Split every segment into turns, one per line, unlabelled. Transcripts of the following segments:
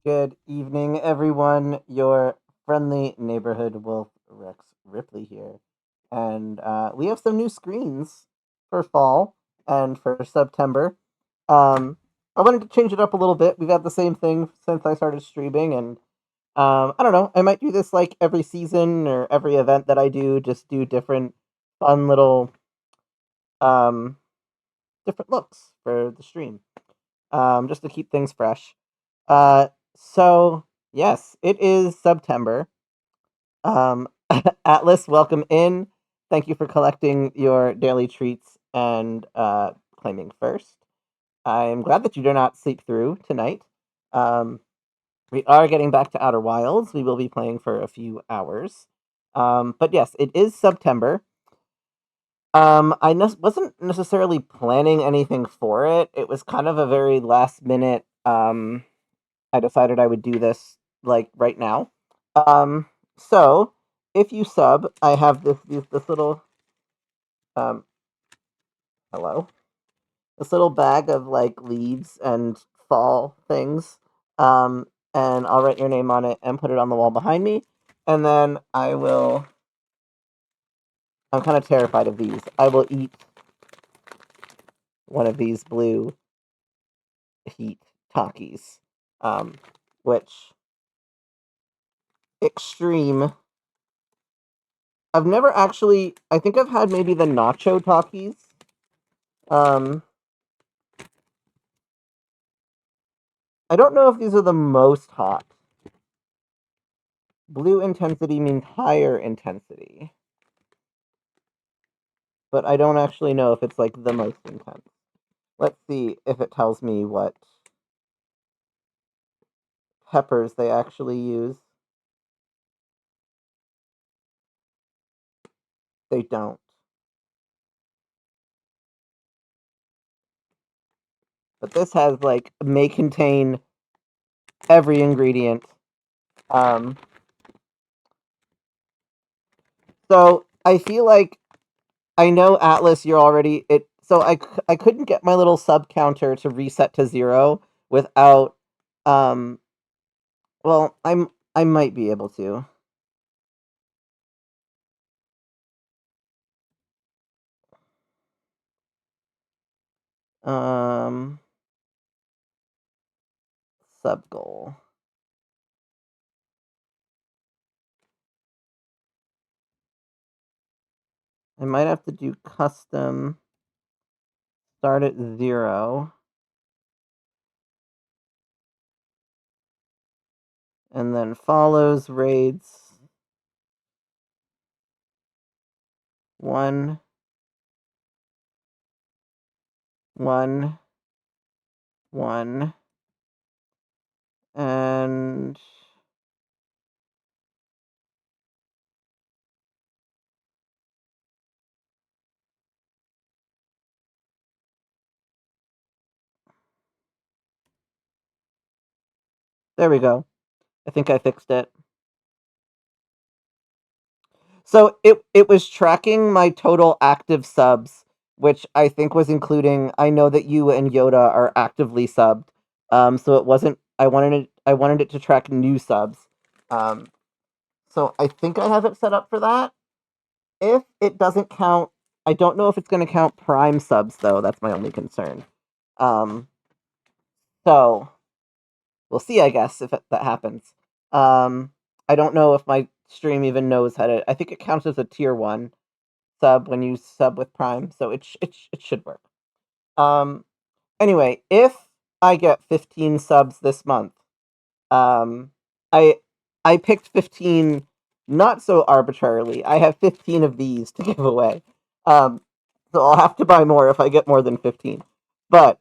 Good evening, everyone. Your friendly neighborhood wolf, Rex Ripley here. And we have some new screens for fall and for September. Um, I wanted to change it up a little bit. We've had the same thing since I started streaming, and I don't know. I might do this like every season or every event that I do, just do different fun little um, different looks for the stream, just to keep things fresh. Uh, so yes, it is September. Um, Atlas, welcome in. Thank you for collecting your daily treats and claiming first. I am glad that you did not sleep through tonight. Um, we are getting back to Outer Wilds. We will be playing for a few hours. But yes, it is September. Wasn't necessarily planning anything for it. It was kind of a very last minute. I decided I would do this like right now. Um, so if you sub, I have this little um hello, this little bag of like leaves and fall things. And I'll write your name on it and put it on the wall behind me, and then I will. I'm kind of terrified of these. I will eat one of these blue heat Takis, um, which extreme. I've never actually. I think I've had maybe the nacho Takis. Um, I don't know if these are the most hot. Blue intensity means higher intensity, but I don't actually know if it's like the most intense. Let's see if it tells me what peppers they actually use. They don't. But this has like may contain every ingredient. Um, so I feel like I know Atlas. You're already it. So I couldn't get my little sub counter to reset to 0 without. Um, well, I might be able to. Um, Sub goal. I might have to do custom. Start at 0, and then follows raids 1, 1, 1, and there we go. I think I fixed it. So it was tracking my total active subs, which I think was including. I know that you and Yoda are actively subbed. So it wasn't. I wanted it to track new subs. Um, so I think I have it set up for that. If it doesn't count, I don't know if it's going to count Prime subs though. That's my only concern. Um, so we'll see. I guess if that happens. I don't know if my stream even knows how to. I think it counts as a tier 1 sub when you sub with Prime, so it should work. Um, anyway, if I get 15 subs this month, um, I I picked 15 not so arbitrarily. I have 15 of these to give away. Um, so I'll have to buy more if I get more than 15. But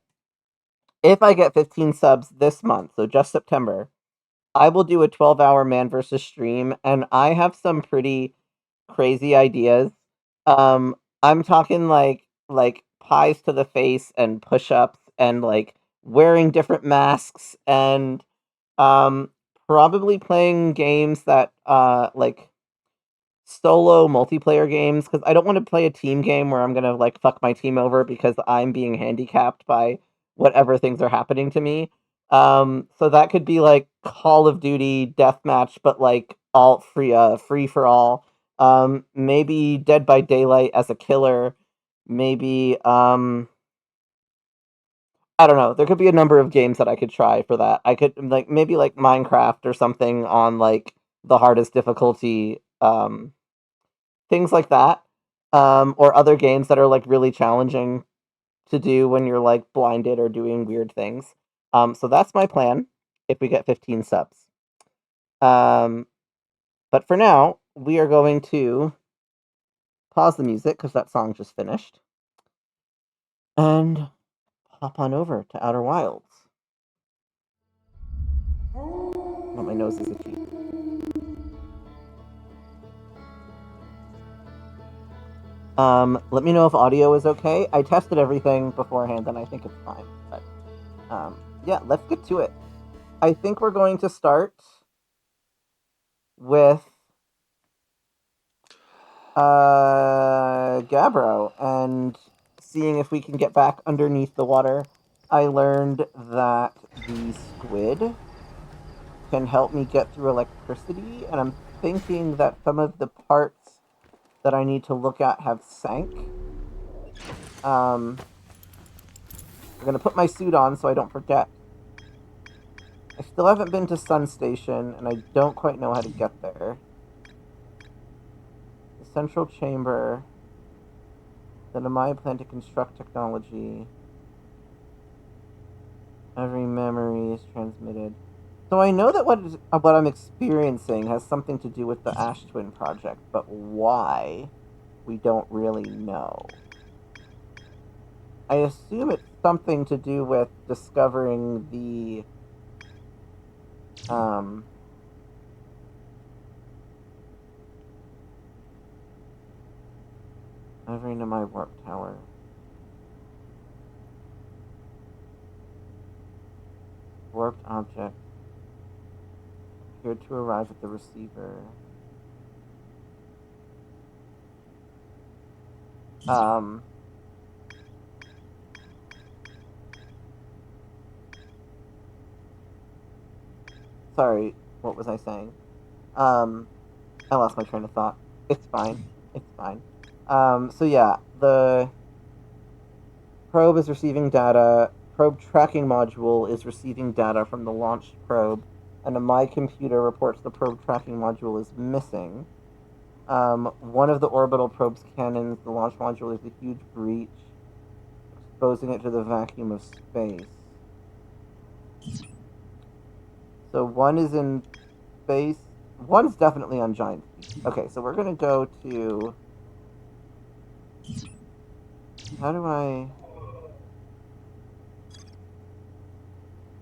if I get 15 subs this month, so just September, I will do a 12-hour man versus stream, and I have some pretty crazy ideas. I'm talking like pies to the face and push-ups and like wearing different masks and um probably playing games that like solo multiplayer games because I don't want to play a team game where I'm gonna like fuck my team over because I'm being handicapped by whatever things are happening to me. So that could be like Call of Duty deathmatch, but like all free for all. Maybe Dead by Daylight as a killer. Maybe I don't know. There could be a number of games that I could try for that. I could like maybe like Minecraft or something on like the hardest difficulty. Things like that, or other games that are like really challenging to do when you're like blinded or doing weird things. So that's my plan if we get 15 subs. Um, but for now, we are going to pause the music because that song just finished and hop on over to Outer Wilds. Oh, my nose is itchy. Let me know if audio is okay. I tested everything beforehand and I think it's fine. But yeah, let's get to it. I think we're going to start with Gabbro and seeing if we can get back underneath the water. I learned that the squid can help me get through electricity, and I'm thinking that some of the parts that I need to look at have sank. I'm gonna put my suit on so I don't forget. I still haven't been to Sun Station, and I don't quite know how to get there. The central chamber. The Amaya plan to construct technology. Every memory is transmitted. So I know that what I'm experiencing has something to do with the Ash Twin project, but why, we don't really know. I assume it's something to do with discovering the every Namai warp tower. Warped object appeared to arrive at the receiver. Sorry, what was I saying? I lost my train of thought. It's fine. It's fine. So yeah, the probe is receiving data. Probe tracking module is receiving data from the launched probe, and my computer reports the probe tracking module is missing. One of the orbital probe's cannons, the launch module, is a huge breach, exposing it to the vacuum of space. So one is in space. One's definitely on giant speed. Okay, so we're gonna go to. How do I?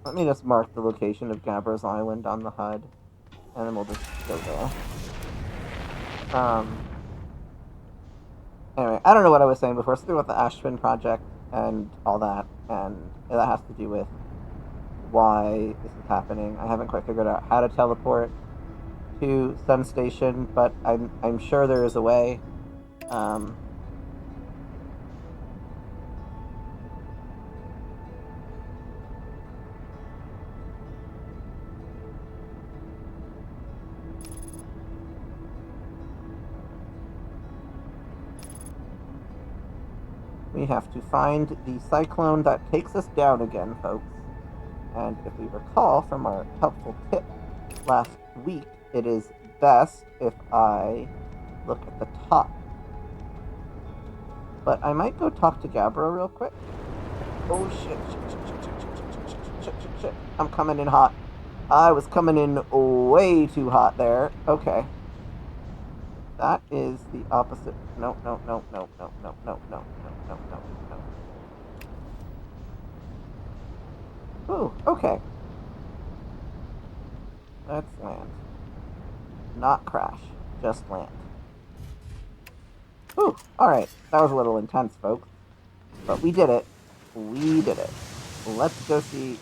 Let me just mark the location of Gabbro's Island on the HUD, and then we'll just go there. Anyway, I don't know what I was saying before. Something about the Ash Twin project and all that, and that has to do with why this is happening. I haven't quite figured out how to teleport to Sun Station, but I'm sure there is a way. We have to find the cyclone that takes us down again, folks. And if we recall from our helpful tip last week, it is best if I look at the top. But I might go talk to Gabbro real quick. Oh shit, shit. I'm coming in hot. I was coming in way too hot there. Okay. That is the opposite. No. Ooh, okay. Let's land. Not crash, just land. Ooh, alright. That was a little intense, folks. But we did it. We did it. Let's go see.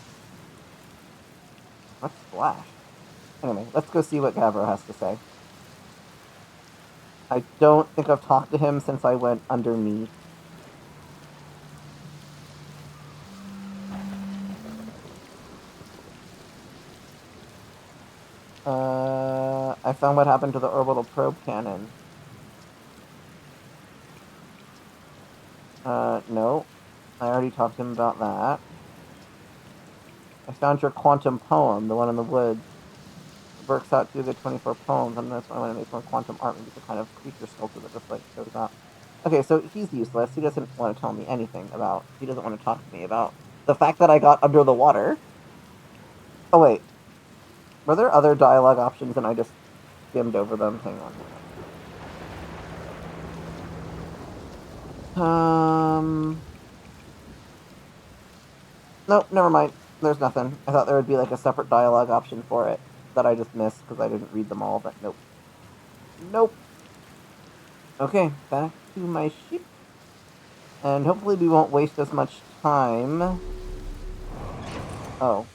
What splash? Anyway, let's go see what Gabbro has to say. I don't think I've talked to him since I went underneath. I found what happened to the orbital probe cannon. No. I already talked to him about that. I found your quantum poem, the one in the woods. It works out to the 24 poems, and that's why I want to make more quantum art, maybe the kind of creature sculpture that just, like, shows up. Okay, so he's useless. He doesn't want to tell me anything about... He doesn't want to talk to me about the fact that I got under the water. Oh, wait. Were there other dialogue options and I just skimmed over them? Hang on. Nope, never mind. There's nothing. I thought there would be, like, a separate dialogue option for it that I just missed because I didn't read them all, but nope. Nope. Okay, back to my ship. And hopefully we won't waste as much time. Oh.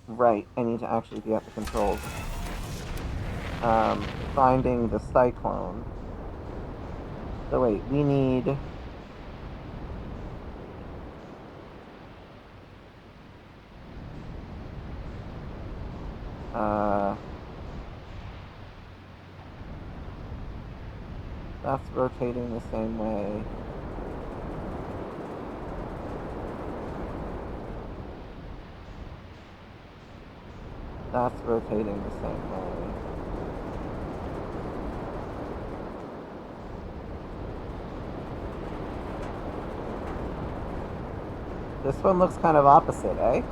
Right, I need to actually be at the controls. Finding the cyclone. So wait, we need... That's rotating the same way. That's rotating the same way. This one looks kind of opposite, eh?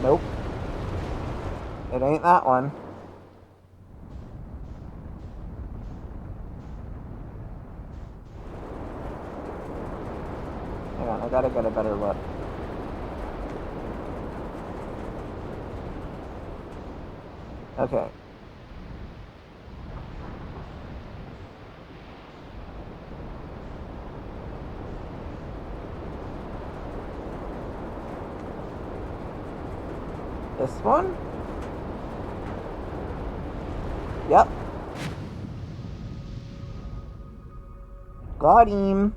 Nope. It ain't that one. Hang on, I gotta get a better look. Okay. This one? Yep. Got him.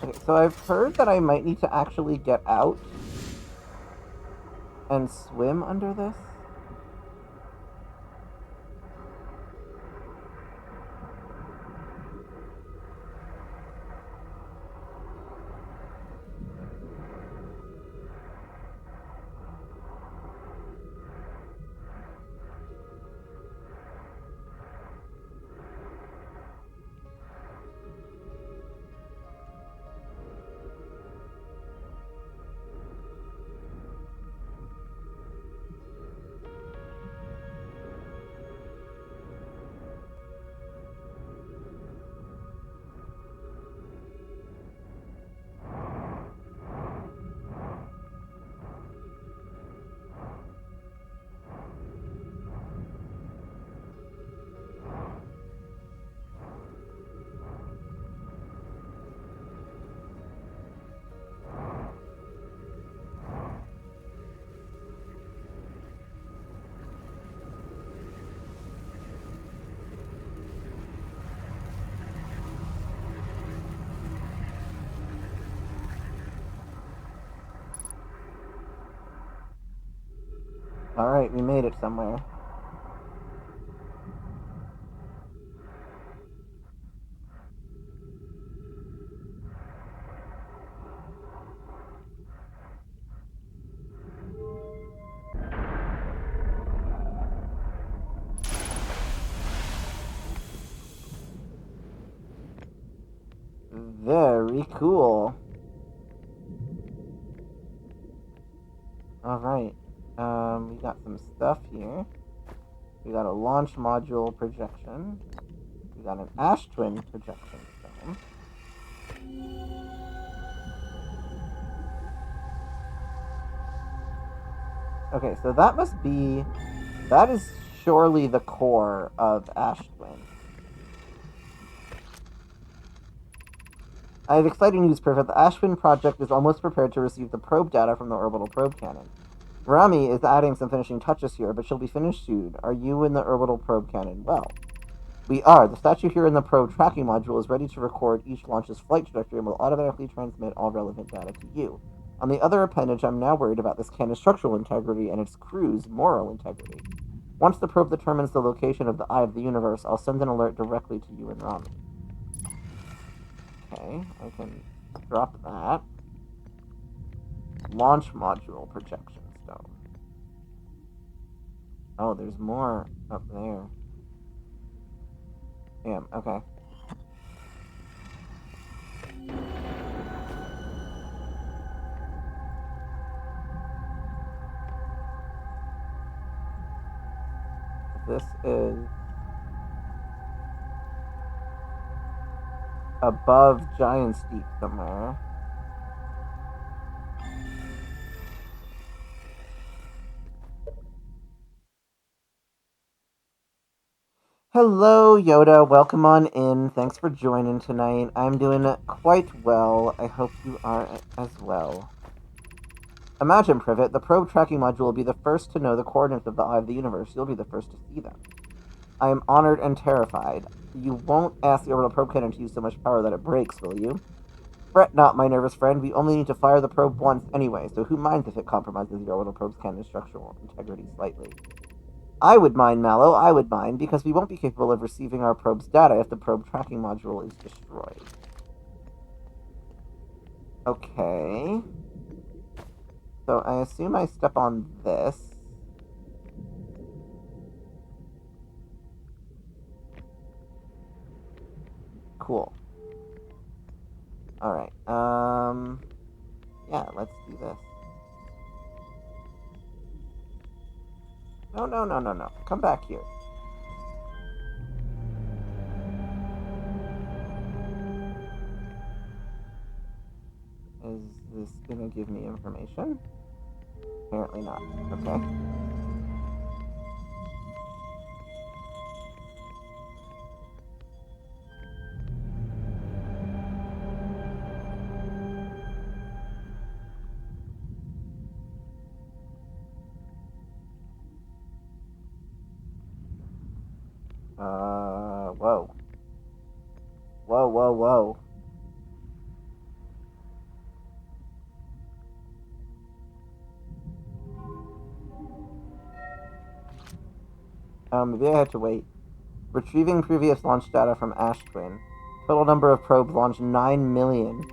Okay, so I've heard that I might need to actually get out and swim under this. Alright, we made it somewhere. Very cool. Alright. We got some stuff here. We got a launch module projection. We got an Ash Twin projection stone. Okay, so that is surely the core of Ash Twin. I have exciting news, Privet. The Ash Twin project is almost prepared to receive the probe data from the orbital probe cannon. Rami is adding some finishing touches here, but she'll be finished soon. Are you in the orbital probe cannon? Well, we are. The statue here in the probe tracking module is ready to record each launch's flight trajectory and will automatically transmit all relevant data to you. On the other appendage, I'm now worried about this cannon's structural integrity and its crew's moral integrity. Once the probe determines the location of the Eye of the Universe, I'll send an alert directly to you and Rami. Okay, I can drop that. Launch module projection stone. Oh, there's more up there. Damn, okay. This is above Giant's Deep somewhere. Hello, Yoda. Welcome on in. Thanks for joining tonight. I'm doing quite well. I hope you are as well. Imagine, Privet, the probe tracking module will be the first to know the coordinates of the Eye of the Universe. You'll be the first to see them. I am honored and terrified. You won't ask the orbital probe cannon to use so much power that it breaks, will you? Fret not, my nervous friend. We only need to fire the probe once anyway, so who minds if it compromises the orbital probe's cannon's structural integrity slightly? I would mind, Mallow, I would mind, because we won't be capable of receiving our probe's data if the probe tracking module is destroyed. Okay. So I assume I step on this. Cool. Alright, yeah, let's do this. No. Come back here. Is this gonna give me information? Apparently not. Okay. Whoa. Whoa. Maybe I had to wait. Retrieving previous launch data from Ash Twin. Total number of probes launched 9 million.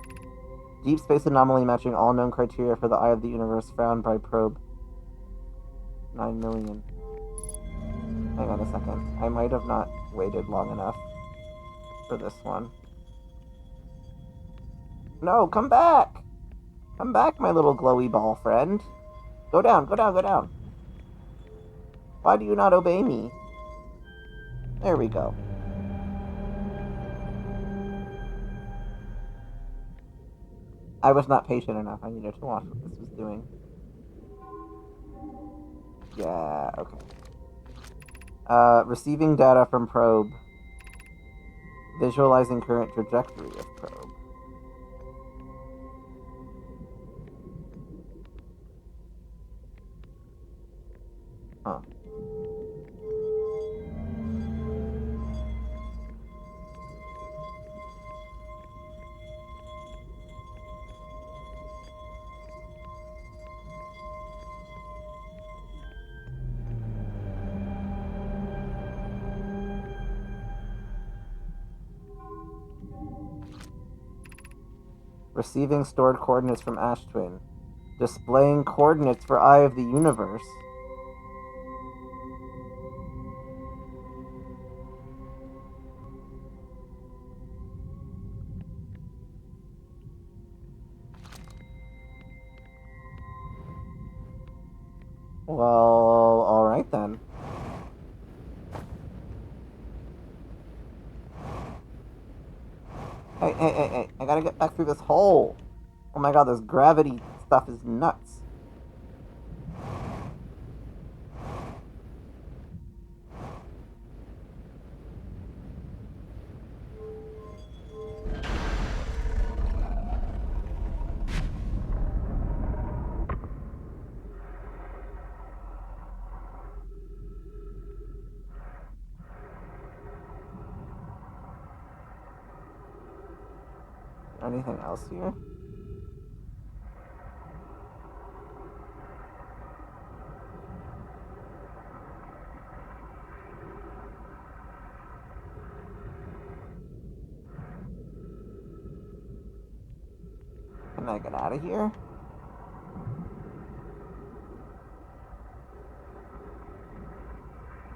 Deep space anomaly matching all known criteria for the Eye of the Universe found by probe. 9 million. Hang on a second. I might have not waited long enough for this one. No, come back! Come back, my little glowy ball friend. Go down. Why do you not obey me? There we go. I was not patient enough. I needed to watch what this was doing. Yeah, okay. Receiving data from probe. Visualizing current trajectory of probe. Huh. Receiving stored coordinates from Ash Twin. Displaying coordinates for Eye of the Universe. Well, alright then. Hey, I gotta get back through this hole. Oh my god, this gravity stuff is nuts. Anything else here? Can I get out of here?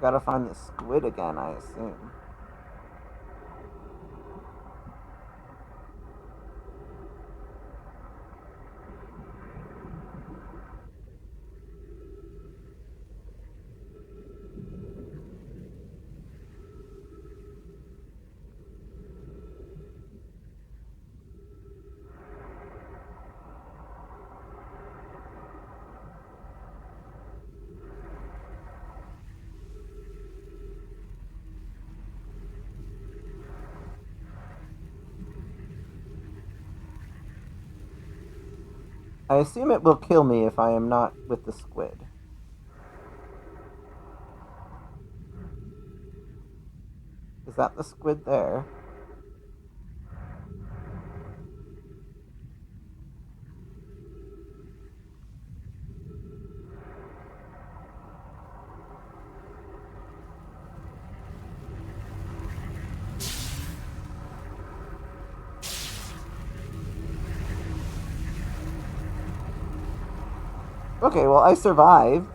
Gotta find the squid again, I assume. I assume it will kill me if I am not with the squid. Is that the squid there? Okay, well, I survived.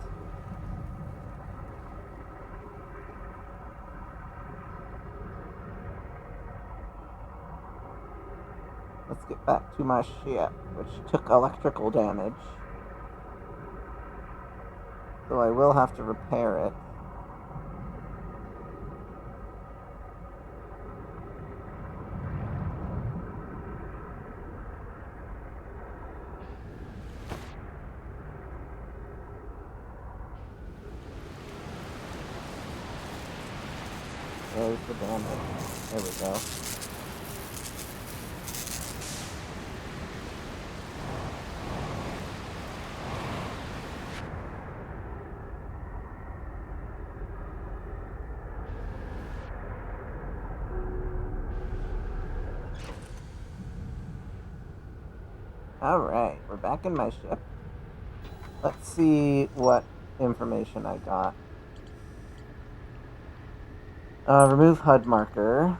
Let's get back to my ship, which took electrical damage. So I will have to repair it. There's the damage. There we go. Alright, we're back in my ship. Let's see what information I got. Remove HUD marker.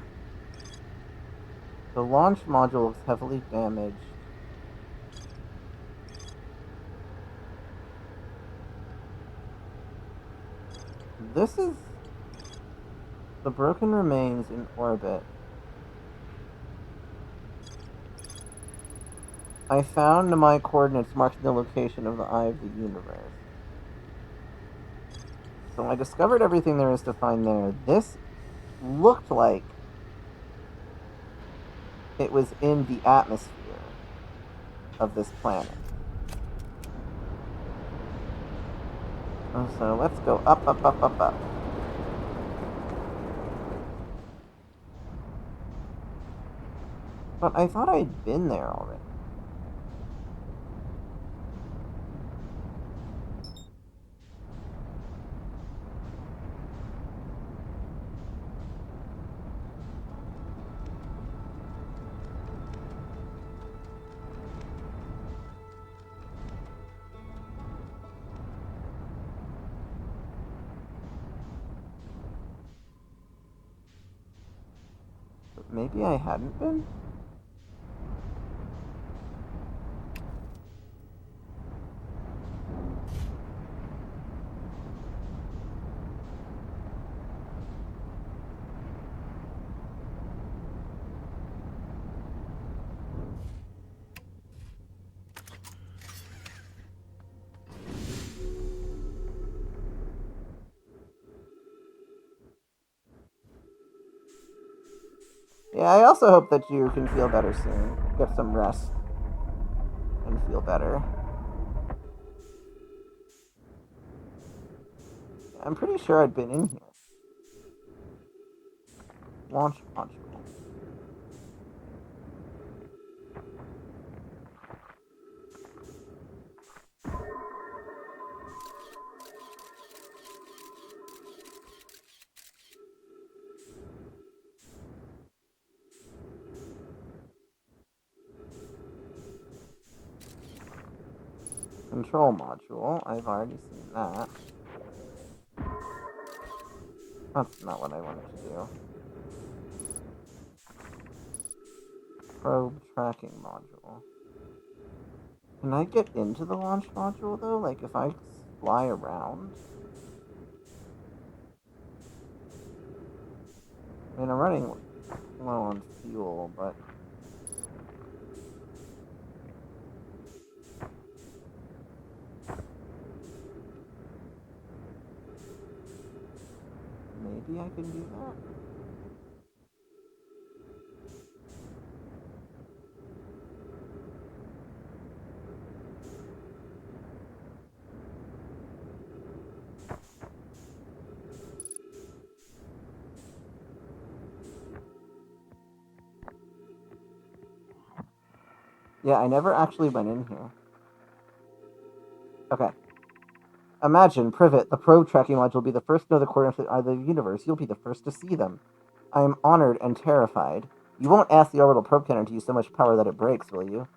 The launch module is heavily damaged. This is the broken remains in orbit. I found my coordinates marking the location of the Eye of the Universe. So I discovered everything there is to find there. This looked like it was in the atmosphere of this planet. So let's go up, up, up, up, up. But I thought I'd been there already. But maybe I hadn't been? Yeah, I also hope that you can feel better soon. Get some rest and feel better. I'm pretty sure I'd been in here. Launch module. Control module. I've already seen that. That's not what I wanted to do. Probe tracking module. Can I get into the launch module, though? Like, if I fly around? I mean, I'm running low on fuel, but... maybe I can do that? Yeah, I never actually went in here. Okay. Imagine, Privet, the probe tracking module will be the first to know the coordinates of the universe. You'll be the first to see them. I am honored and terrified. You won't ask the orbital probe cannon to use so much power that it breaks, will you?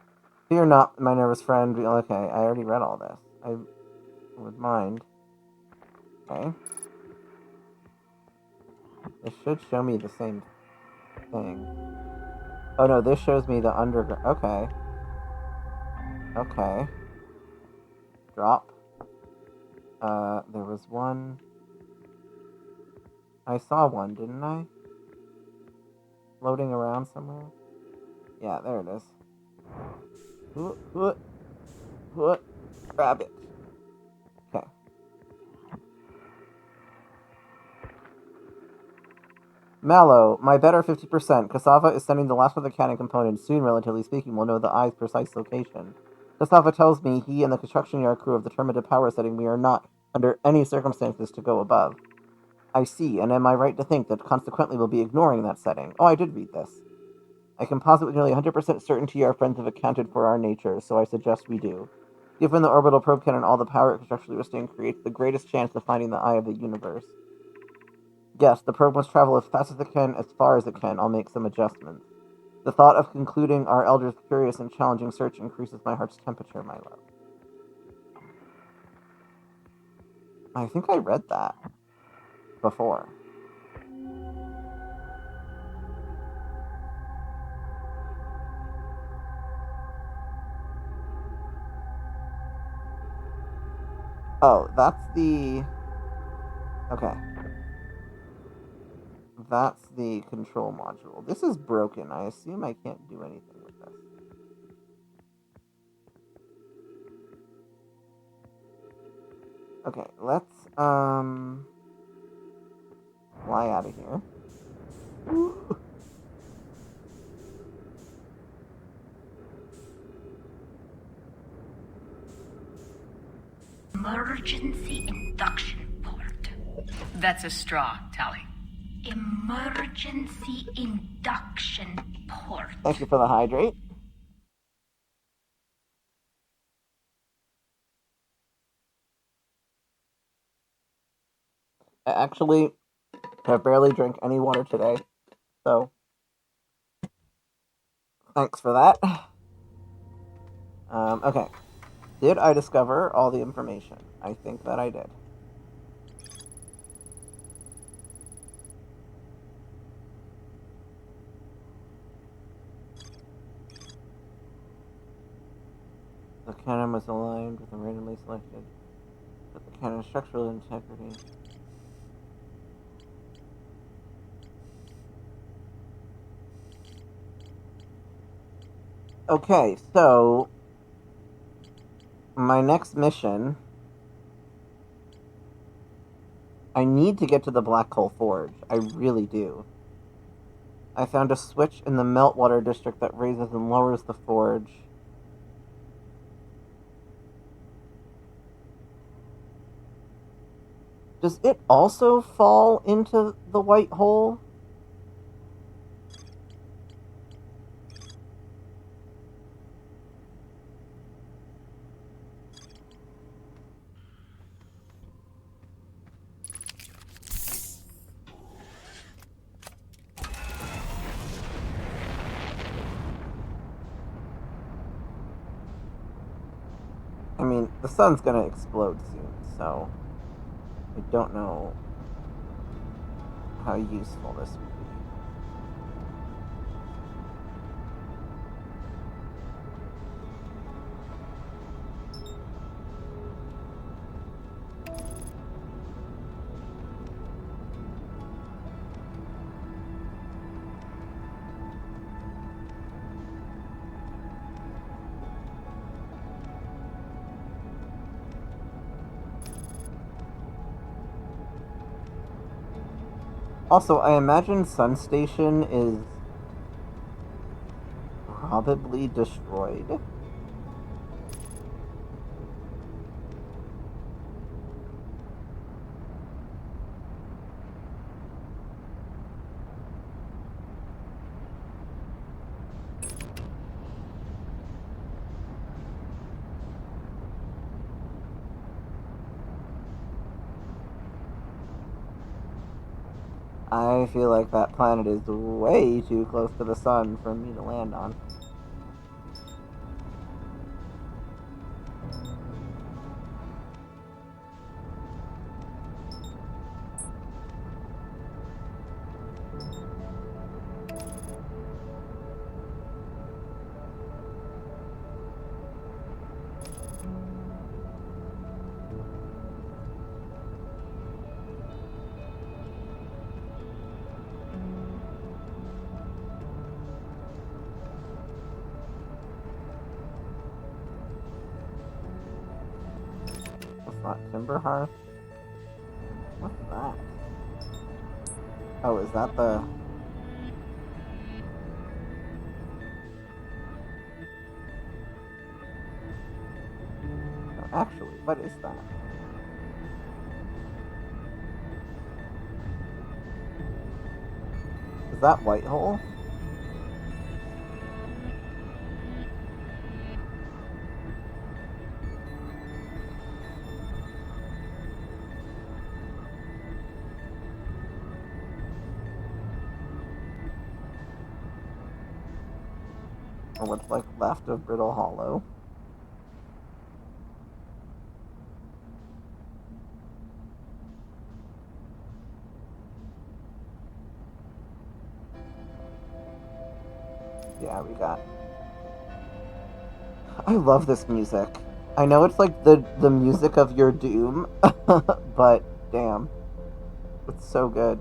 Fear not, my nervous friend. Okay, I already read all this. I would mind. Okay. This should show me the same thing. Oh no, this shows me the underground. Okay. Okay. Drop. There was one. I saw one, didn't I? Floating around somewhere? Yeah, there it is. Grab it. Okay. Mallow, my better 50%. Cassava is sending the last of the cannon components. Soon, relatively speaking, we'll know the eye's precise location. Cassava tells me he and the construction yard crew have determined a power setting we are not, under any circumstances, to go above. I see, and am I right to think that consequently we'll be ignoring that setting? Oh, I did read this. I can posit with nearly 100% certainty our friends have accounted for our nature, so I suggest we do. Given the orbital probe cannon all the power it can structurally withstand creates the greatest chance of finding the eye of the universe. Yes, the probe must travel as fast as it can, as far as it can. I'll make some adjustments. The thought of concluding our elder's curious and challenging search increases my heart's temperature, my love. I think I read that before. Oh, that's the... okay. That's the control module. This is broken. I assume I can't do anything with this. Okay, let's, fly out of here.
Emergency induction port.
That's a straw, Tally.
Emergency induction port.
Thank you for the hydrate. I actually have barely drank any water today, so thanks for that. Okay. Did I discover all the information? I think that I did. The cannon was aligned with a randomly selected, but the cannon's structural integrity. Okay, so my next mission, I need to get to the Black Hole Forge. I really do. I found a switch in the Meltwater district that raises and lowers the forge. Does it also fall into the white hole? I mean, the sun's gonna explode soon, so I don't know how useful this would be. Also, I imagine Sun Station is probably destroyed. I feel like that planet is way too close to the sun for me to land on. What's that? Timber Hearth? What's that? Oh, is that the... No, actually, what is that? Is that Whitehole? Or what's like left of Brittle Hollow? Yeah, we got... I love this music. I know it's like the music of your doom, but damn. It's so good.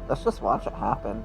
Let's just watch it happen.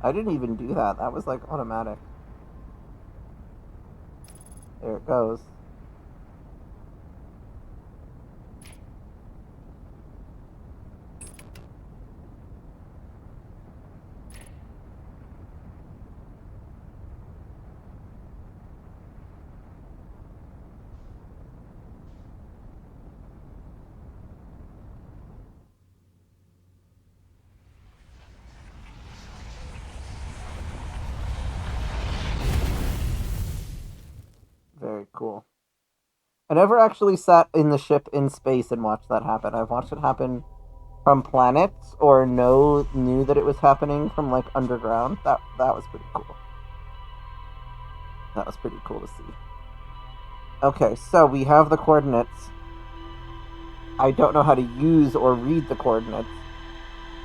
I didn't even do that. That was like automatic. There it goes. Very cool. I never actually sat in the ship in space and watched that happen. I've watched it happen from planets or knew that it was happening from like underground. That was pretty cool. That was pretty cool to see. Okay, so we have the coordinates. I don't know how to use or read the coordinates,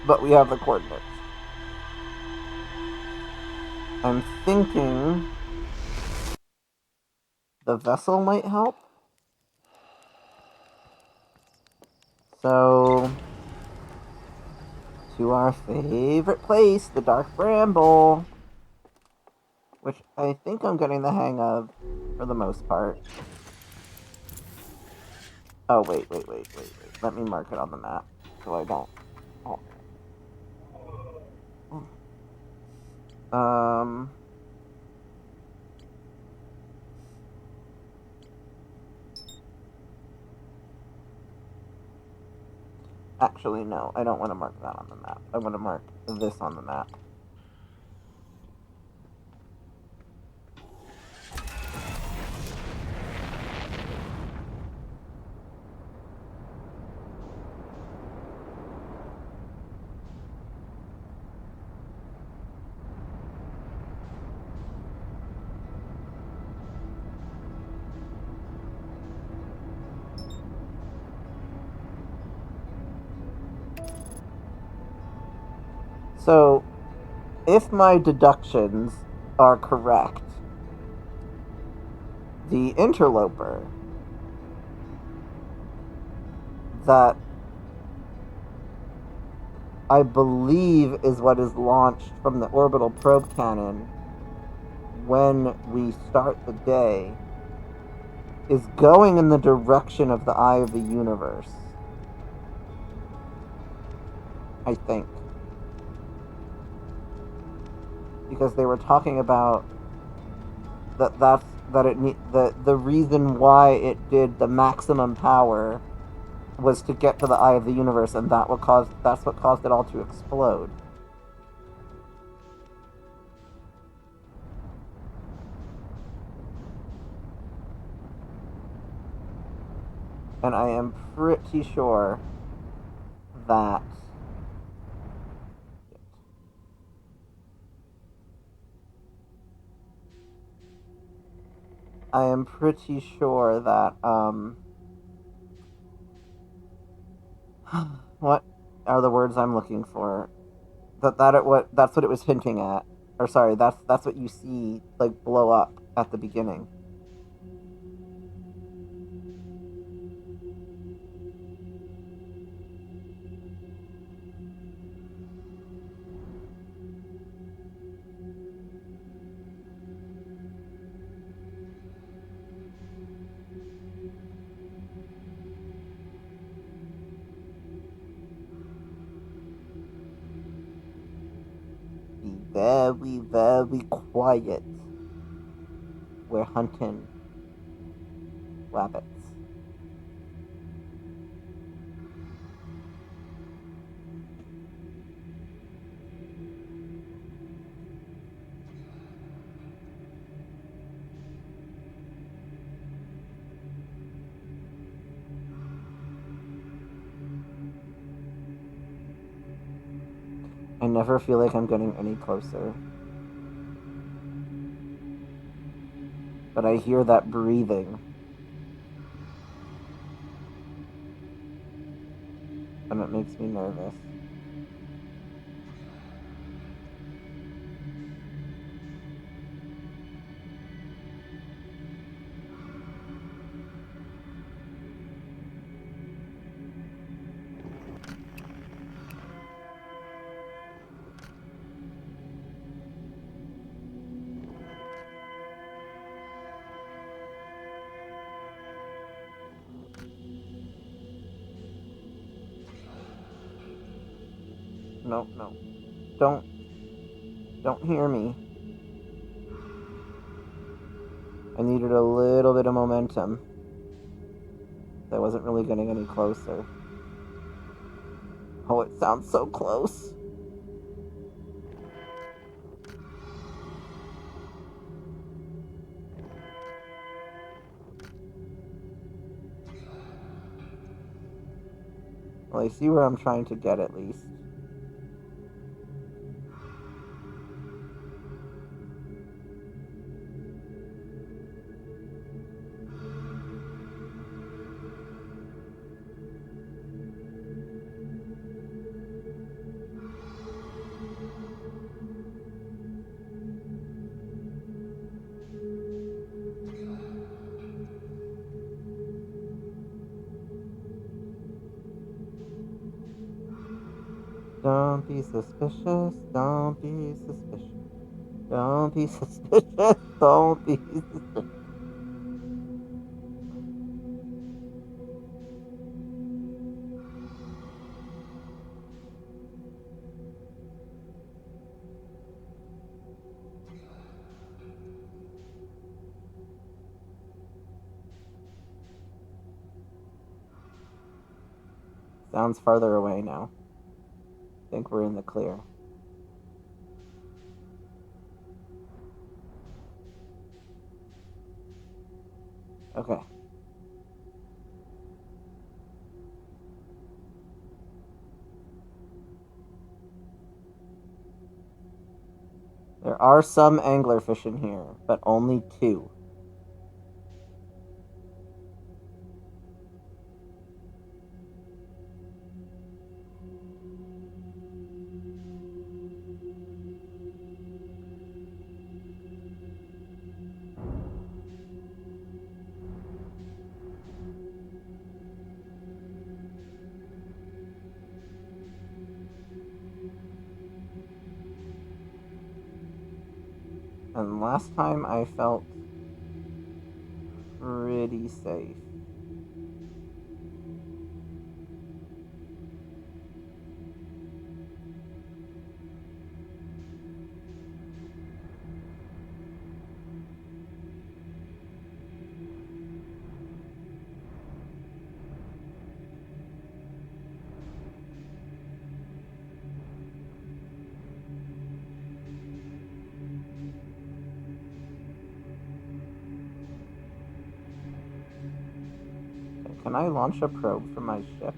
but we have the coordinates. I'm thinking the vessel might help. So, to our favorite place, the Dark Bramble, which I think I'm getting the hang of for the most part. Oh, wait. Let me mark it on the map so I don't. Oh. Actually, no, I don't want to mark that on the map. I want to mark this on the map. So, if my deductions are correct, the interloper that I believe is what is launched from the orbital probe cannon when we start the day is going in the direction of the eye of the universe. I think. Because they were talking about the reason why it did the maximum power was to get to the eye of the universe, and that's what caused it all to explode. And I am pretty sure that what are the words I'm looking for? That's what it was hinting at. Or sorry, that's what you see like blow up at the beginning. Be very, very quiet. We're hunting rabbits. I never feel like I'm getting any closer. But I hear that breathing. And it makes me nervous. No. Don't hear me. I needed a little bit of momentum. I wasn't really getting any closer. Oh, it sounds so close. I see where I'm trying to get at least. Don't be suspicious, don't be suspicious. Don't be suspicious, don't be suspicious. Sounds farther away now. I think we're in the clear. Okay. There are some anglerfish in here, but only 2. And last time I felt pretty safe. Okay, can I launch a probe from my ship?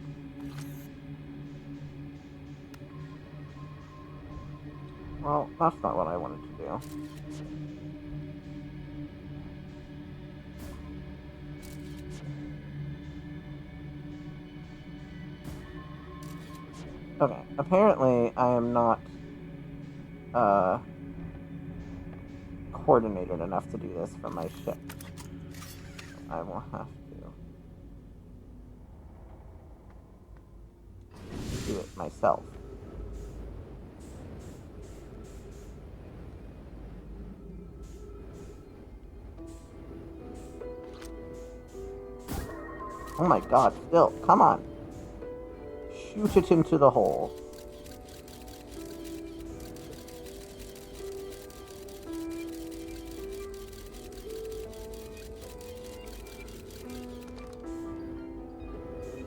Well, that's not what I wanted to do. Okay, apparently I am not coordinated enough to do this from my ship. I will have to do it myself. Oh my god, still, come on. Shoot it into the hole.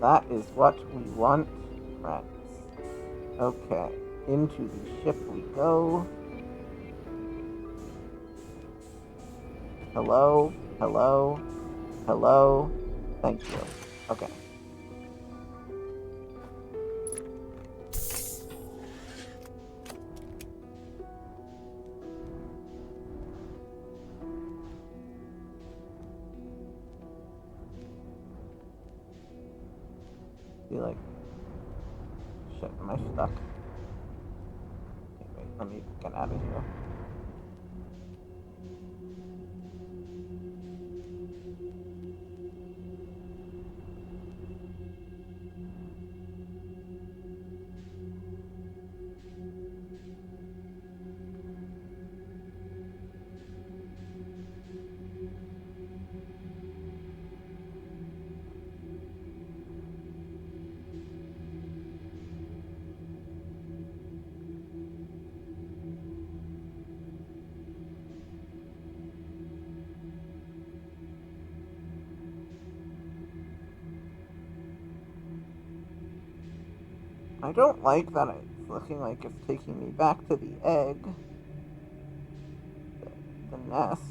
That is what we want, friends. Okay, into the ship we go. Hello, hello, hello. Thank you. Okay. Feel like shit, am I stuck? Okay, wait, let me get out of here. I don't like that it's looking like it's taking me back to the egg. The nest.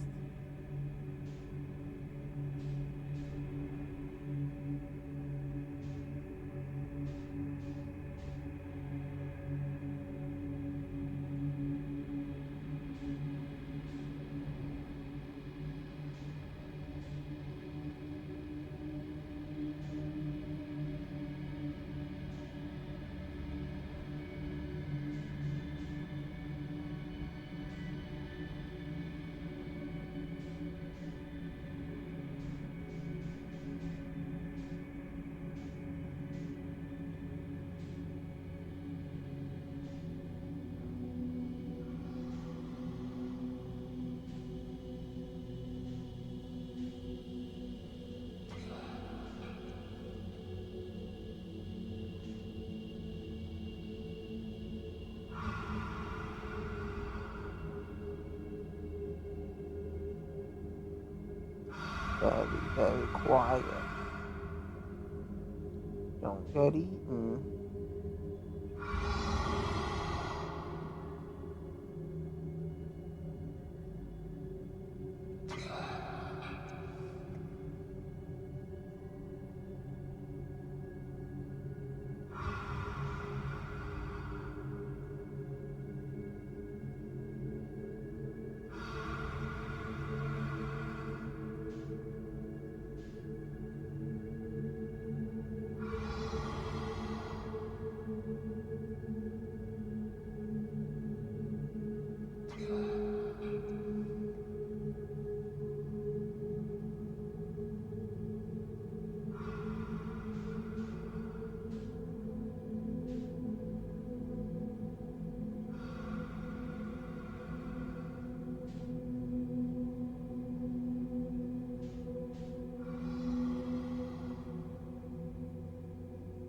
Very, very quiet. Don't get eaten.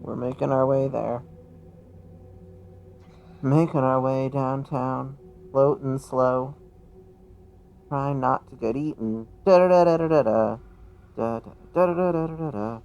We're making our way there. Making our way downtown. Floating slow. Trying not to get eaten. Da da da da da da da. Da da da da da da da.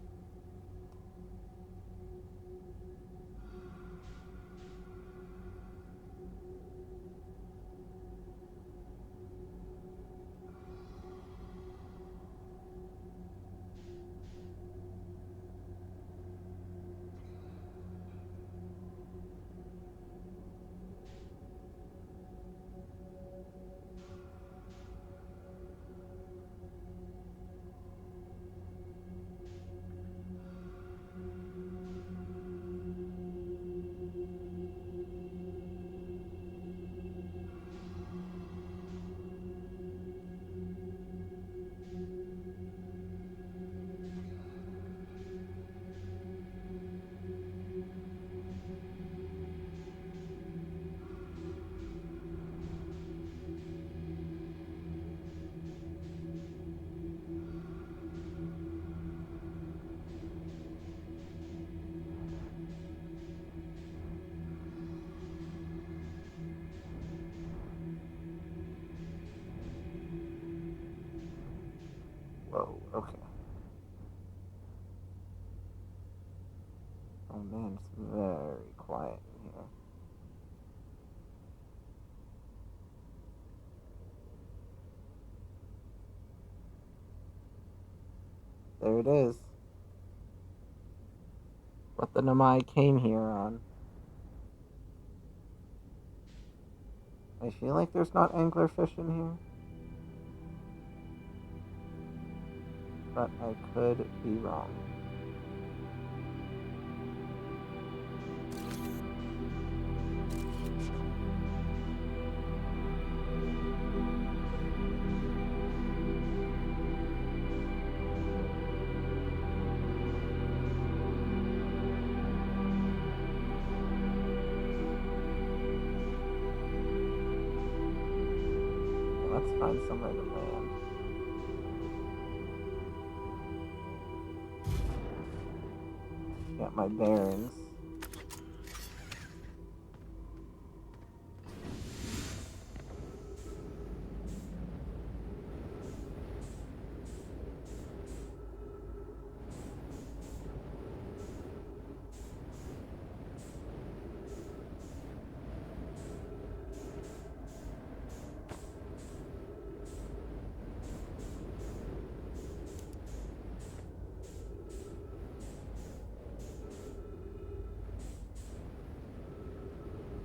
Whoa, okay. Oh man, it's very quiet in here. There it is. What the Namai came here on. I feel like there's not anglerfish in here. But I could be wrong. Let's find somewhere to land. Get my bearings.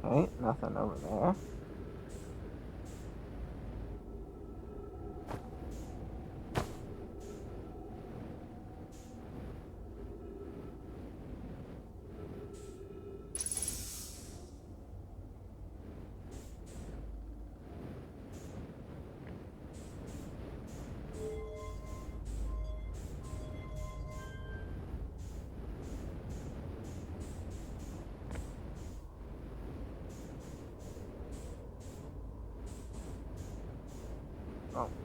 Okay, nothing over there.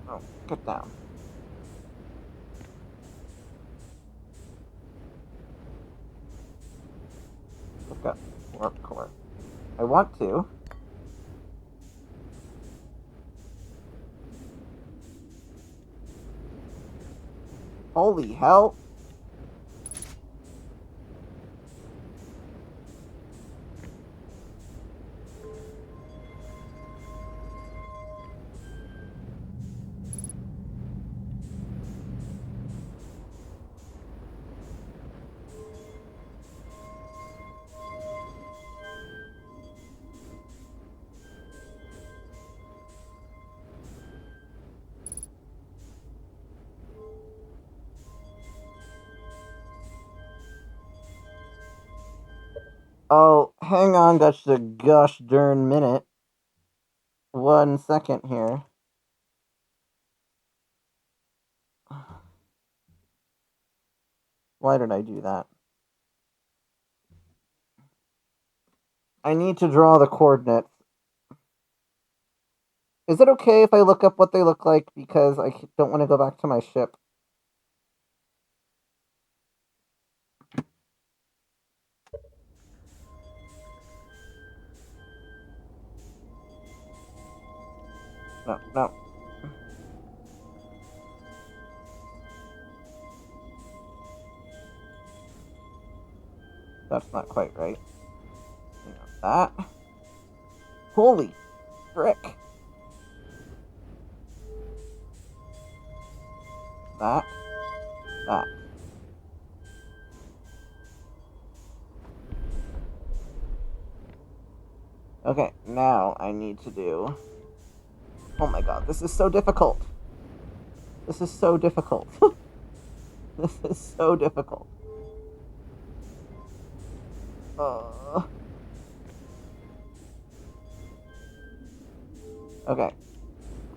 Oh, get down. Pick up warp core. I want to. Holy hell. Oh, hang on just a gosh darn minute. 1 second here. Why did I do that? I need to draw the coordinates. Is it okay if I look up what they look like because I don't want to go back to my ship? No, no. That's not quite right. That. Holy frick. That. That. Okay, now I need to do... Oh my god, this is so difficult. This is so difficult. This is so difficult. Okay.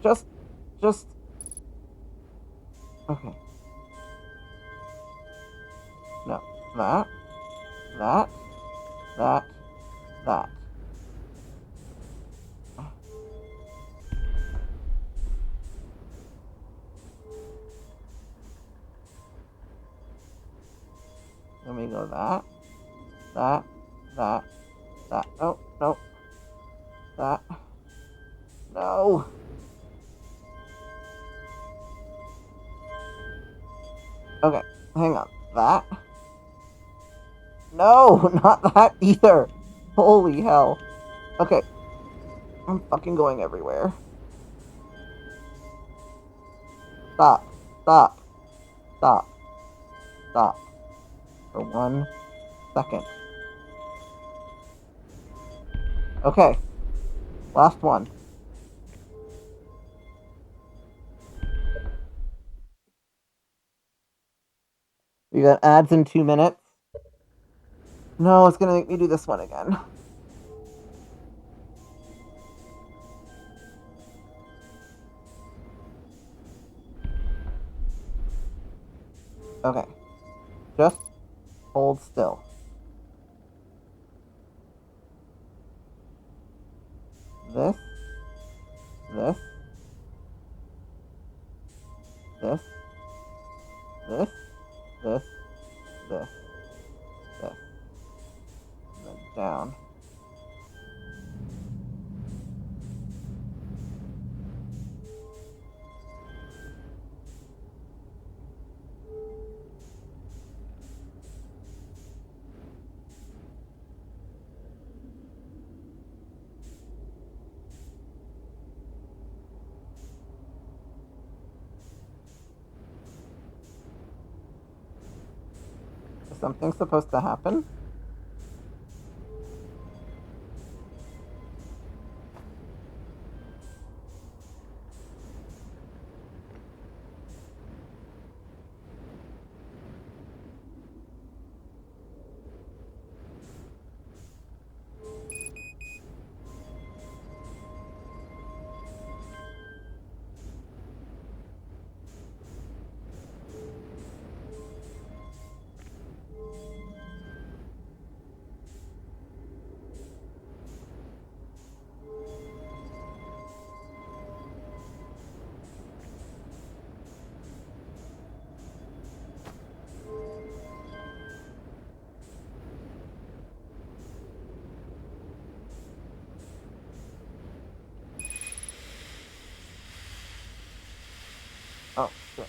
Just... Okay. No. That. That. That. That. Let me go that. That. That. That. Oh, no. That. No. Okay, hang on. That? No, not that either. Holy hell. Okay. I'm fucking going everywhere. Stop. Stop. Stop. Stop. For 1 second. Okay. Last one. We got ads in 2 minutes. No, it's gonna make me do this one again. Okay. Just hold still. This. This. This. This. This. This. This. And then down. Is something supposed to happen? Oh, shit.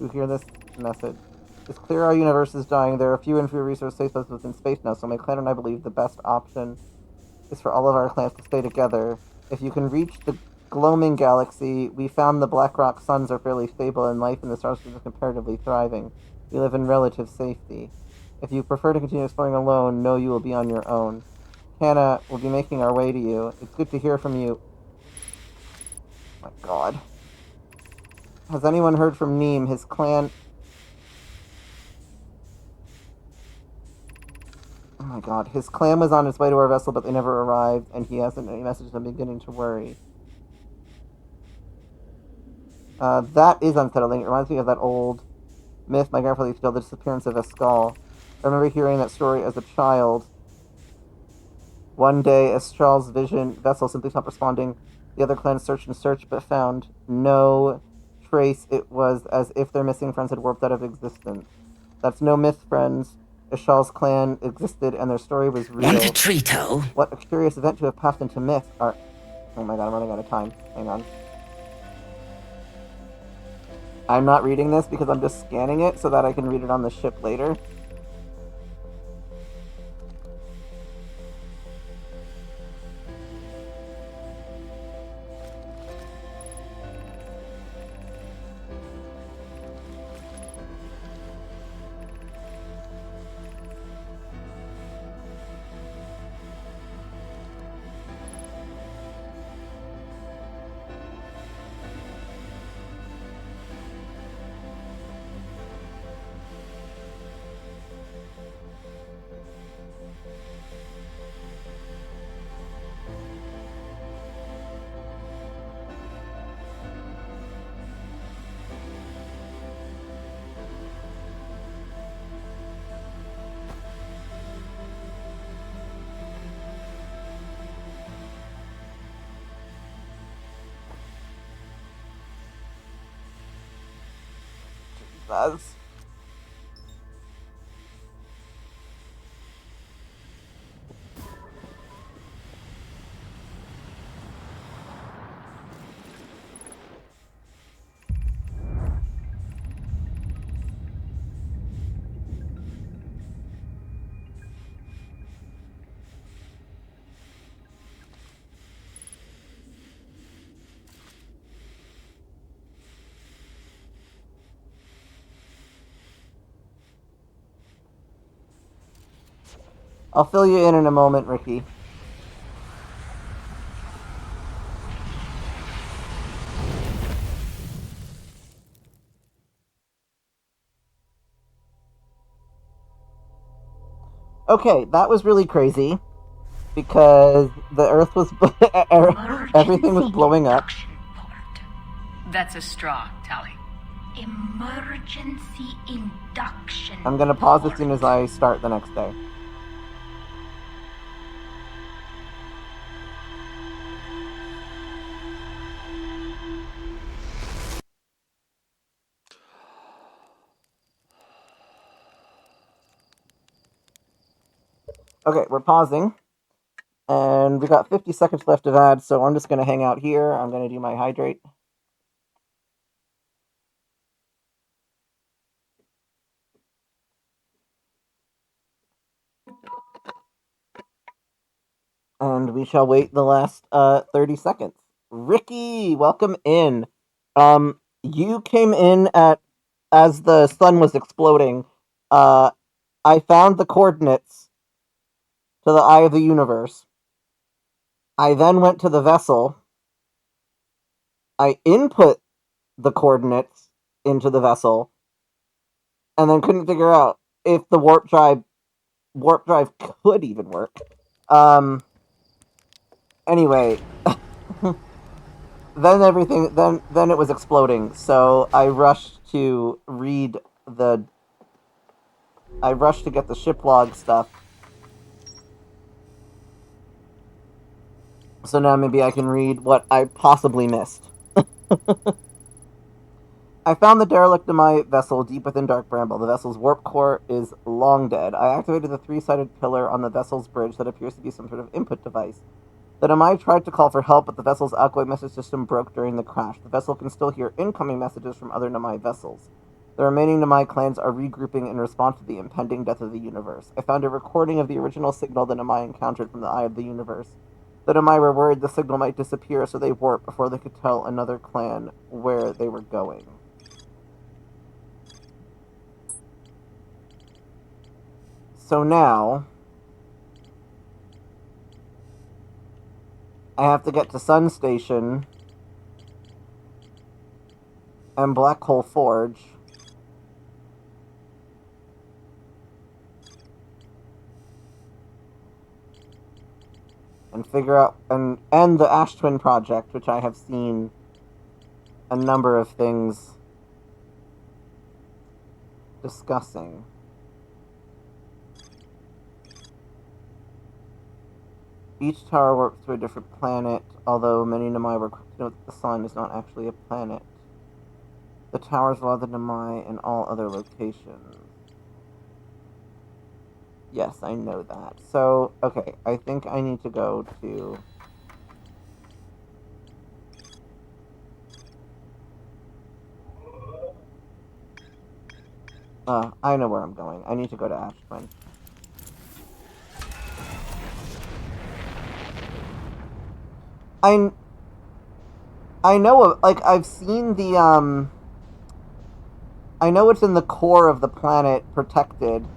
who hear this message. It's clear our universe is dying. There are few and fewer resource safe places within space now, so my clan and I believe the best option is for all of our clans to stay together. If you can reach the Gloaming Galaxy, we found the Black Rock suns are fairly stable and life in the star system is comparatively thriving. We live in relative safety. If you prefer to continue exploring alone, know you will be on your own. Hannah, we'll be making our way to you. It's good to hear from you. Oh my god. Has anyone heard from Neem? His clan... Oh my god. His clan was on its way to our vessel, but they never arrived, and he hasn't any messages. I'm beginning to worry. That is unsettling. It reminds me of that old myth my grandfather used to tell, the disappearance of Escall. I remember hearing that story as a child. One day, Estral's vessel simply stopped responding. The other clans searched and searched, but found no trace. It was as if their missing friends had warped out of existence. That's no myth, friends. Estral's clan existed, and their story was real.
Want a treat-o?
What a curious event to have passed into myth. Oh my god, I'm running out of time. Hang on. I'm not reading this because I'm just scanning it so that I can read it on the ship later. Jesus. I'll fill you in a moment, Ricky. Okay, that was really crazy because the Earth was everything was blowing up.
That's a straw, Tally.
Emergency induction.
I'm gonna pause as soon as I start the next day. Okay, we're pausing. And we got 50 seconds left of ads, so I'm just going to hang out here. I'm going to do my hydrate. And we shall wait the last 30 seconds. Ricky, welcome in. You came in as the sun was exploding. I found the coordinates to the Eye of the Universe. I then went to the vessel. I input the coordinates into the vessel, and then couldn't figure out if the warp drive could even work. Anyway, then it was exploding, so I rushed to get the ship log stuff. So now maybe I can read what I possibly missed. I found the derelict of my vessel deep within Dark Bramble. The vessel's warp core is long dead. I activated the three-sided pillar on the vessel's bridge that appears to be some sort of input device. The Namai tried to call for help, but the vessel's outgoing message system broke during the crash. The vessel can still hear incoming messages from other Namai vessels. The remaining Namai clans are regrouping in response to the impending death of the universe. I found a recording of the original signal the Namai encountered from the Eye of the Universe. The Namai were worried the signal might disappear, so they warped before they could tell another clan where they were going. So now, I have to get to Sun Station and Black Hole Forge. And figure out and the Ash Twin project, which I have seen a number of things discussing. Each tower warps to a different planet, although many Namai were quick to note that the sun is not actually a planet. The towers allow the Namai in all other locations. Yes, I know that. So, okay, I think I need to go to... I know where I'm going. I need to go to Ash Twin. I know, like, I've seen the, I know it's in the core of the planet, protected,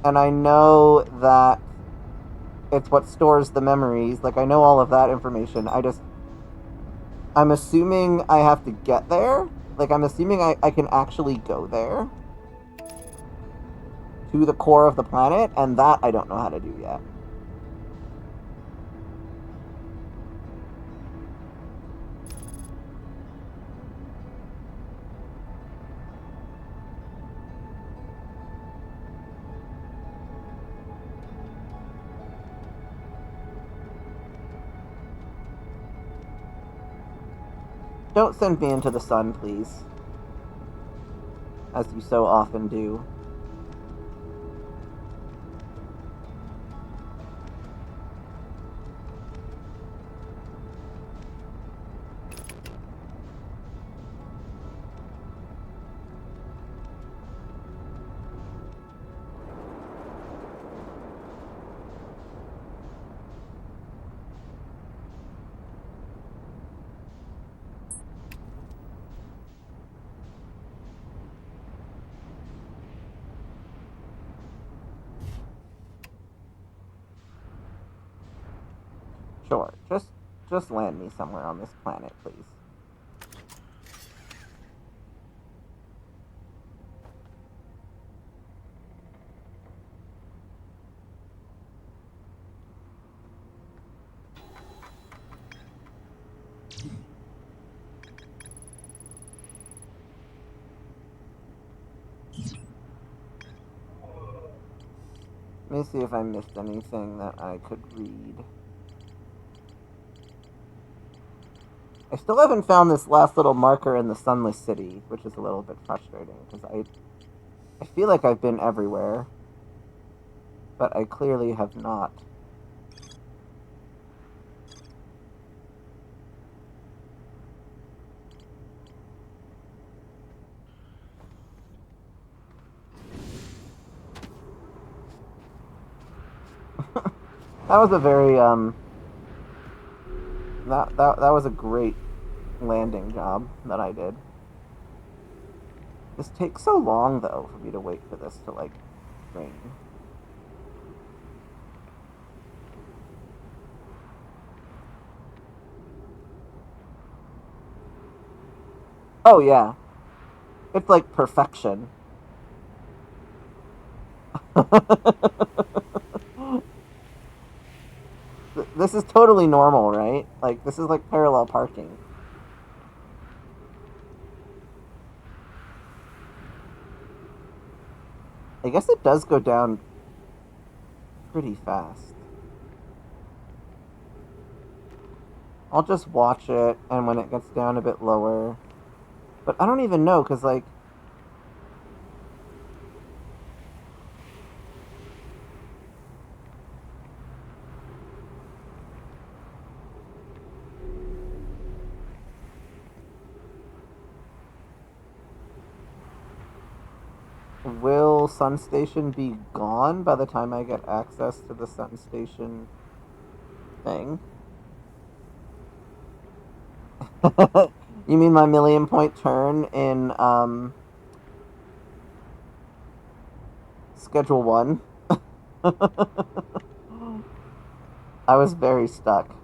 and I know that it's what stores the memories. Like, I know all of that information. I'm assuming I have to get there. Like, I'm assuming I can actually go there to the core of the planet, and that I don't know how to do yet. Don't send me into the sun, please. As you so often do. Sure, just land me somewhere on this planet, please. Let me see if I missed anything that I could read. I still haven't found this last little marker in the Sunless City, which is a little bit frustrating, because I feel like I've been everywhere, but I clearly have not. That was a very, that was a great landing job that I did. This takes so long, though, for me to wait for this to, like, ring. Oh, yeah. It's like perfection. This is totally normal, right? Like, this is like parallel parking. I guess it does go down pretty fast. I'll just watch it, and when it gets down a bit lower... But I don't even know, because, like... Will Sun Station be gone by the time I get access to the Sun Station thing? You mean my million-point turn in Schedule 1? I was very stuck.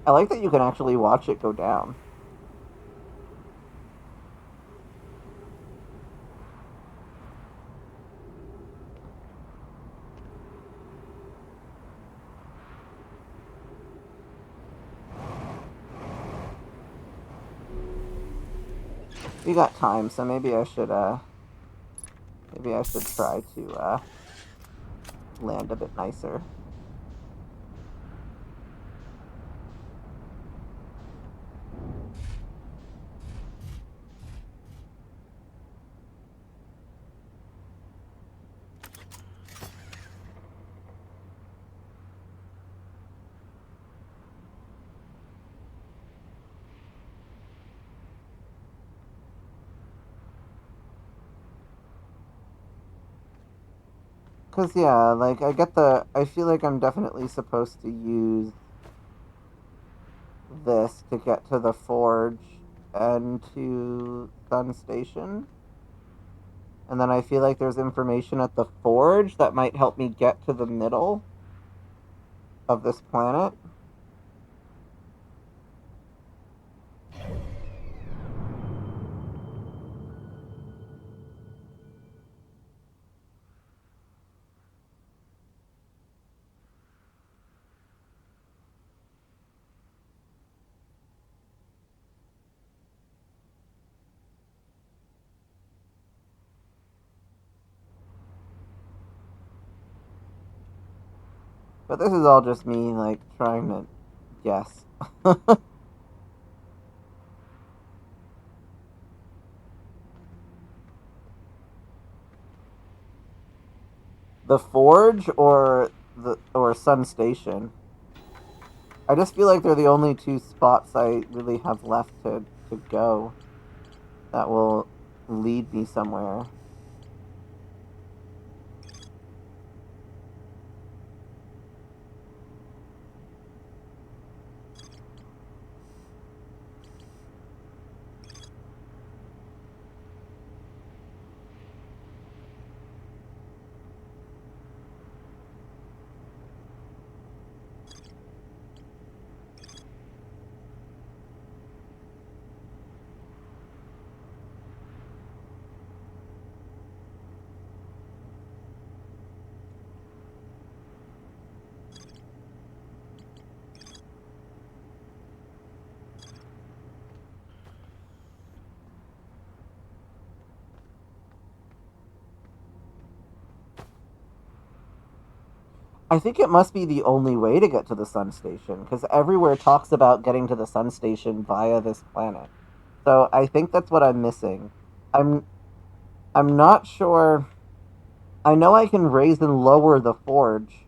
I like that you can actually watch it go down. We got time, so maybe I should try to land a bit nicer. Cause yeah, like I feel like I'm definitely supposed to use this to get to the forge and to Sun Station. And then I feel like there's information at the forge that might help me get to the middle of this planet. But this is all just me, like, trying to guess. The forge or Sun Station? I just feel like they're the only two spots I really have left to go that will lead me somewhere. I think it must be the only way to get to the Sun Station, because everywhere talks about getting to the Sun Station via this planet. So I think that's what I'm missing. I'm I'm not sure. I know I can raise and lower the forge,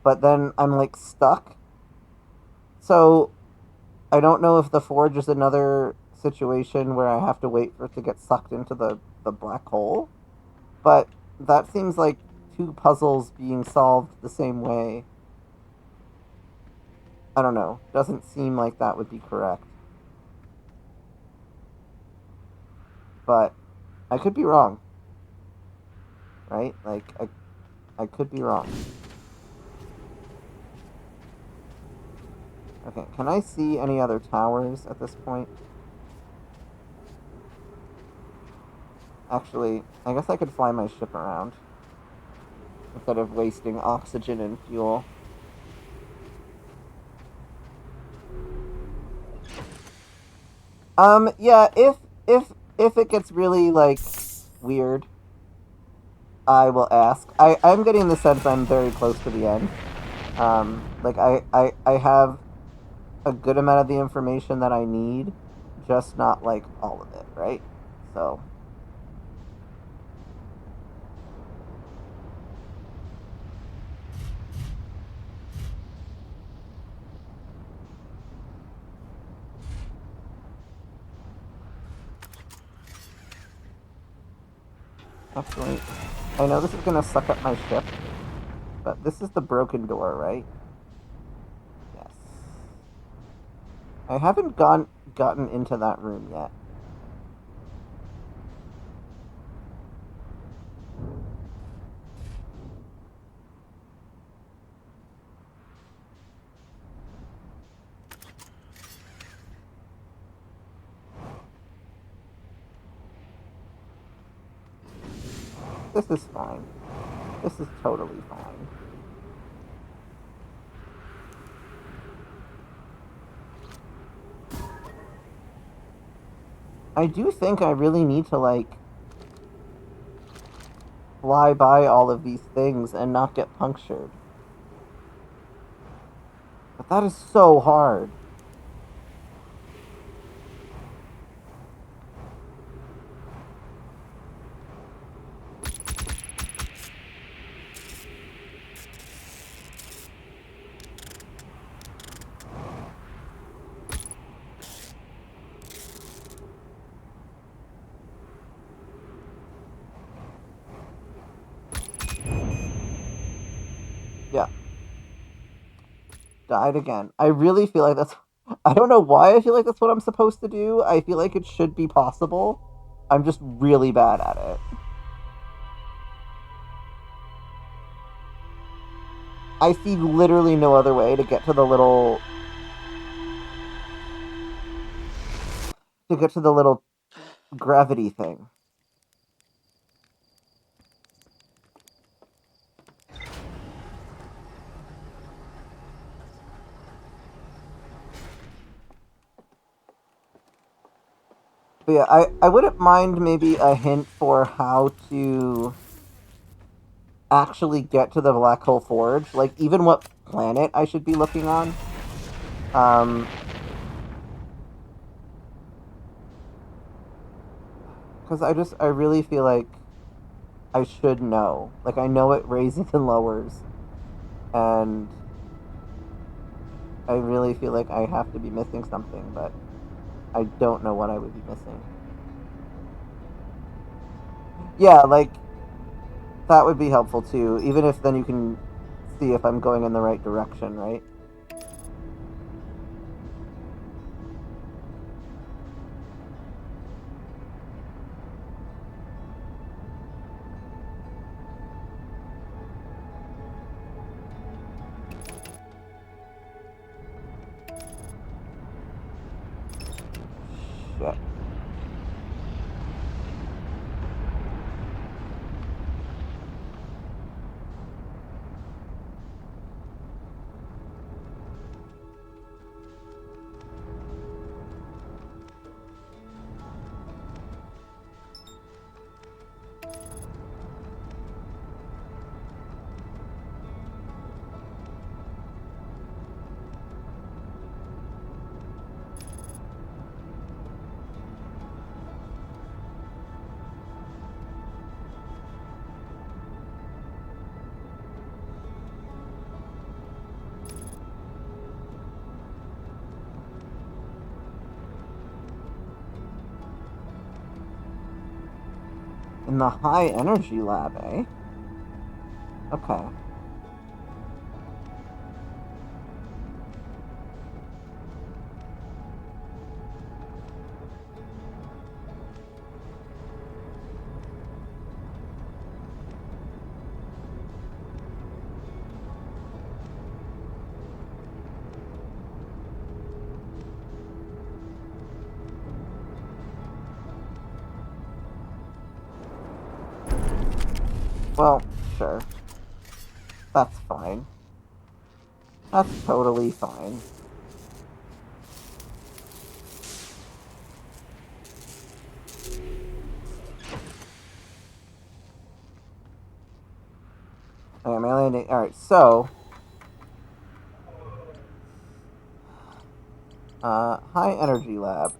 but then I'm like stuck. So I don't know if the forge is another situation where I have to wait for it to get sucked into the black hole. But that seems like two puzzles being solved the same way. I don't know. Doesn't seem like that would be correct. But I could be wrong. Right? Like I could be wrong. Okay, can I see any other towers at this point? Actually, I guess I could fly my ship around instead of wasting oxygen and fuel. Yeah, if it gets really like weird, I will ask. I'm getting the sense I'm very close to the end. Like I have a good amount of the information that I need, just not like all of it, right? So Actually, I know this is gonna suck up my ship, but this is the broken door, right? Yes. I haven't gotten into that room yet. This is fine. This is totally fine. I do think I really need to, like, fly by all of these things and not get punctured. But that is so hard. Yeah. Died again. I really feel like that's... I don't know why I feel like that's what I'm supposed to do. I feel like it should be possible. I'm just really bad at it. I see literally no other way to get to the little... gravity thing. But yeah, I wouldn't mind maybe a hint for how to actually get to the Black Hole Forge. Like, even what planet I should be looking on. Because I really feel like I should know. Like, I know it raises and lowers. And I really feel like I have to be missing something, but I don't know what I would be missing. Yeah, like, that would be helpful too, even if then you can see if I'm going in the right direction, right? Shit. In the high energy lab, eh? Okay. Well, sure. That's fine. That's totally fine. Okay, my landing. Alright, so. High energy lab.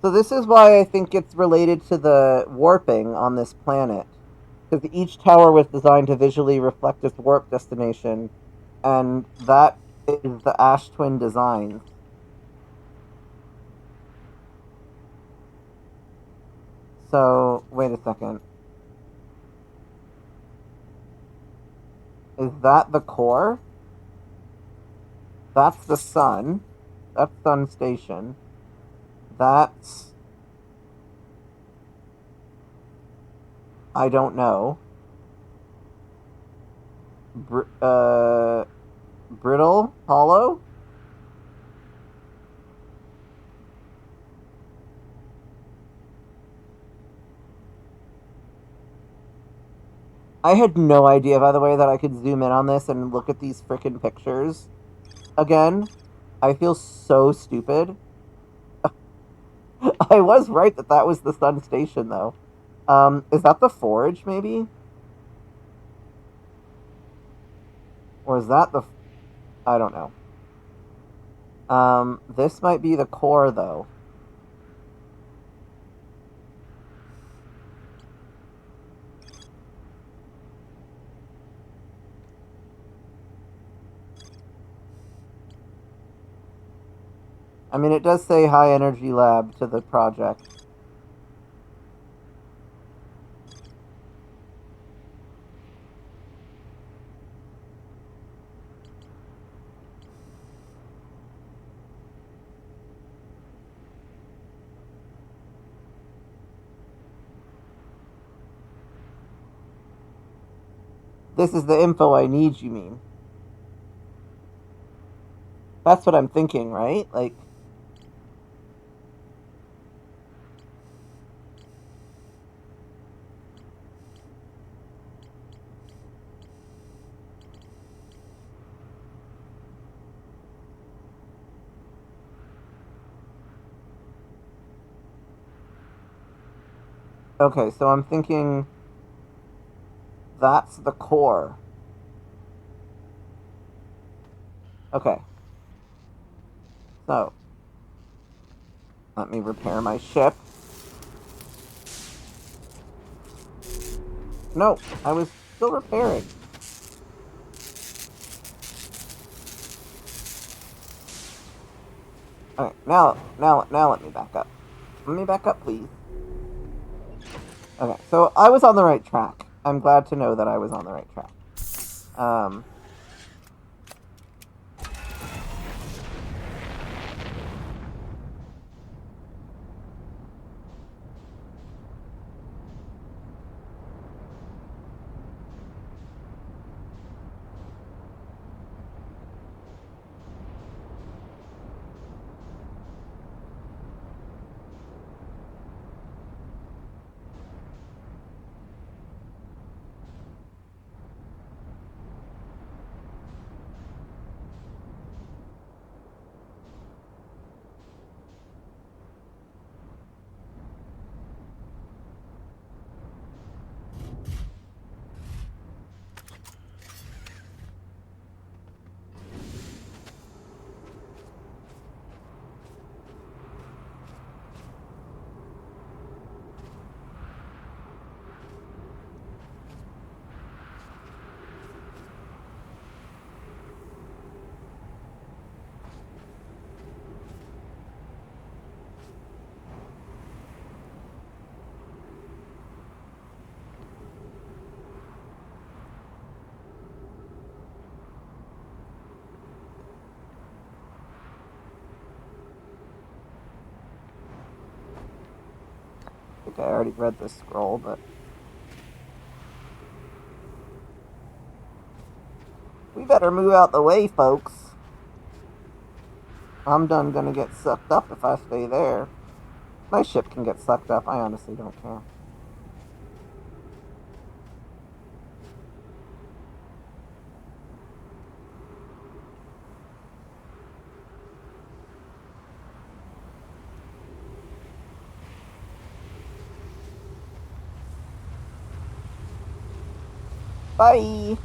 So this is why I think it's related to the warping on this planet. because each tower was designed to visually reflect its warp destination, and that is the Ash Twin designs. So, wait a second. Is that the core? That's the sun. That's Sun Station. That's... I don't know. Brittle? Hollow? I had no idea, by the way, that I could zoom in on this and look at these frickin' pictures again. I feel so stupid. I was right that that was the Sun Station, though. Is that the Forge, maybe? Or is that the... I don't know. This might be the core, though. I mean, it does say high energy lab to the project. This is the info I need, you mean? That's what I'm thinking, right? Like... Okay, so I'm thinking... That's the core. Okay. So... Let me repair my ship. No, I was still repairing. Okay, now let me back up. Let me back up, please. Okay, so I was on the right track. I'm glad to know that I was on the right track. I think I already read this scroll, but... We better move out the way, folks. I'm done gonna get sucked up if I stay there. My ship can get sucked up, I honestly don't care. Bye!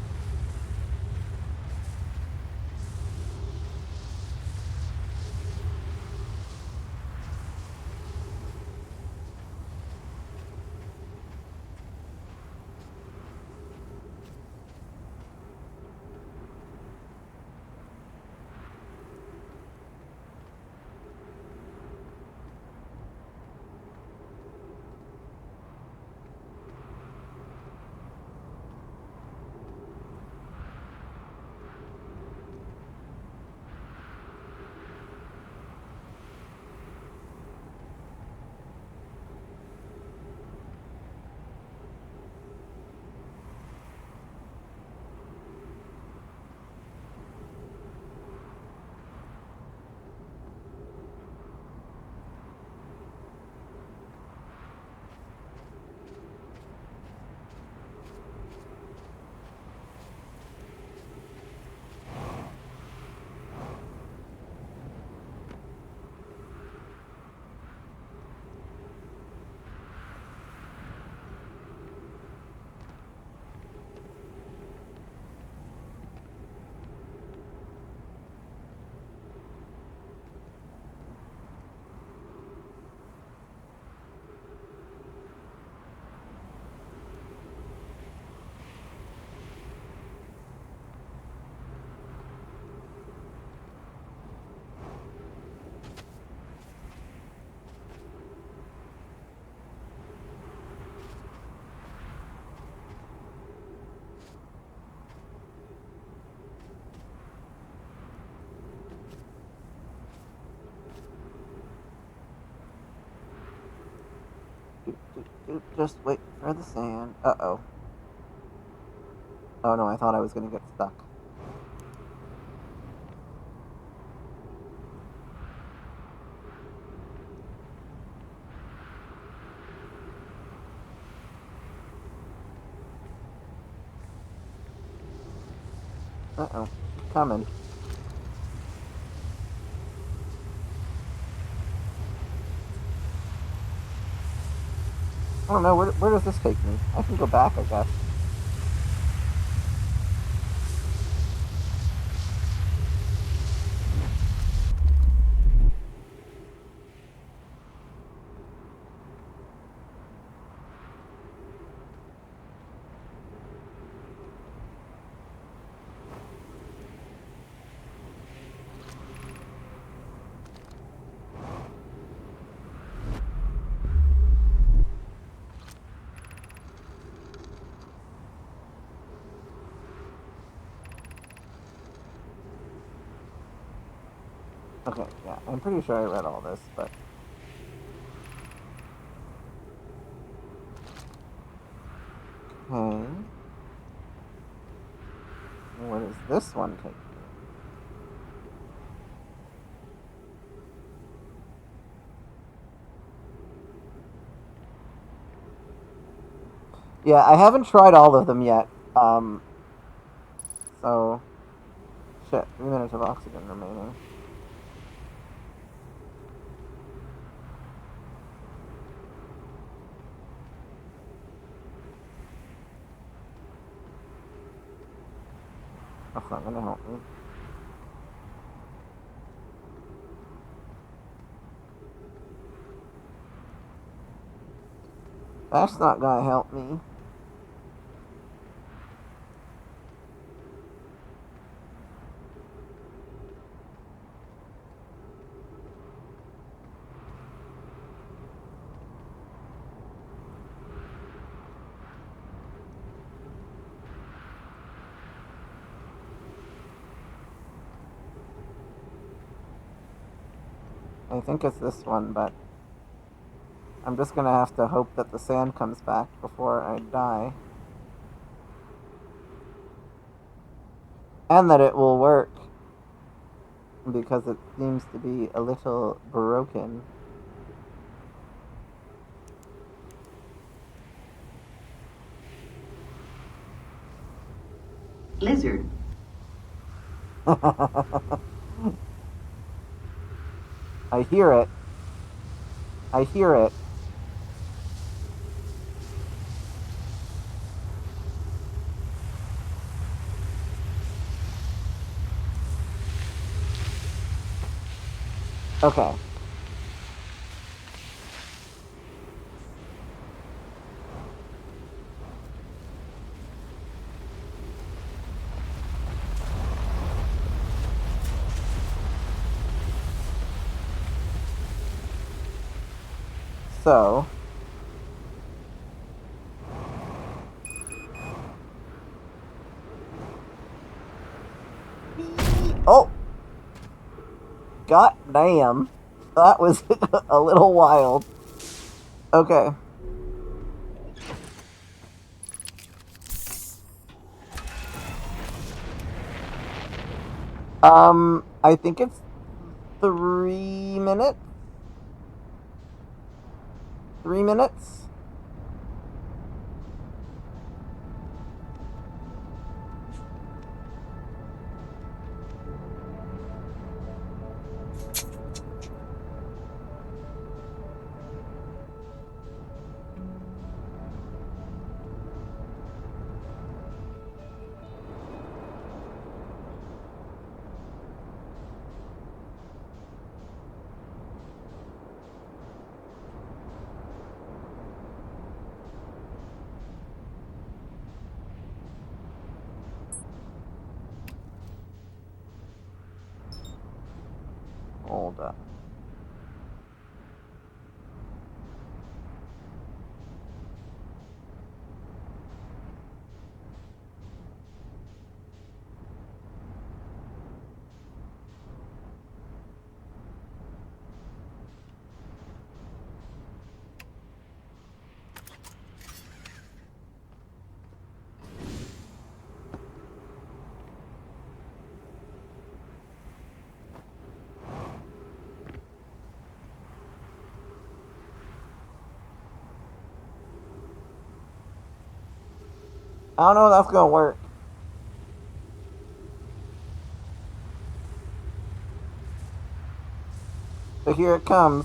Just wait for the sand. Uh-oh. Oh no, I thought I was gonna get stuck. Uh-oh. Coming. I don't know, where does this take me? I can go back, I guess. Okay, yeah, I'm pretty sure I read all this, but... Okay. Where does this one take me? Yeah, I haven't tried all of them yet. So... Shit, 3 minutes of oxygen remaining. That's not gonna help me. That's not gonna help me. I think it's this one, but... I'm just gonna have to hope that the sand comes back before I die. And that it will work. Because it seems to be a little broken.
Lizard.
I hear it. I hear it. Okay. So... Oh! God damn. That was a little wild. Okay. I think it's 3 minutes? 3 minutes? Hold up. I don't know if that's gonna work. But here it comes.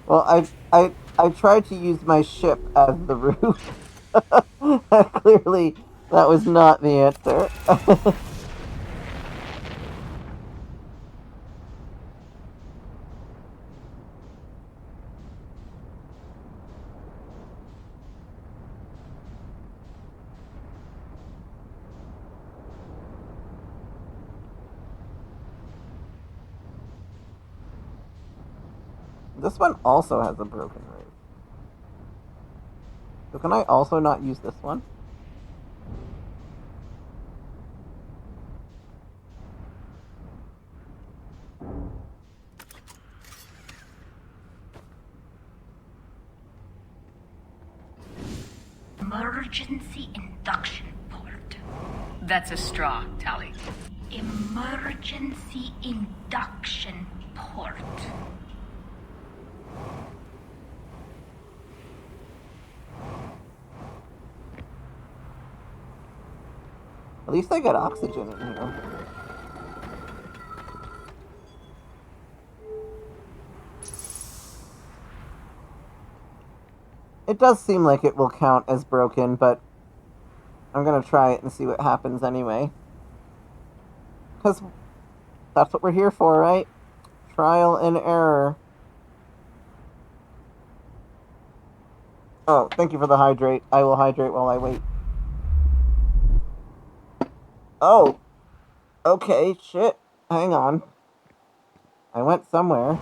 Well, I tried to use my ship as the roof. Clearly, that was not the answer. This one also has a broken roof. So can I also not use this one?
Emergency induction port.
That's a straw, Tally.
Emergency induction port.
At least I got oxygen in here. It does seem like it will count as broken, but I'm gonna try it and see what happens anyway. Because that's what we're here for, right? Trial and error. Oh, thank you for the hydrate. I will hydrate while I wait. Oh, okay, shit. Hang on. I went somewhere.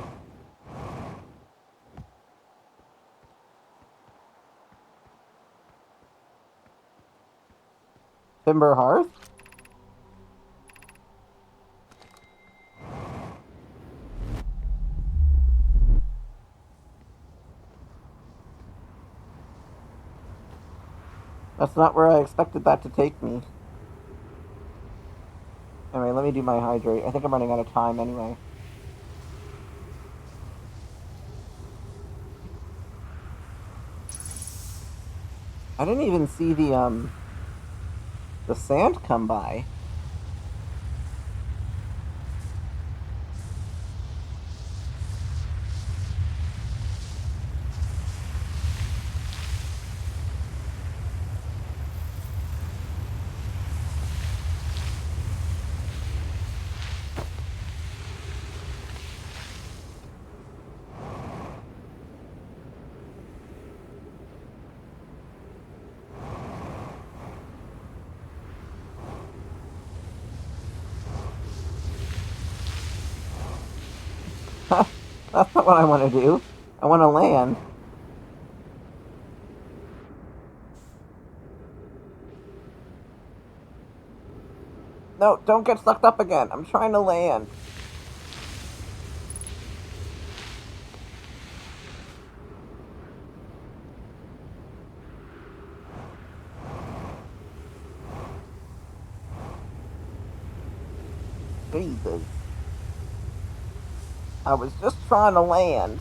Timber Hearth? That's not where I expected that to take me. Anyway, let me do my hydrate. I think I'm running out of time anyway. I didn't even see the sand come by. That's not what I want to do. I want to land. No, don't get sucked up again. I'm trying to land. Jesus. I was just trying to land.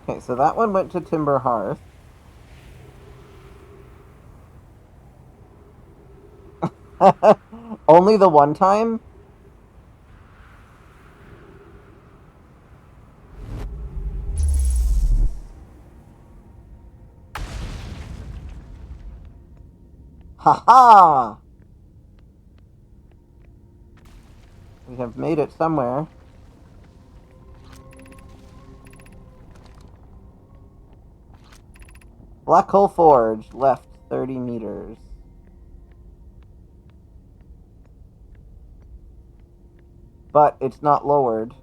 Okay, so that one went to Timber Hearth. Only the one time? Haha! We have made it somewhere. Black Hole Forge, left 30 meters. but it's not lowered.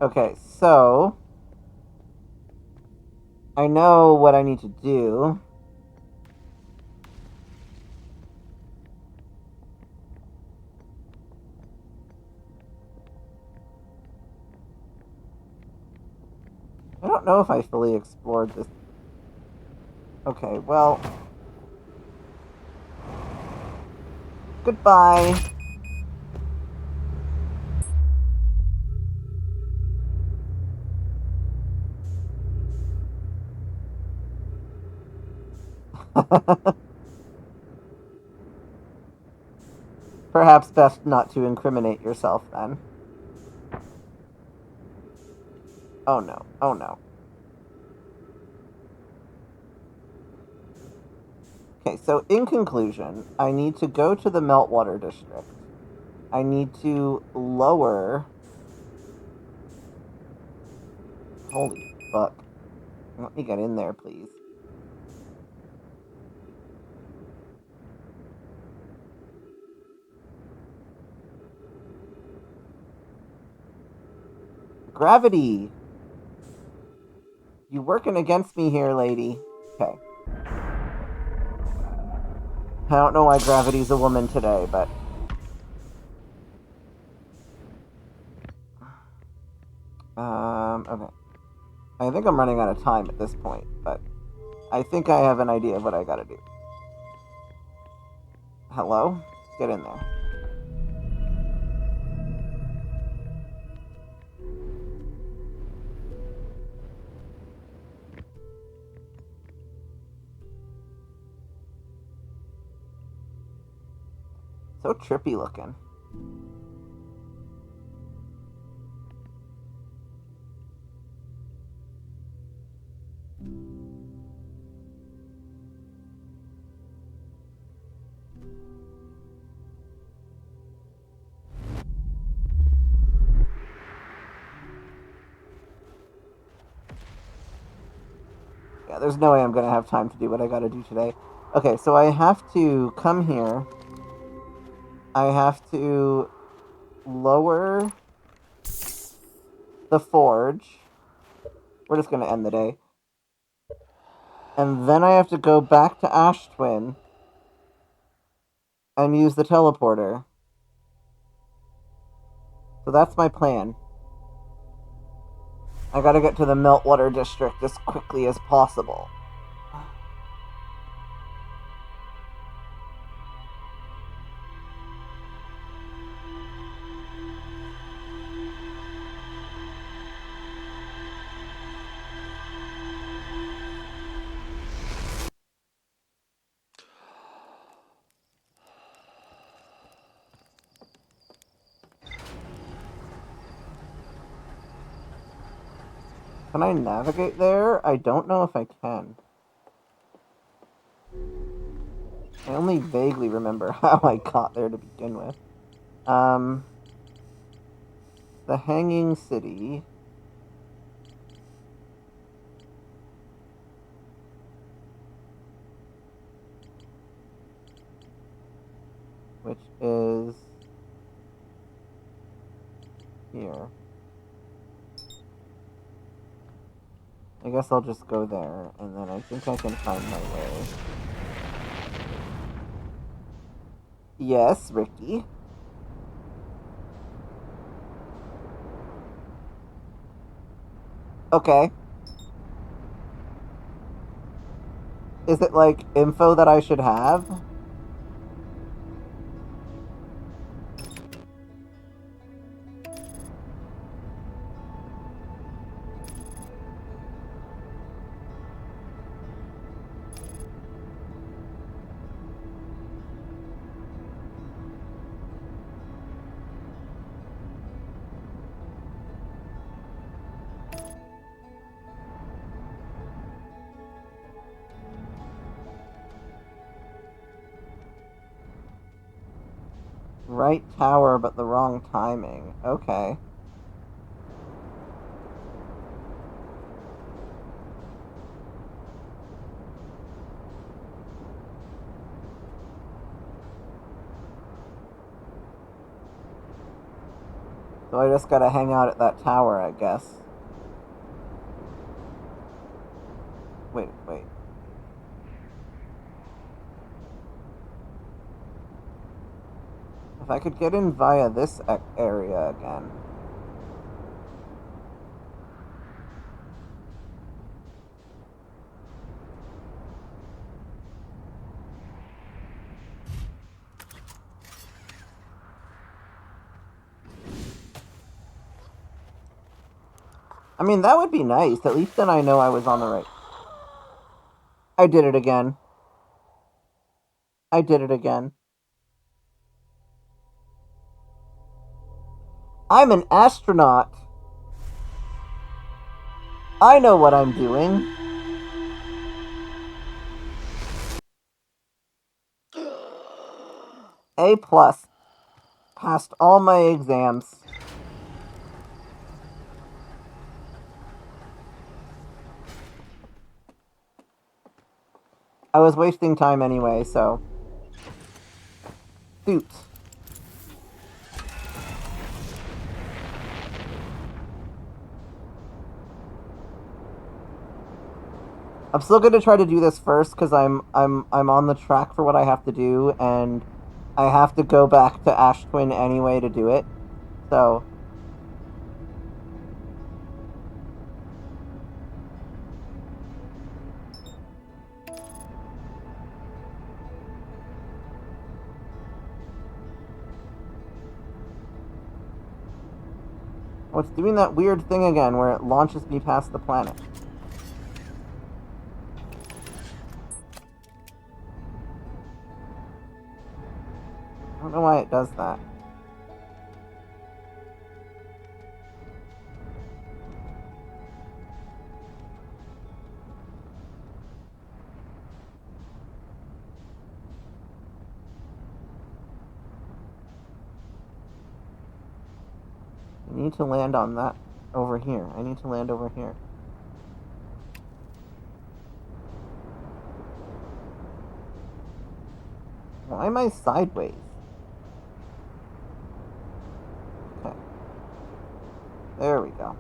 Okay, so I know what I need to do. I don't know if I fully explored this. Okay, well, goodbye. Perhaps best not to incriminate yourself then. Oh no, oh no. Okay, so in conclusion, I need to go to the Meltwater District. I need to lower... Holy fuck. Let me get in there, please. Gravity! You working against me here, lady. Okay. I don't know why Gravity's a woman today, but... Okay. I think I'm running out of time at this point, but I think I have an idea of what I gotta do. Hello? Get in there. So trippy looking. Yeah, there's no way I'm gonna have time to do what I gotta do today. Okay, so I have to come here. I have to lower the forge. We're just gonna end the day. And then I have to go back to Ash Twin and use the teleporter. So that's my plan. I gotta get to the Meltwater District as quickly as possible. Can I navigate there? I don't know if I can. I only vaguely remember how I got there to begin with. The Hanging City. Which is here. I guess I'll just go there, and then I think I can find my way. Yes, Ricky. Okay. Is it like info that I should have? Right tower, but the wrong timing. Okay. So I just gotta hang out at that tower, I guess. Wait. If I could get in via this area again. I mean, that would be nice. At least then I know I was on the right. I did it again. I'm an astronaut. I know what I'm doing. A plus. Passed all my exams. I was wasting time anyway, so. Shoot. I'm still gonna try to do this first because I'm on the track for what I have to do, and I have to go back to Ash Twin anyway to do it. So oh, it's doing that weird thing again where it launches me past the planet. I don't know why it does that. I need to land on that over here. I need to land over here. Why am I sideways? Okay. There we go.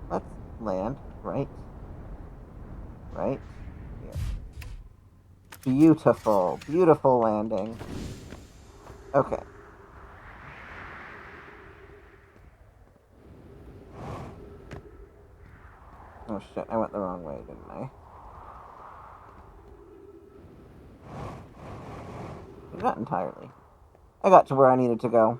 Let's land right here. Beautiful. Beautiful landing. Okay. Oh shit, I went the wrong way, didn't I? Not entirely. I got to where I needed to go.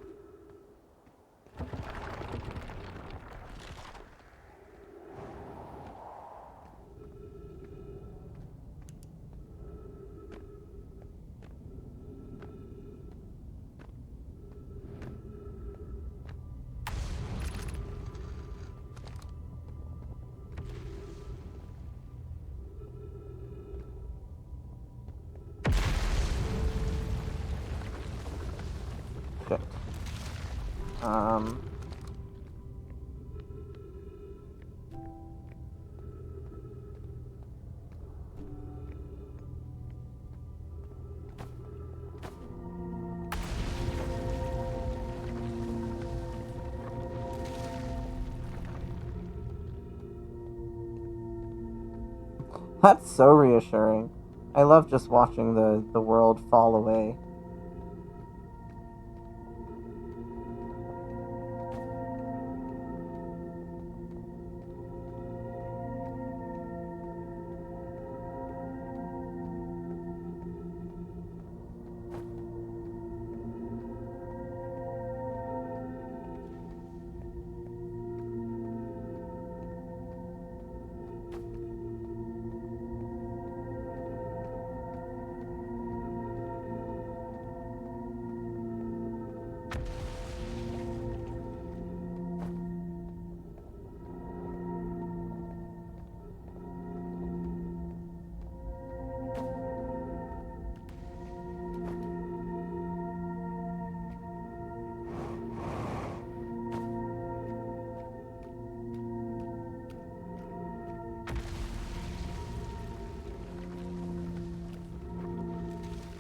Shit. That's so reassuring. I love just watching the world fall away.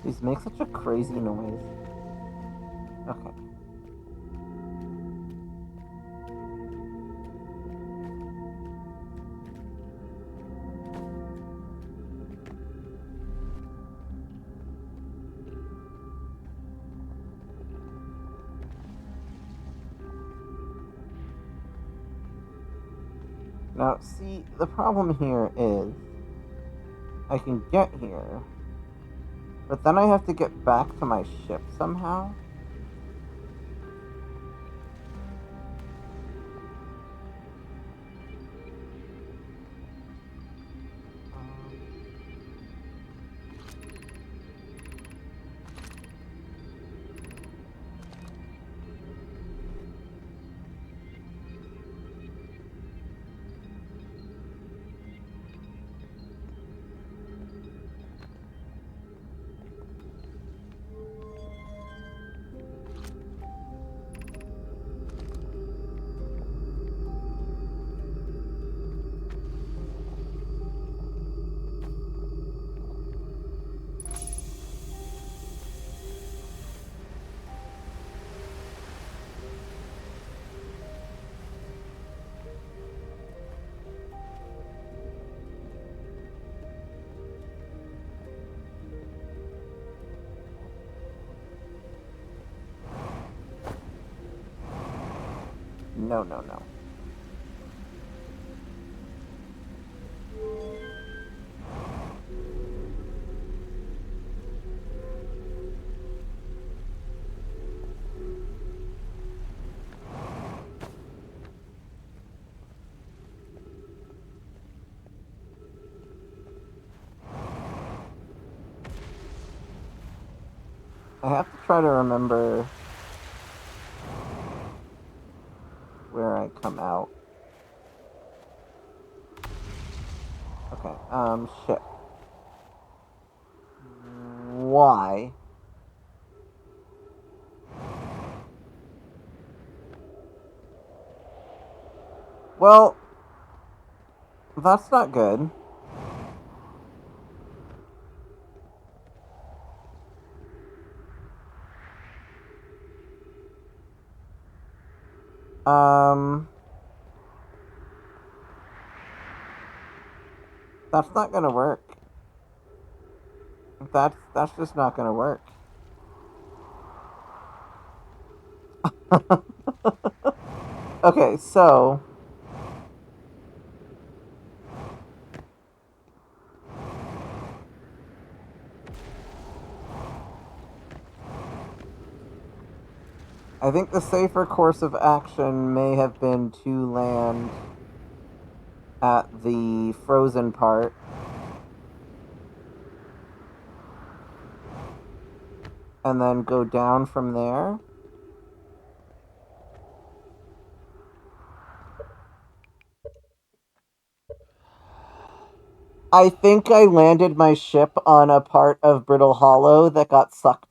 These make such a crazy noise. Okay. Now, see, the problem here is I can get here, but then I have to get back to my ship somehow. No, no, no. I have to try to remember where I come out. Okay, shit. Why? Well, that's not good. That's not gonna work. That's just not gonna work. Okay, so I think the safer course of action may have been to land at the frozen part. And then go down from there. I think I landed my ship on a part of Brittle Hollow that got sucked,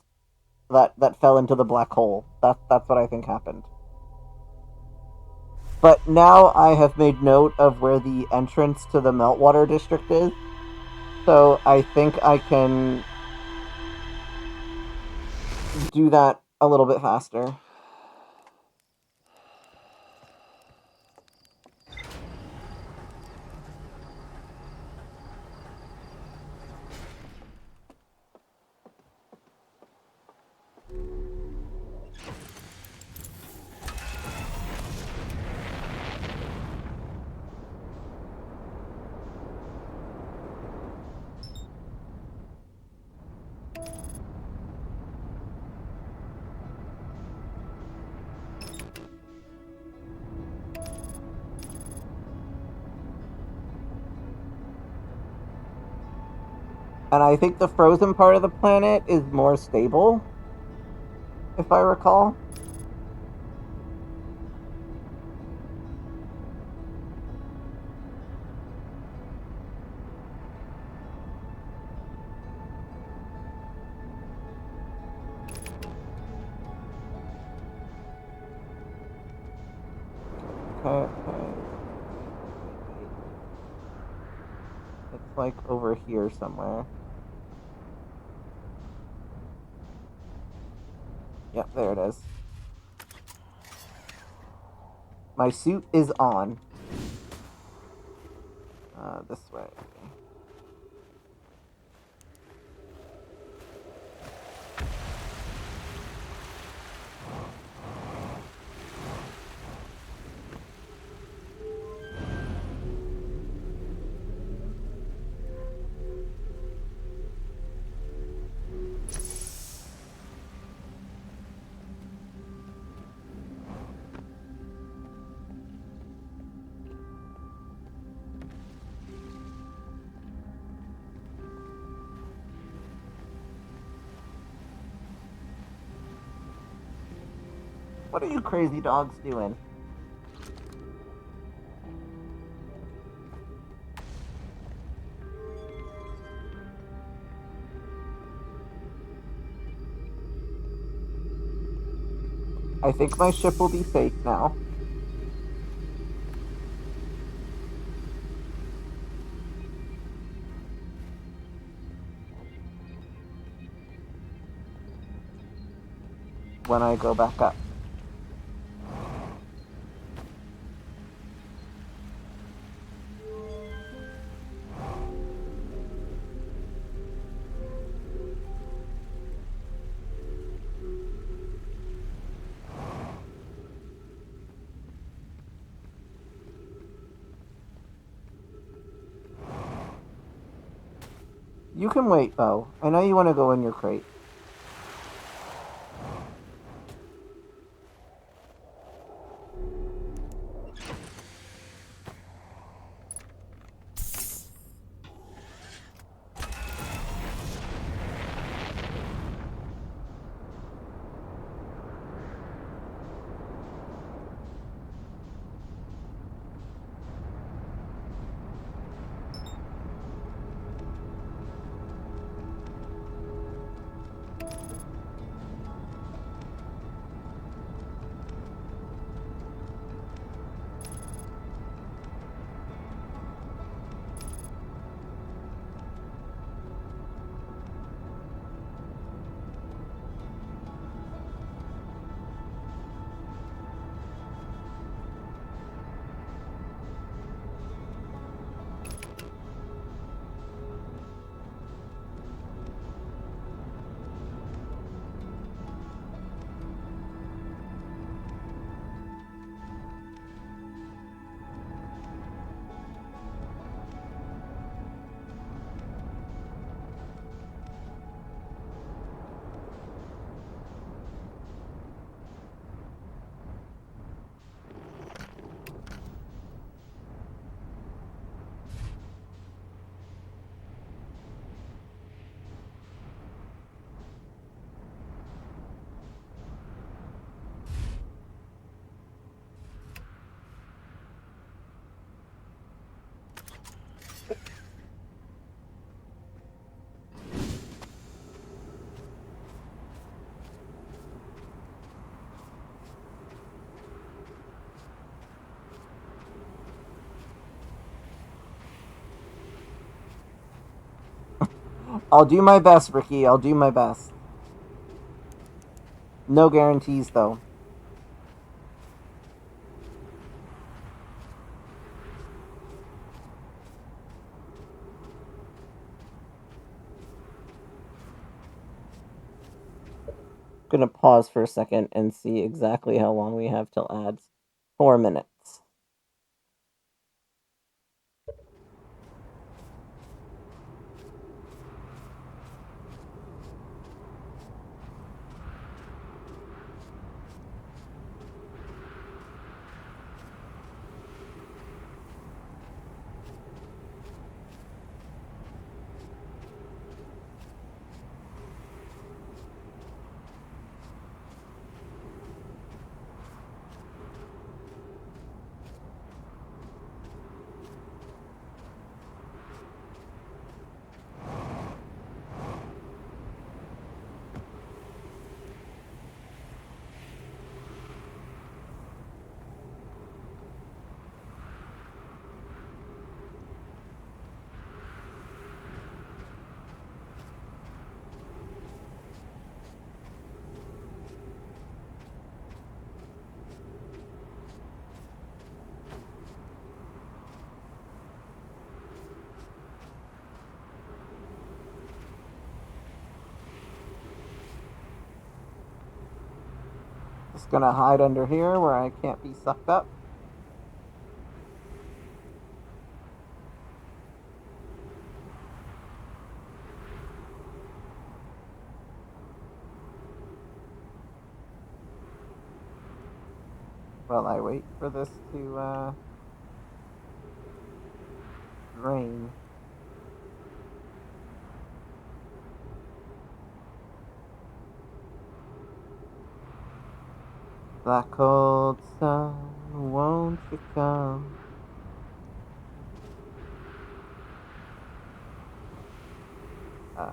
that fell into the black hole. That's what I think happened. But now I have made note of where the entrance to the Meltwater District is, so I think I can do that a little bit faster. And I think the frozen part of the planet is more stable, if I recall. Okay. It's like over here somewhere. Yep, there it is. My suit is on. This way. What are you crazy dogs doing? I think my ship will be safe now. When I go back up. You can wait, Bo. I know you want to go in your crate. I'll do my best, Ricky. I'll do my best. No guarantees, though. Gonna pause for a second and see exactly how long we have till ads. 4 minutes. Just gonna hide under here where I can't be sucked up. While I wait for this to drain. Black cold sun, won't you come? Uh,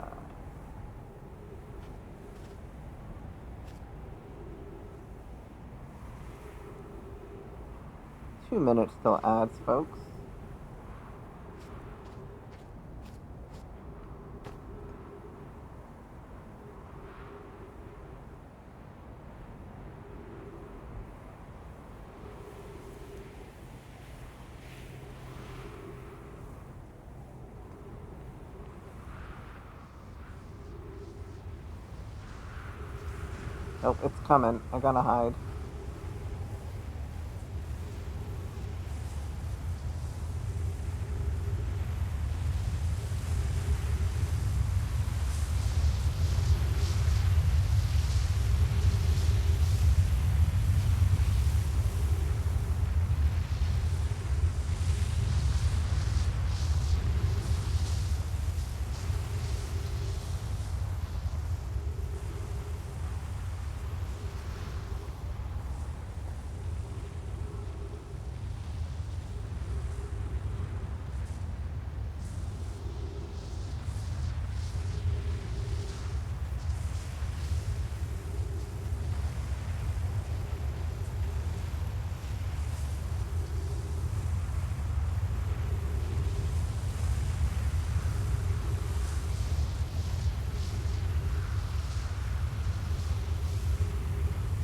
2 minutes till ads, folks. Oh, it's coming. I gotta hide.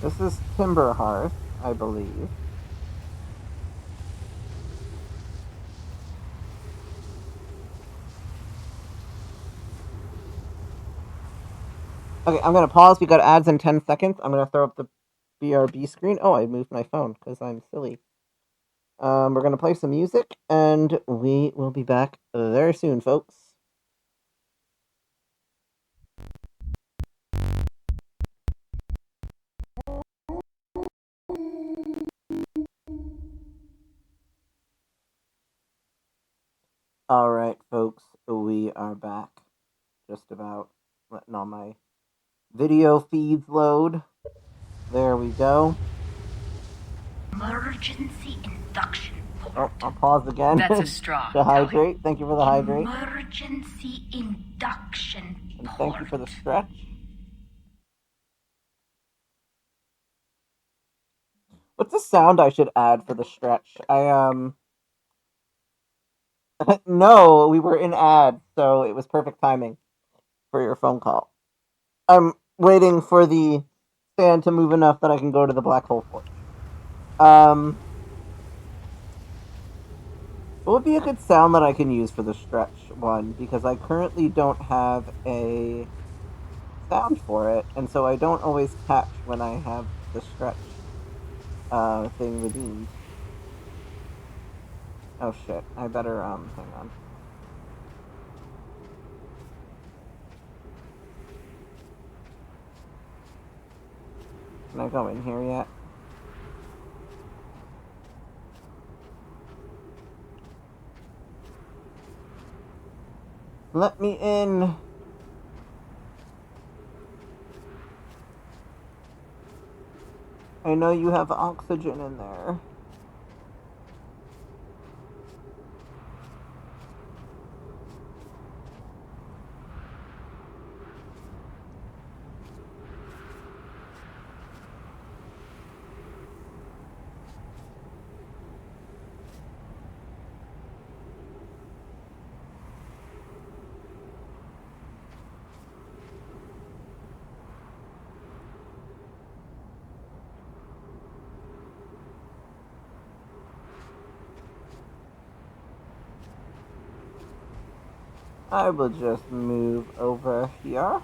This is Timberhearth, I believe. Okay, I'm gonna pause. We got ads in 10 seconds. I'm gonna throw up the BRB screen. Oh, I moved my phone because I'm silly. We're gonna play some music, and we will be back very soon, folks. All right, folks, we are back. Just about letting all my video feeds load. There we go.
Emergency induction port.
Oh, I'll pause again.
That's a straw,
to
Tally.
hydrate. Thank you for the hydrate.
Emergency induction
And
port.
thank you for the stretch. What's the sound I should add for the stretch? No, we were in ad, so it was perfect timing for your phone call. I'm waiting for the stand to move enough that I can go to the black hole forge. What would be a good sound that I can use for the stretch one? Because I currently don't have a sound for it, and so I don't always catch when I have the stretch thing redeemed. Oh shit, I better hang on. Can I go in here yet? Let me in! I know you have oxygen in there. I will just move over here.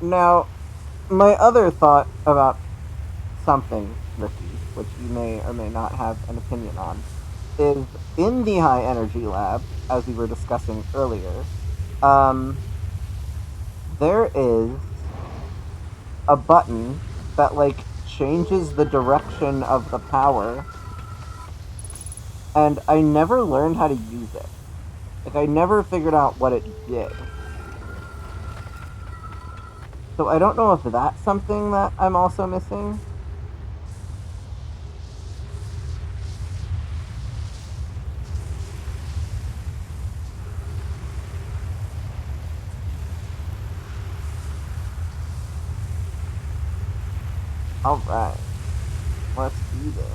Now, my other thought about something, Ricky, which you may or may not have an opinion on, is in the high energy lab, as we were discussing earlier, there is a button that like changes the direction of the power, and I never learned how to use it. Like I never figured out what it did. So I don't know if that's something that I'm also missing. All right, let's do this.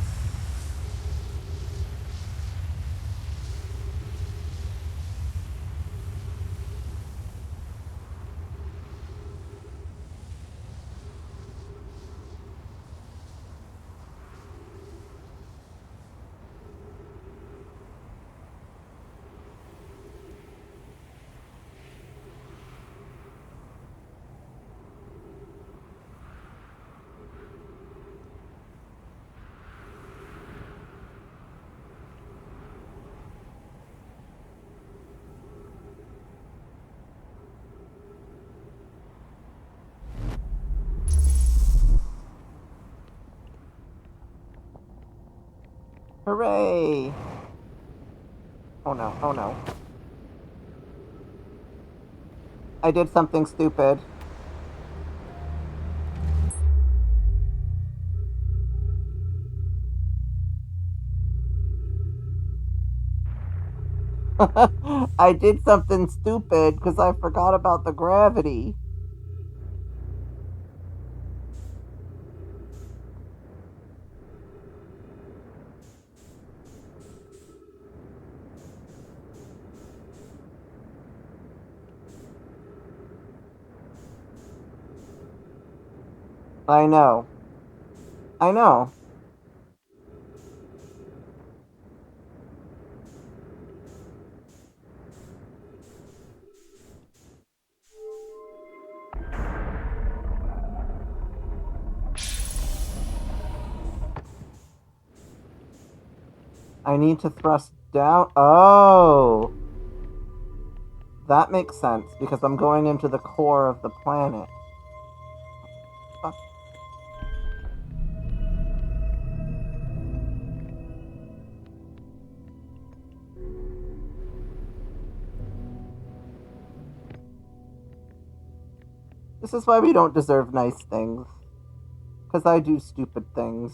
Hooray! Oh no, oh no. I did something stupid. I did something stupid because I forgot about the gravity. I know. I know. I need to thrust down. Oh! That makes sense because I'm going into the core of the planet. Fuck. This is why we don't deserve nice things. Because I do stupid things.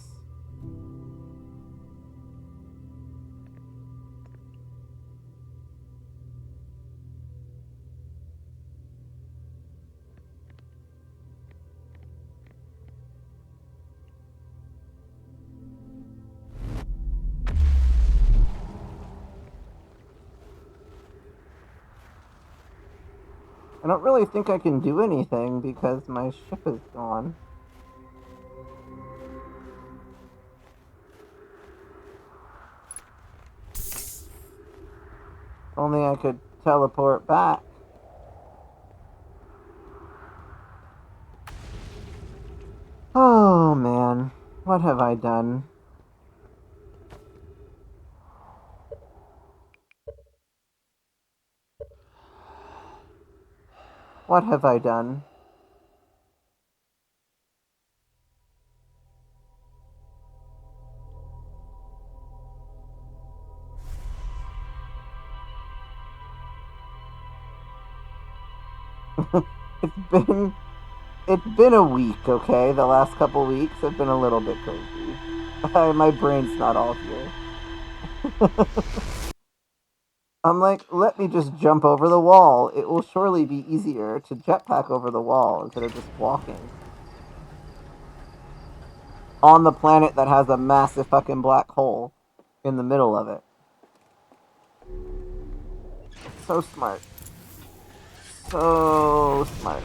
I don't really think I can do anything because my ship is gone. Only I could teleport back. Oh man, what have I done? What have I done? it's been it's been a week, okay? The last couple weeks have been a little bit crazy. My brain's not all here. I'm like, let me just jump over the wall. It will surely be easier to jetpack over the wall instead of just walking. On the planet that has a massive fucking black hole in the middle of it. So smart. So smart.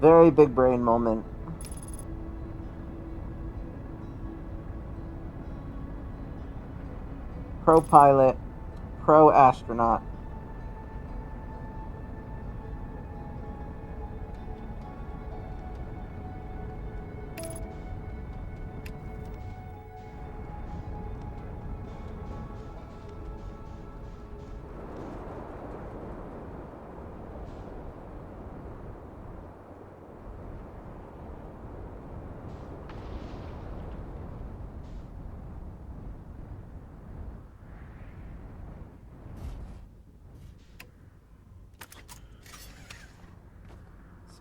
Very big brain moment. Pro pilot, pro astronaut.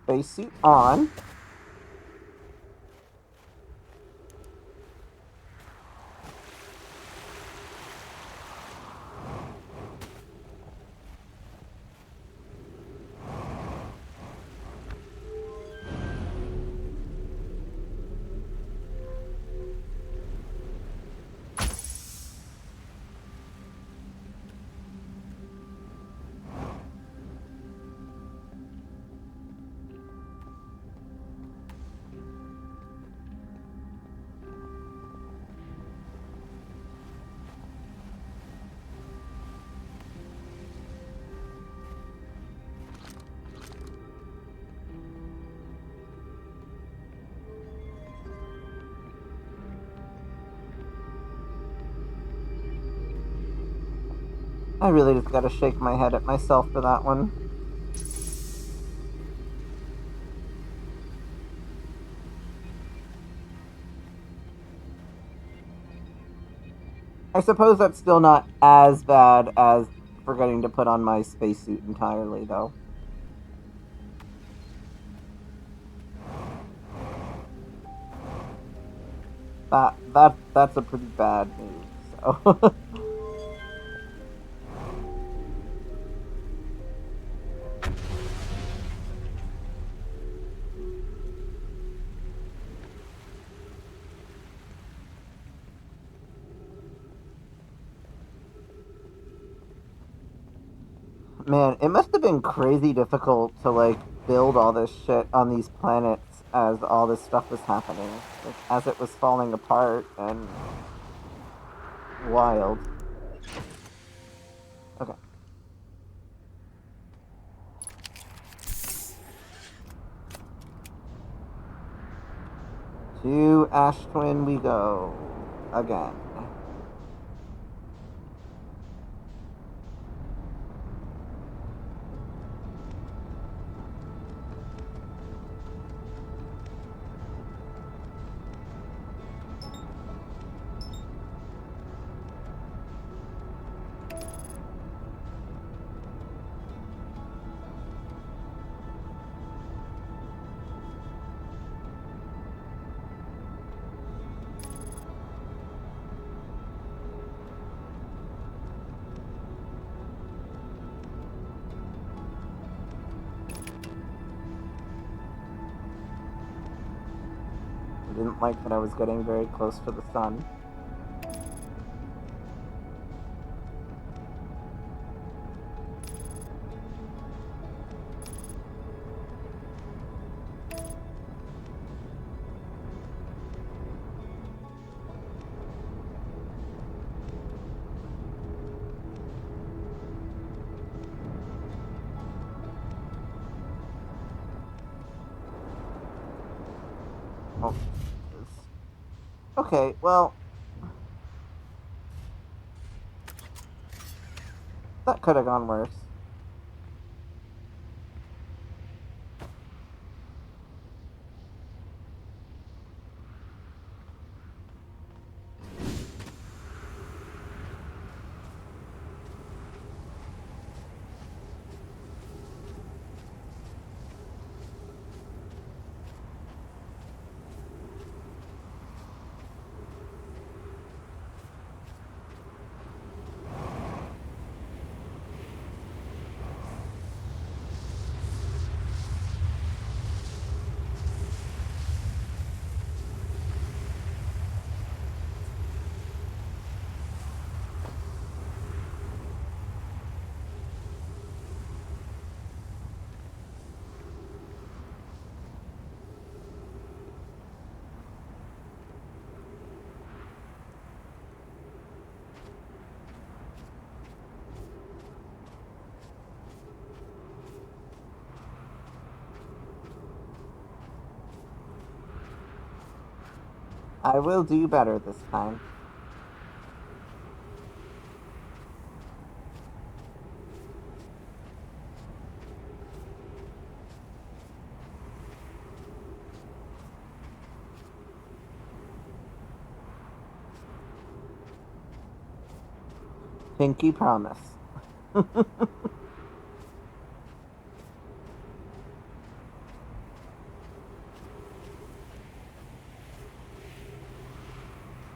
Spacesuit on. I really just gotta shake my head at myself for that one. I suppose that's still not as bad as forgetting to put on my spacesuit entirely, though. That's a pretty bad move, so man, it must have been crazy difficult to like build all this shit on these planets as all this stuff was happening, like, as it was falling apart and wild. Okay. To Ash Twin we go again. I didn't like that I was getting very close to the sun. Oh. Okay, well, that could have gone worse. I will do better this time. Pinky promise.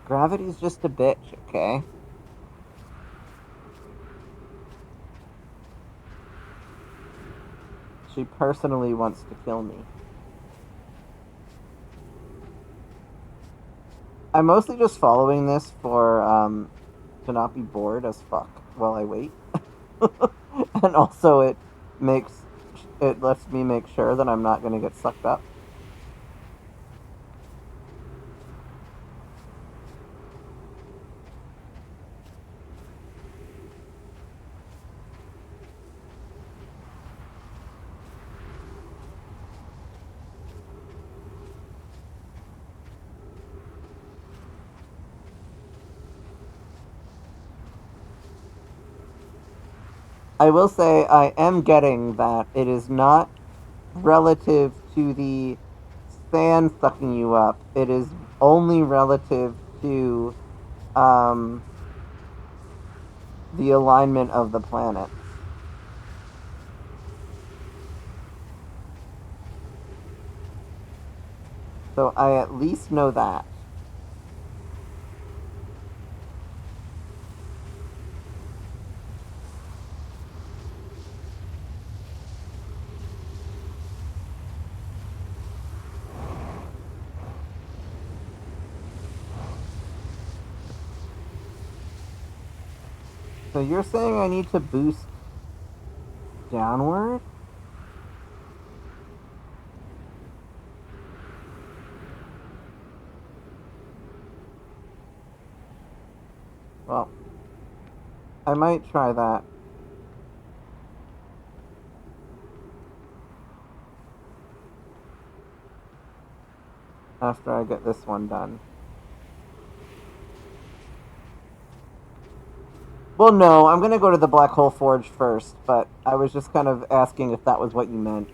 Gravity's just a bitch, okay? She personally wants to kill me. I'm mostly just following this for, to not be bored as fuck while I wait. And also it lets me make sure that I'm not gonna get sucked up. I will say I am getting that it is not relative to the sand sucking you up. It is only relative to um, the alignment of the planets. So I at least know that. So you're saying I need to boost downward? Well, I might try that. After I get this one done. Well, no, I'm gonna go to the Black Hole Forge first, but I was just kind of asking if that was what you meant.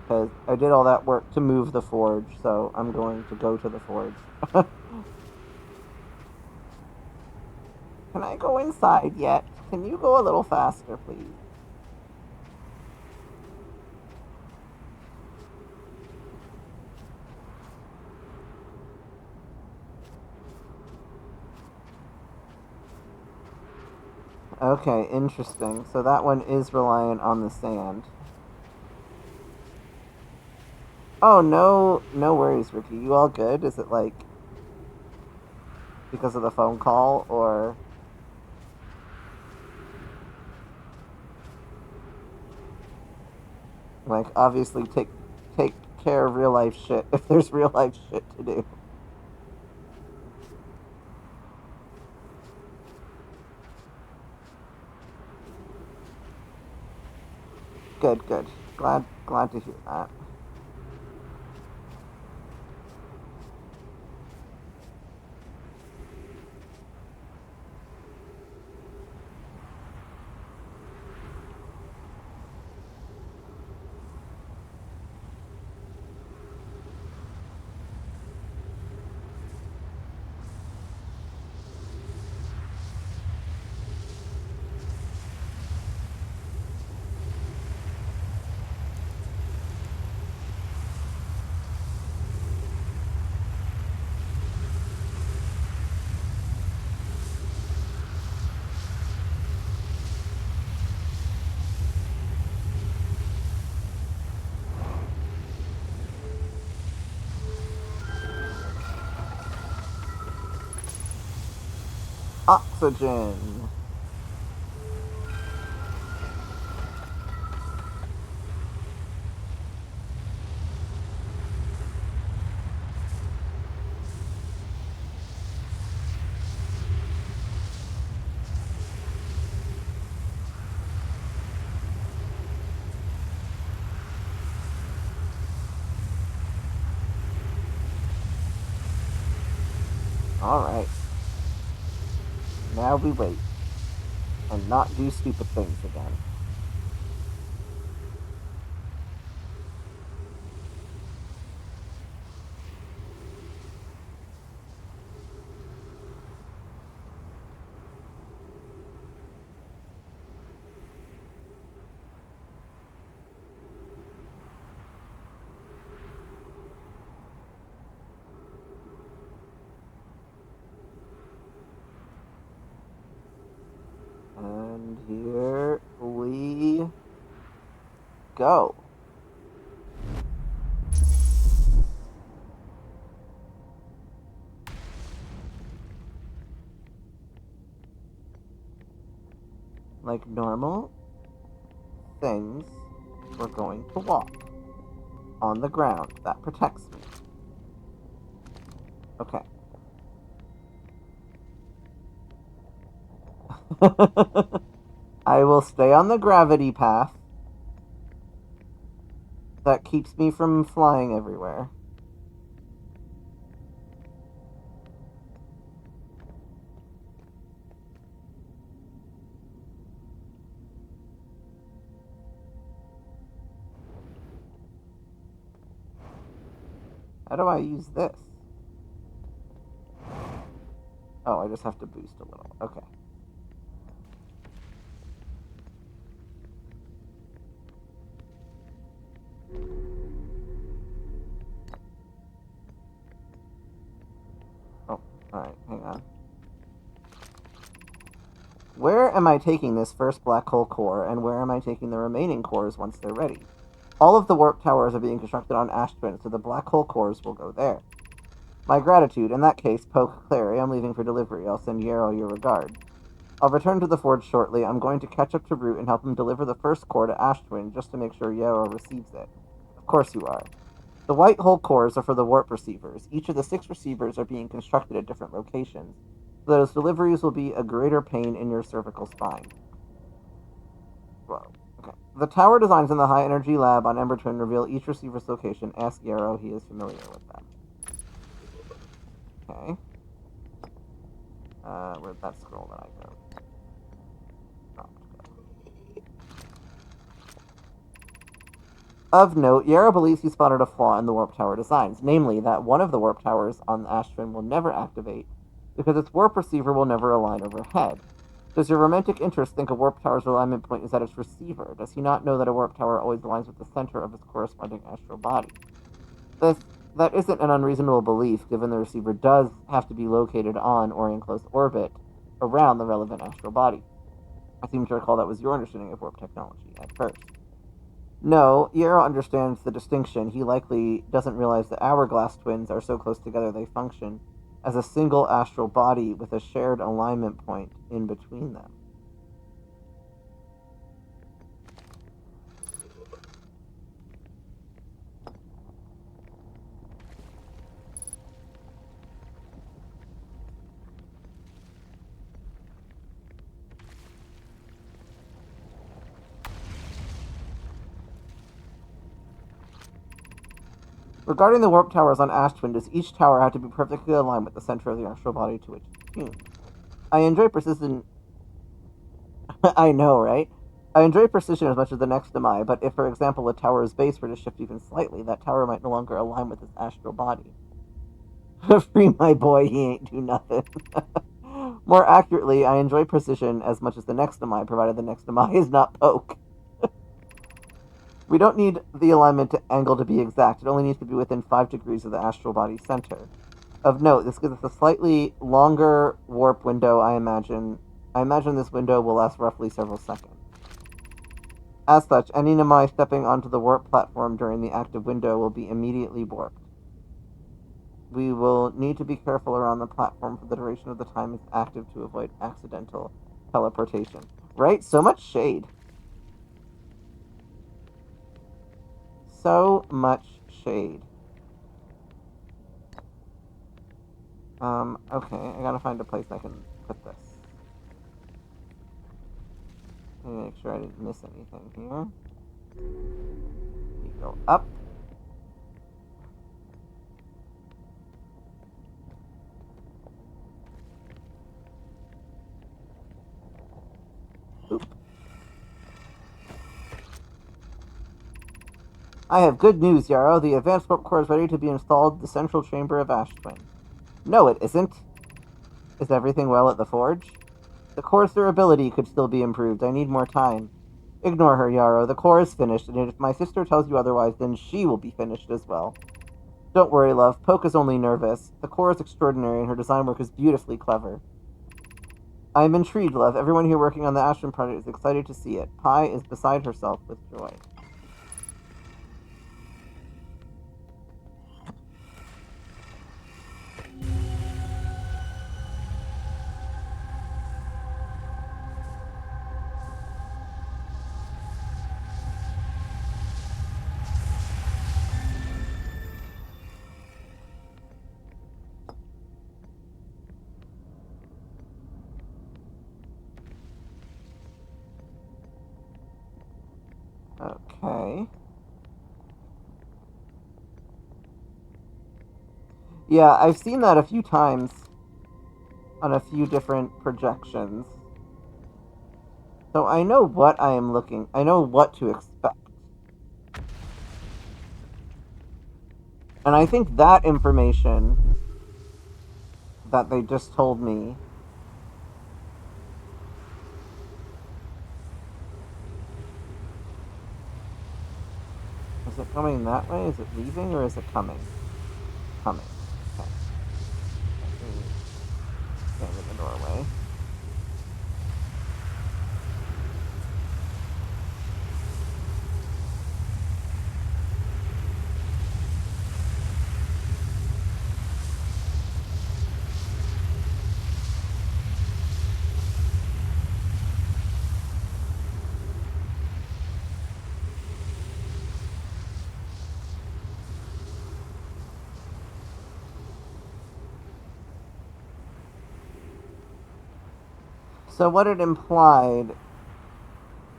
Because I did all that work to move the forge, so I'm going to go to the forge. Can I go inside yet? Can you go a little faster, please? Okay, interesting. So that one is reliant on the sand. Oh, no worries, Ricky. You all good? Is it like because of the phone call or like obviously take care of real life shit if there's real life shit to do. Good, good. Glad to hear that. Oxygen. Alright. Now we wait. And not do stupid things again. And here we go. Like normal things, we're going to walk on the ground. That protects me. Okay. I will stay on the gravity path. That keeps me from flying everywhere. How do I use this? Oh, I just have to boost a little. Okay. Oh, alright, hang on. Where am I taking this first black hole core, and where am I taking the remaining cores once they're ready? All of the warp towers are being constructed on Ash Twin, so the black hole cores will go there. My gratitude. In that case, Poke Clary, I'm leaving for delivery. I'll send Yarrow your regard. I'll return to the forge shortly. I'm going to catch up to Root and help him deliver the first core to Ash Twin, just to make sure Yarrow receives it. Of course you are. The white hole cores are for the warp receivers. Each of the 6 receivers are being constructed at different locations. Those deliveries will be a greater pain in your cervical spine. Whoa. Okay. The tower designs in the high energy lab on Ember Twin reveal each receiver's location. Ask Yarrow, he is familiar with them. Okay. Where'd that scroll that I go? Of note, Yarrow believes he spotted a flaw in the warp tower designs, namely that one of the warp towers on the Ash Twin will never activate because its warp receiver will never align overhead. Does your romantic interest think a warp tower's alignment point is at its receiver? Does he not know that a warp tower always aligns with the center of its corresponding astral body? That isn't an unreasonable belief, given the receiver does have to be located on or in close orbit around the relevant astral body. I seem to recall that was your understanding of warp technology at first. No, Yarrow understands the distinction. He likely doesn't realize that hourglass twins are so close together they function as a single astral body with a shared alignment point in between them. Regarding the warp towers on Ash Twin, does each tower have to be perfectly aligned with the center of the astral body to which it's tuned? I enjoy precision. I know, right? I enjoy precision as much as the next Demai, but if, for example, a tower's base were to shift even slightly, that tower might no longer align with its astral body. Free my boy, he ain't do nothing. More accurately, I enjoy precision as much as the next Demai, provided the next Demai is not Poke. We don't need the alignment angle to be exact. It only needs to be within 5 degrees of the astral body center. Of note, this gives us a slightly longer warp window, I imagine. I imagine this window will last roughly several seconds. As such, any Namai stepping onto the warp platform during the active window will be immediately warped. We will need to be careful around the platform for the duration of the time it's active to avoid accidental teleportation. Right? So much shade. So much shade. Okay, I gotta find a place I can put this. Let me make sure I didn't miss anything here. You go up. Oop. I have good news, Yarrow. The advanced warp core is ready to be installed in the central chamber of Ashtwin. No, it isn't. Is everything well at the forge? The core's durability could still be improved. I need more time. Ignore her, Yarrow. The core is finished, and if my sister tells you otherwise, then she will be finished as well. Don't worry, love. Poke is only nervous. The core is extraordinary, and her design work is beautifully clever. I am intrigued, love. Everyone here working on the Ashtwin project is excited to see it. Pi is beside herself with joy. Okay. Yeah, I've seen that a few times on a few different projections. So I know what I am looking. I know what to expect. And I think that information that they just told me is it coming that way? Is it leaving or is it coming? Coming. Okay. Stand in the doorway. So what it implied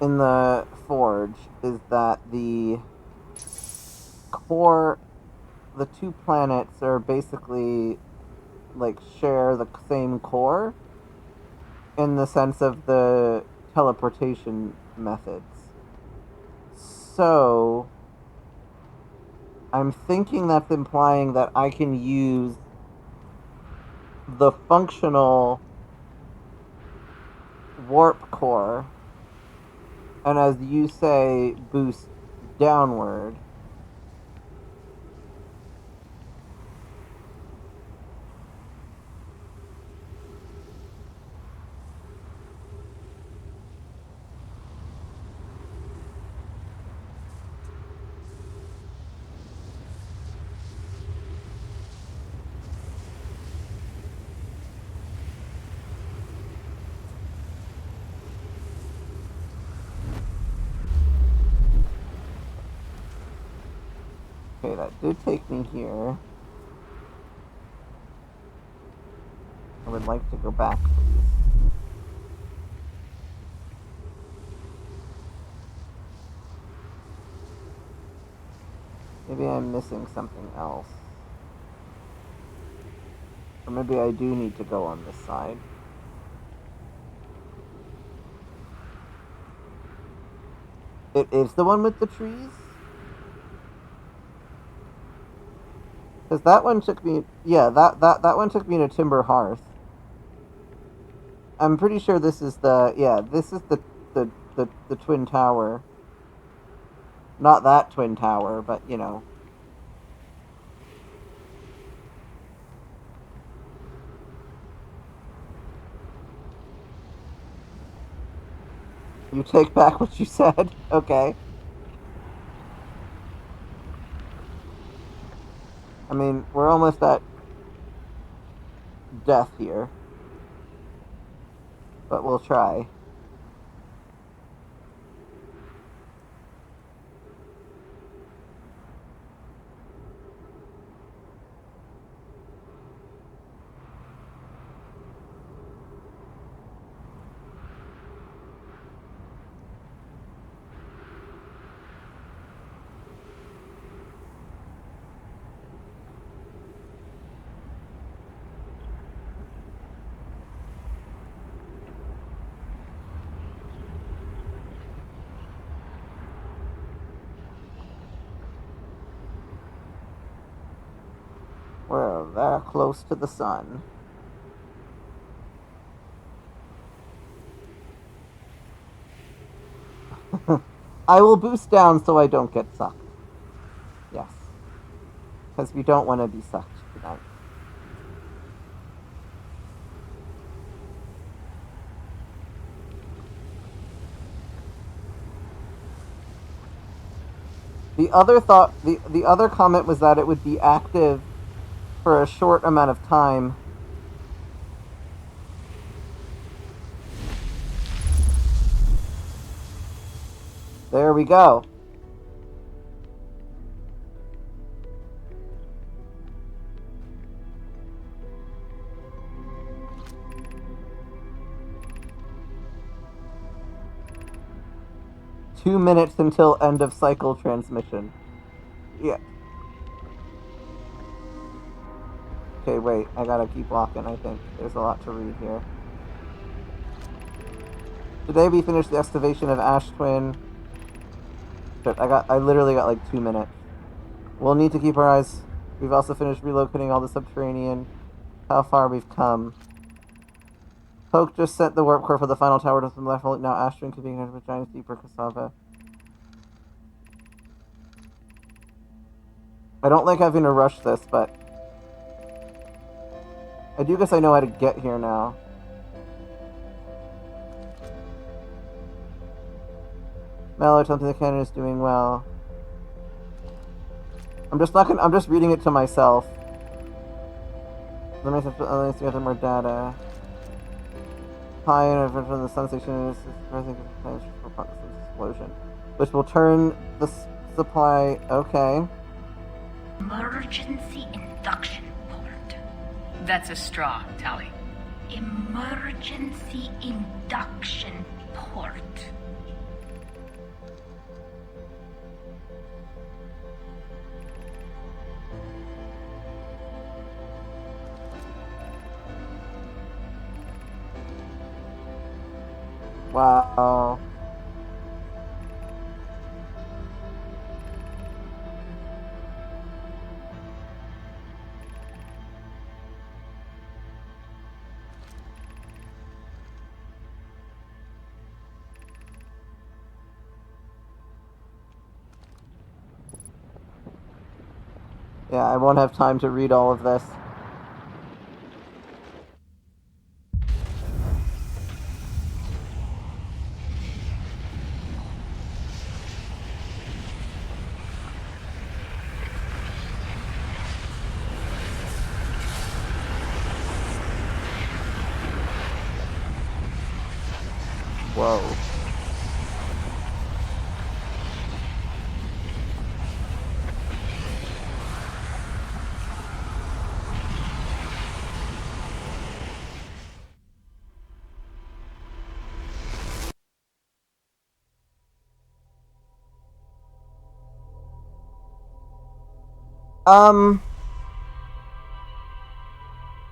in the forge is that the core, the two planets are basically like share the same core in the sense of the teleportation methods. So I'm thinking that's implying that I can use the functional warp core and, as you say, boost downward. Okay, that did take me here. I would like to go back, please. Maybe I'm missing something else. Or maybe I do need to go on this side. It is the one with the trees? Because that one took me... Yeah, that one took me to Timber Hearth. I'm pretty sure this is the... Yeah, this is the Twin Tower. Not that Twin Tower, but, you know. You take back what you said? Okay. I mean, we're almost at death here. But we'll try. We're that close to the sun. I will boost down so I don't get sucked. Yes. Because we don't want to be sucked tonight. The other comment was that it would be active for a short amount of time. There we go. Two minutes until end of cycle transmission. Yeah. Okay, wait. I gotta keep walking, I think. There's a lot to read here. Today we finished the excavation of Ash Twin. Shit, I literally got like 2 minutes. We'll need to keep our eyes. We've also finished relocating all the subterranean. How far we've come. Poke just sent the warp core for the final tower to the left. Now Ash Twin could be connected with giant deeper cassava. I don't like having to rush this, but I do guess I know how to get here now. Mallow tells me the cannon is doing well. I'm just reading it to myself. Let me see if more data. High and from the sun station is rising explosion, which will turn the supply. Okay.
Emergency induction port.
That's a straw, Tali.
Emergency induction port.
Wow. Yeah, I won't have time to read all of this. Whoa.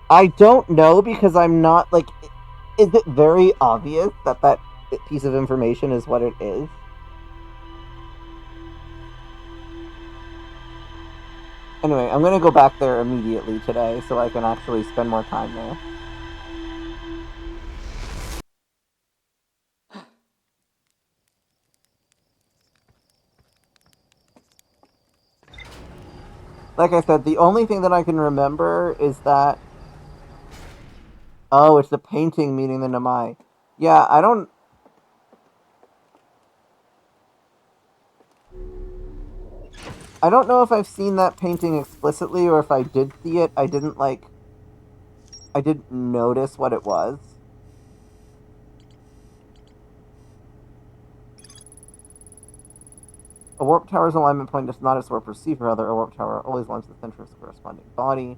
I don't know because I'm not like. Is it very obvious that that piece of information is what it is? Anyway, I'm gonna go back there immediately today so I can actually spend more time there. Like I said, the only thing that I can remember is that. Oh, it's the painting meeting the Namai. Yeah, I don't. I don't know if I've seen that painting explicitly or if I did see it. I I didn't notice what it was. A warp tower's alignment point is not its warp receiver, rather a warp tower always aligns the center of its corresponding body,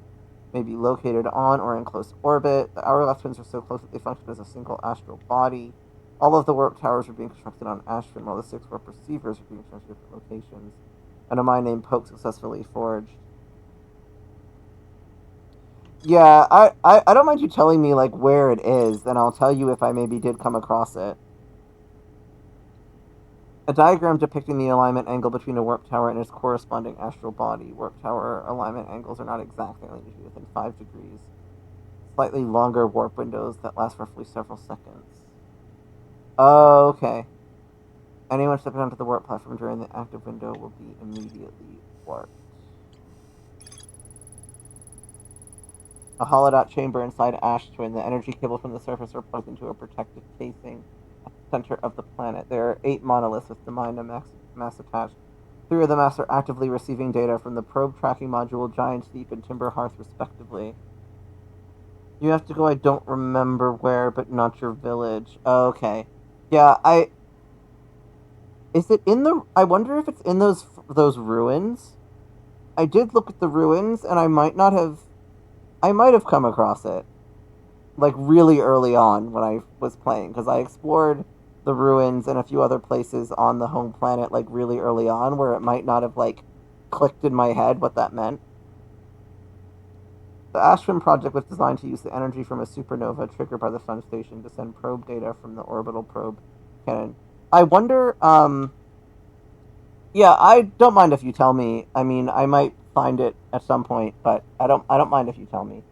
may be located on or in close orbit. The hourglass twins are so close that they function as a single astral body. All of the warp towers are being constructed on Ashfin, while the 6 warp receivers are being constructed at different locations. And a mine named Poke successfully forged. Yeah, I don't mind you telling me, like, where it is, and I'll tell you if I maybe did come across it. A diagram depicting the alignment angle between a warp tower and its corresponding astral body. Warp tower alignment angles are not exact, they only usually within 5 degrees. Slightly longer warp windows that last roughly several seconds. Oh, okay. Anyone stepping onto the warp platform during the active window will be immediately warped. A hollowed out chamber inside Ash Twin. The energy cables from the surface are plugged into a protective casing at the center of the planet. There are 8 monoliths with Demina mass attached. 3 of the mass are actively receiving data from the probe tracking module, Giant's Deep, and Timber Hearth, respectively. You have to go, I don't remember where, but not your village. Okay. Yeah, Is it in the... I wonder if it's in those ruins? I did look at the ruins, and I might have come across it. Like, really early on when I was playing, because I explored the ruins and a few other places on the home planet, like, really early on, where it might not have, like, clicked in my head what that meant. The Ashwin project was designed to use the energy from a supernova triggered by the Sun Station to send probe data from the orbital probe cannon. I wonder, yeah, I don't mind if you tell me. I mean, I might find it at some point, but I don't mind if you tell me.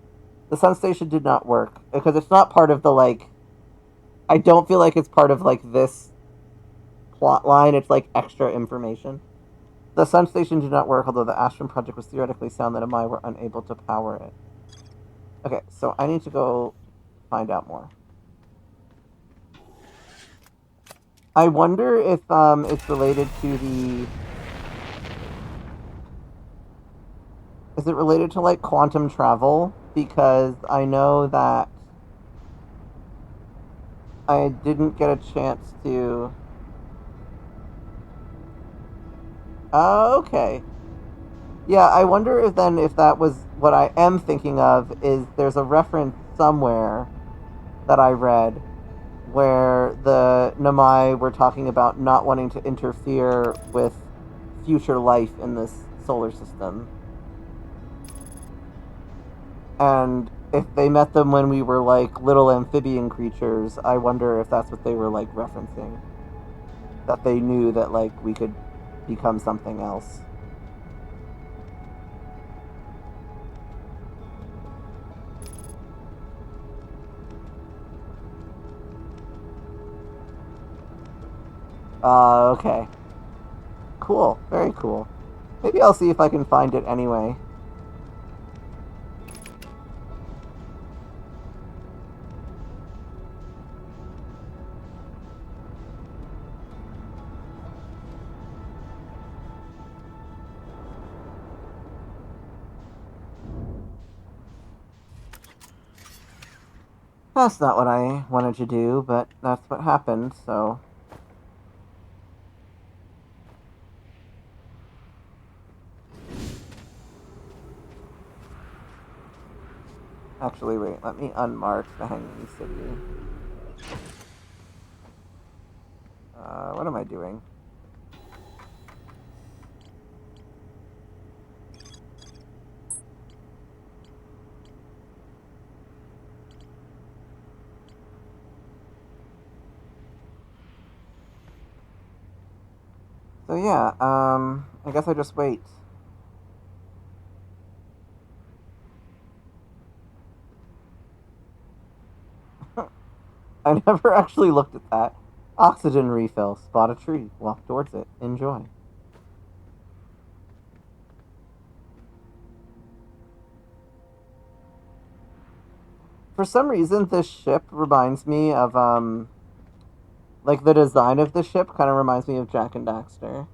The Sun Station did not work because it's not part of the, like, I don't feel like it's part of, like, this plot line. It's like extra information. The Sun Station did not work, although the Astron project was theoretically sound that Amai were unable to power it. Okay, so I need to go find out more. I wonder if it's related to the... Is it related to, like, quantum travel? Because I know that I didn't get a chance to... Okay. Yeah, I wonder if then if that was what I am thinking of is there's a reference somewhere that I read where the Namai were talking about not wanting to interfere with future life in this solar system. And if they met them when we were like little amphibian creatures, I wonder if that's what they were like referencing. That they knew that like we could become something else. Okay. Cool. Very cool. Maybe I'll see if I can find it anyway. That's not what I wanted to do, but that's what happened, so... Actually, wait, let me unmark the Hanging City. What am I doing? So yeah, I guess I just wait. I never actually looked at that. Oxygen refill. Spot a tree. Walk towards it. Enjoy. For some reason, this ship reminds me of, like, the design of the ship kind of reminds me of Jak and Daxter.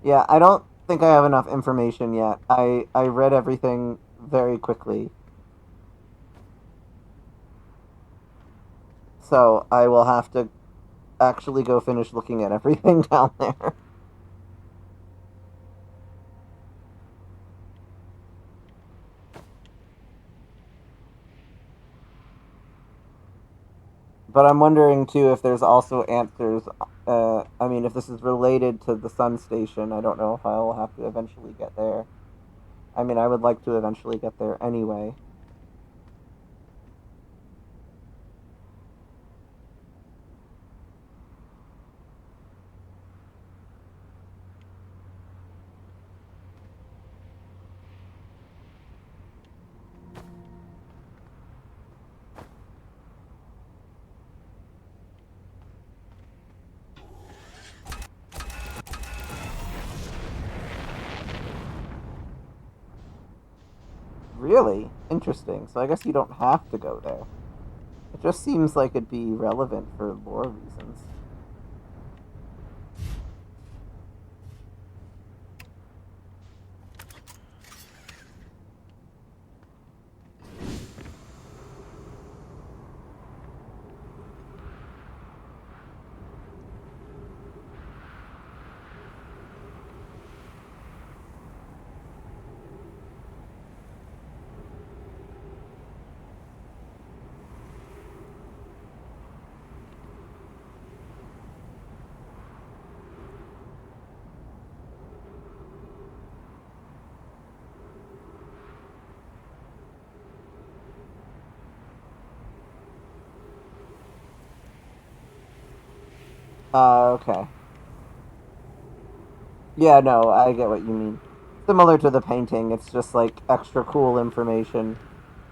Yeah, I don't think I have enough information yet. I read everything very quickly. So I will have to actually go finish looking at everything down there. But I'm wondering too if there's also answers. I mean, if this is related to the sun station, I don't know if I will have to eventually get there. I mean, I would like to eventually get there anyway. Really interesting. So I guess you don't have to go there. It just seems like it'd be relevant for lore reasons. Okay. Yeah, no, I get what you mean. Similar to the painting, it's just like extra cool information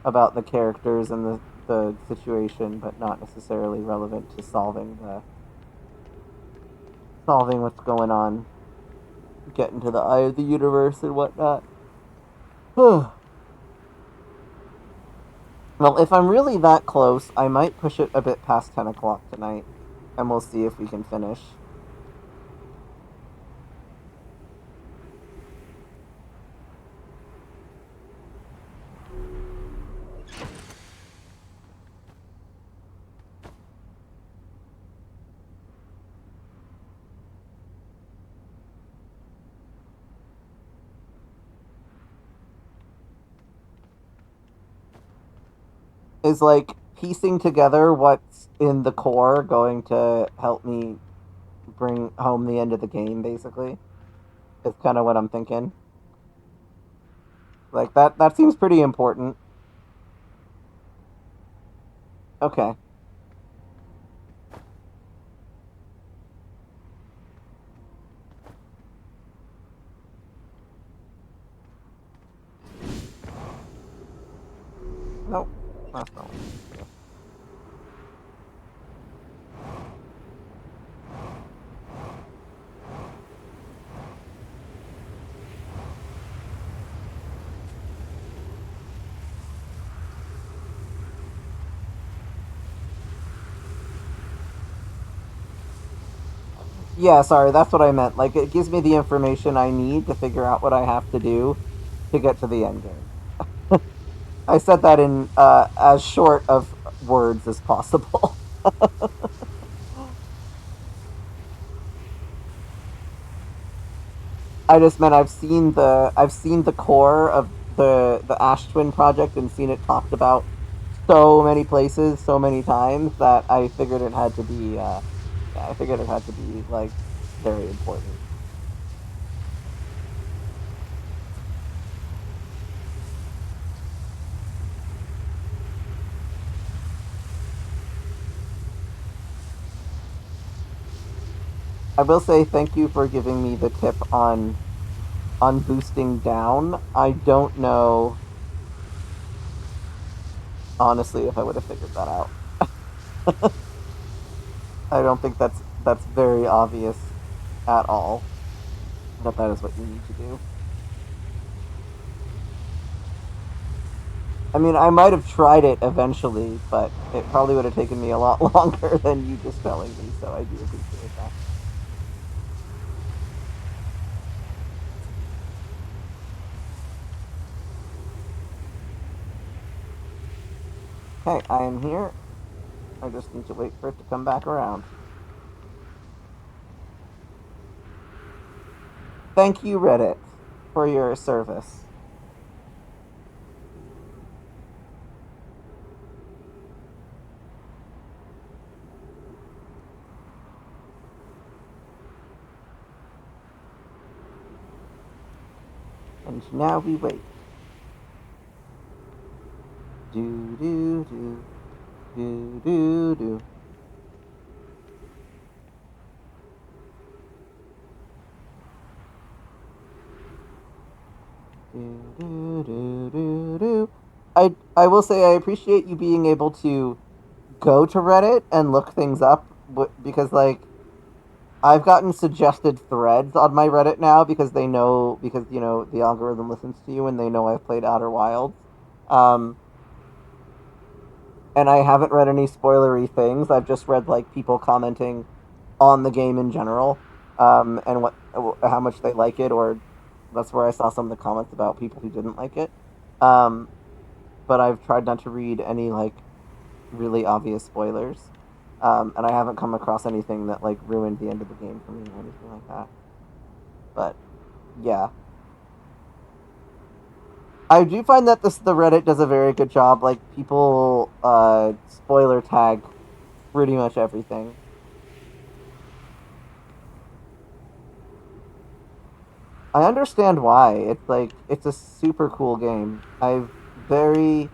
about the characters and the situation, but not necessarily relevant to solving what's going on, getting to the eye of the universe and whatnot. Well, if I'm really that close, I might push it a bit past 10 o'clock tonight, and we'll see if we can finish. Is like piecing together what's in the core going to help me bring home the end of the game, basically. Is kind of what I'm thinking. Like that seems pretty important. Okay. Nope. That's not what I need to do. Yeah, sorry, that's what I meant. Like, it gives me the information I need to figure out what I have to do to get to the end game. I said that in as short of words as possible. I just meant I've seen the core of the Ash Twin project and seen it talked about so many places, so many times that I figured it had to be yeah, I figured it had to be like very important. I will say thank you for giving me the tip on boosting down. I don't know honestly if I would have figured that out. I don't think that's very obvious at all that that is what you need to do. I mean, I might have tried it eventually, but it probably would have taken me a lot longer than you just telling me, so I do appreciate that. Okay, I am here. I just need to wait for it to come back around. Thank you, Reddit, for your service. And now we wait. Do do do do do do. Do, do, do, do, do. I will say I appreciate you being able to go to Reddit and look things up because like I've gotten suggested threads on my Reddit now because they know because you know the algorithm listens to you and they know I've played Outer Wilds. Um, and I haven't read any spoilery things. I've just read like people commenting on the game in general, and what how much they like it, or that's where I saw some of the comments about people who didn't like it. Um, but I've tried not to read any like really obvious spoilers, and I haven't come across anything that like ruined the end of the game for me or anything like that. But yeah, I do find that the Reddit does a very good job. Like people spoiler tag pretty much everything. I understand why. It's like it's a super cool game. I've very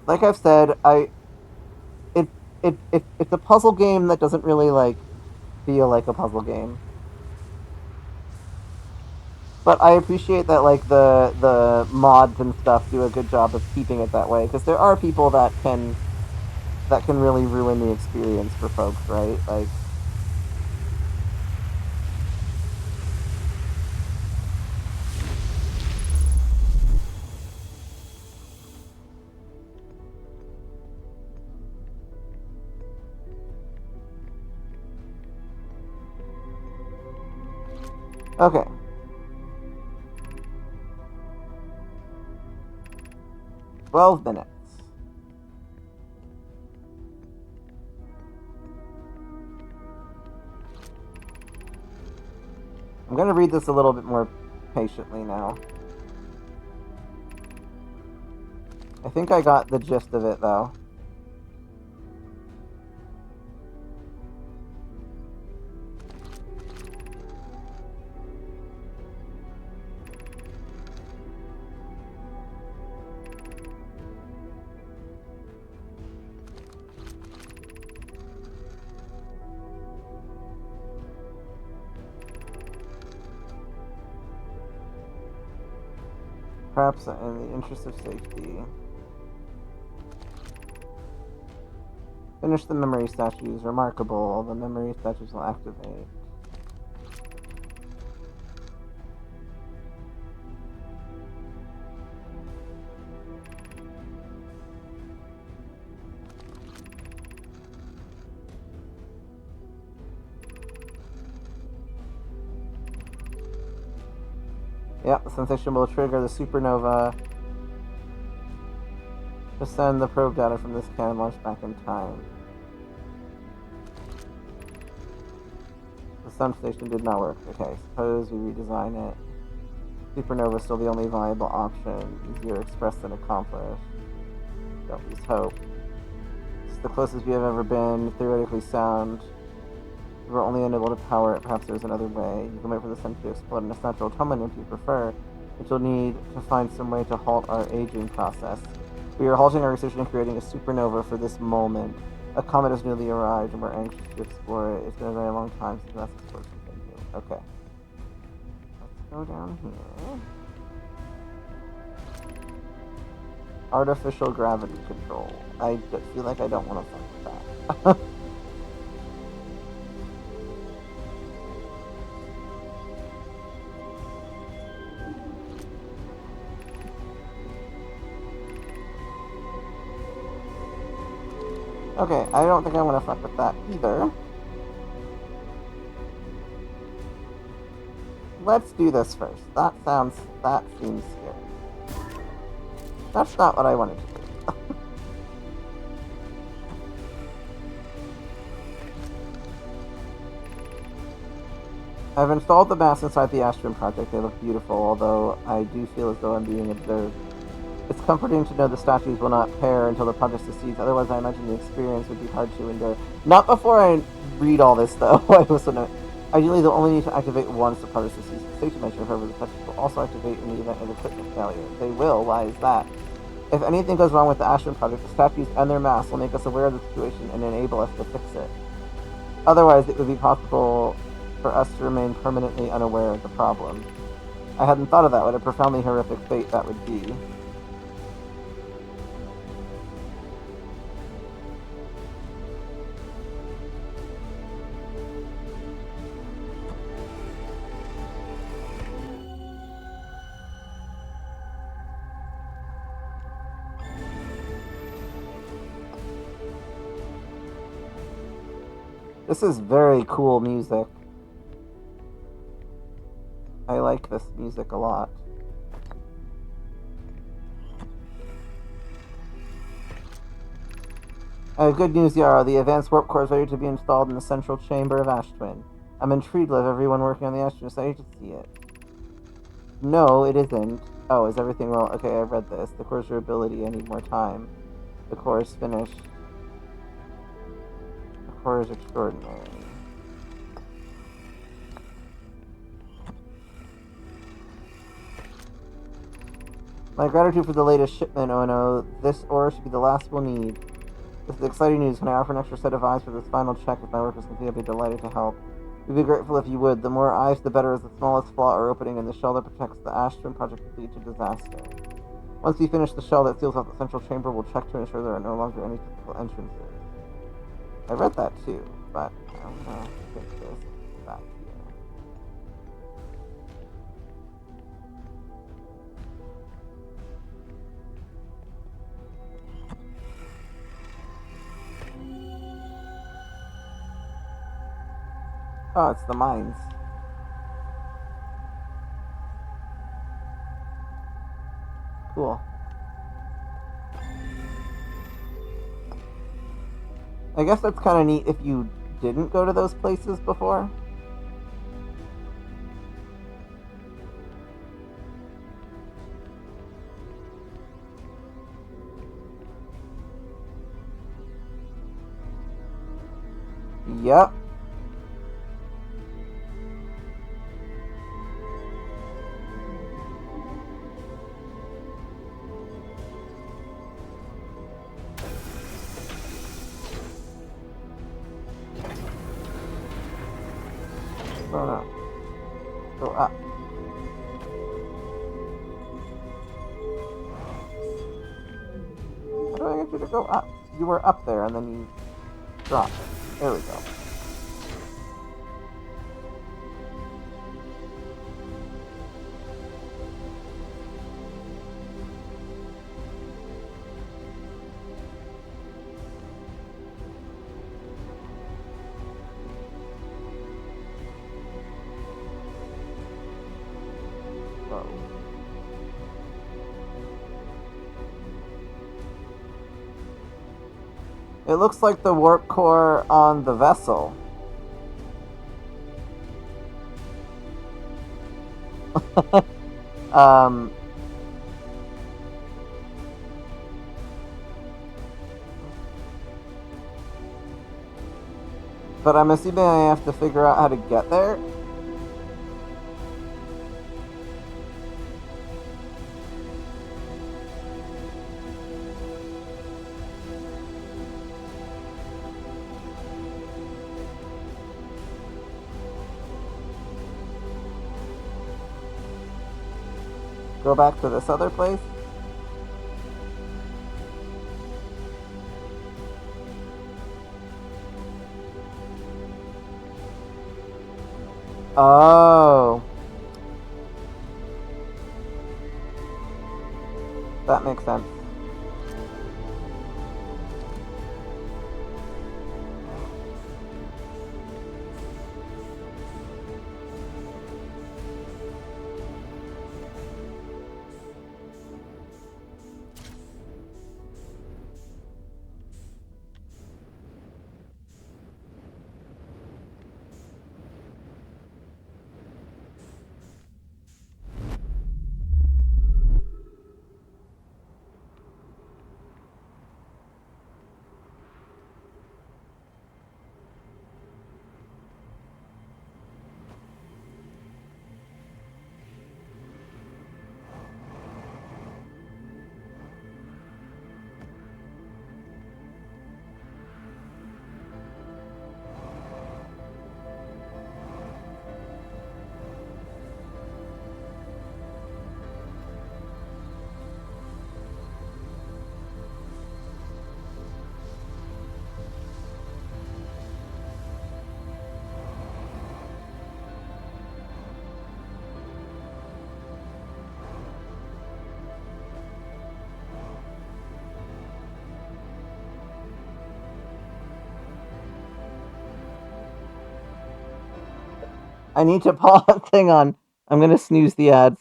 like I've said, it's a puzzle game that doesn't really like feel like a puzzle game. But I appreciate that like the mods and stuff do a good job of keeping it that way because there are people that can really ruin the experience for folks, right? Like okay. 12 minutes. I'm gonna read this a little bit more patiently now. I think I got the gist of it though. Perhaps in the interest of safety. Finish the memory statues. Remarkable. The memory statues will activate. Yep, the sensation will trigger the supernova to send the probe data from this cannon launch back in time. The sun station did not work. Okay, suppose we redesign it. Supernova is still the only viable option. Easier expressed than accomplished. Don't lose hope. It's the closest we have ever been. Theoretically sound. We were only unable to power it. Perhaps there's another way. You can wait for the sun to explode in its natural atonement if you prefer. But you'll need to find some way to halt our aging process. We are halting our research and creating a supernova for this moment. A comet has newly arrived and we're anxious to explore it. It's been a very long time since last exploration continued. Okay. Let's go down here. Artificial gravity control. I feel like I don't want to fuck with that. Okay, I don't think I want to fuck with that either. Let's do this first. That seems scary. That's not what I wanted to do. I've installed the masts inside the Astron project. They look beautiful, although I do feel as though I'm being observed. It's comforting to know the statues will not pair until the project succeeds. Otherwise, I imagine the experience would be hard to endure. Not before I read all this, though. I also know. Ideally, they'll only need to activate once the project succeeds. The safety measure, however, the statues will also activate in the event of equipment failure. They will. Why is that? If anything goes wrong with the Astron project, the statues and their masts will make us aware of the situation and enable us to fix it. Otherwise, it would be possible for us to remain permanently unaware of the problem. I hadn't thought of that. What a profoundly horrific fate that would be. This is very cool music. I like this music a lot. I have good news, Yara. The advanced warp core is ready to be installed in the central chamber of Ashtwin. I'm intrigued with everyone working on the Ashtwin. Excited to see it. No, it isn't. Oh, is everything well? Okay, I read this. The core's durability. I need more time. The core is finished. The core is extraordinary. My gratitude for the latest shipment, oh no. This ore should be the last we'll need. This is exciting news. Can I offer an extra set of eyes for this final check? If my work is complete, I'd be delighted to help. We'd be grateful if you would. The more eyes, the better, as the smallest flaw or opening in the shell that protects the Astron project could lead to disaster. Once we finish the shell that seals off the central chamber, we'll check to ensure there are no longer any typical entrances. I read that too, but I'm gonna take this back here. Oh, it's the mines. Cool. I guess that's kind of neat if you didn't go to those places before. Yep. Oh no. Go up. How do I get you to go up? You were up there and then you dropped. There we go. Whoa. It looks like the warp core on the vessel. um... But I'm assuming I have to figure out how to get there? Go back to this other place? Oh. That makes sense. I need to pause. Hang on. I'm gonna snooze the ads.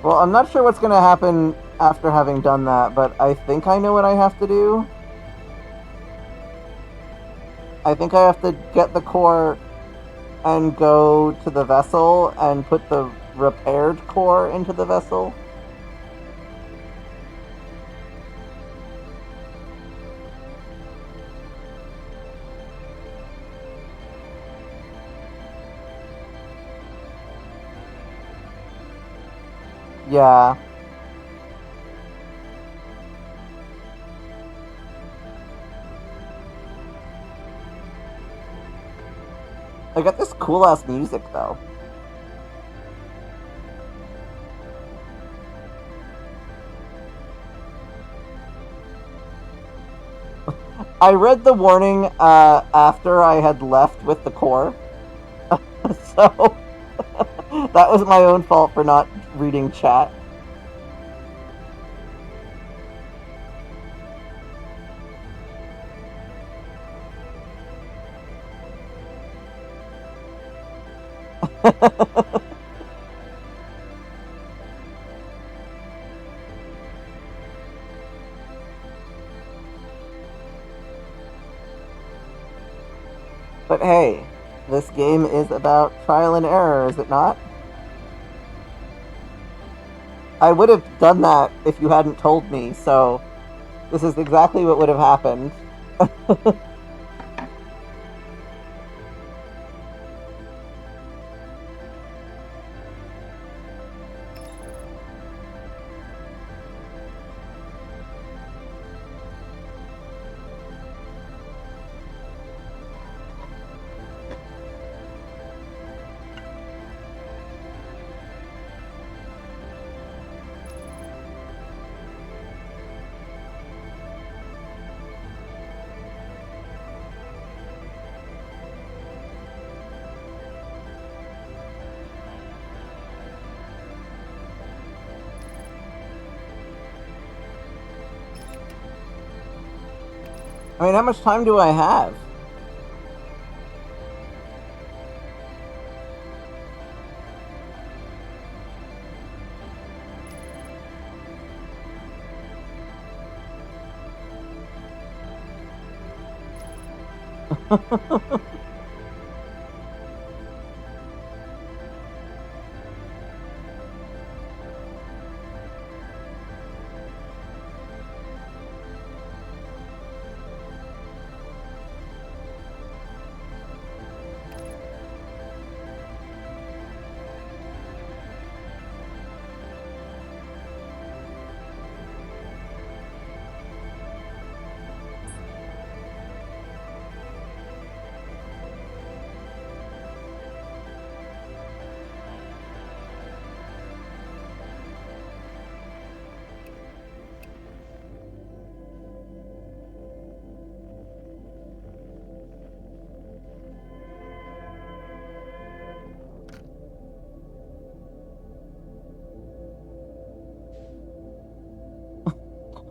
Well, I'm not sure what's gonna happen after having done that, but I think I know what I have to do. I think I have to get the core and go to the vessel and put the repaired core into the vessel. Yeah. I got this cool ass music though. I read the warning after I had left with the core, so that was my own fault for not reading chat. But hey, this game is about trial and error, is it not? I would have done that if you hadn't told me, so this is exactly what would have happened. I mean, how much time do I have?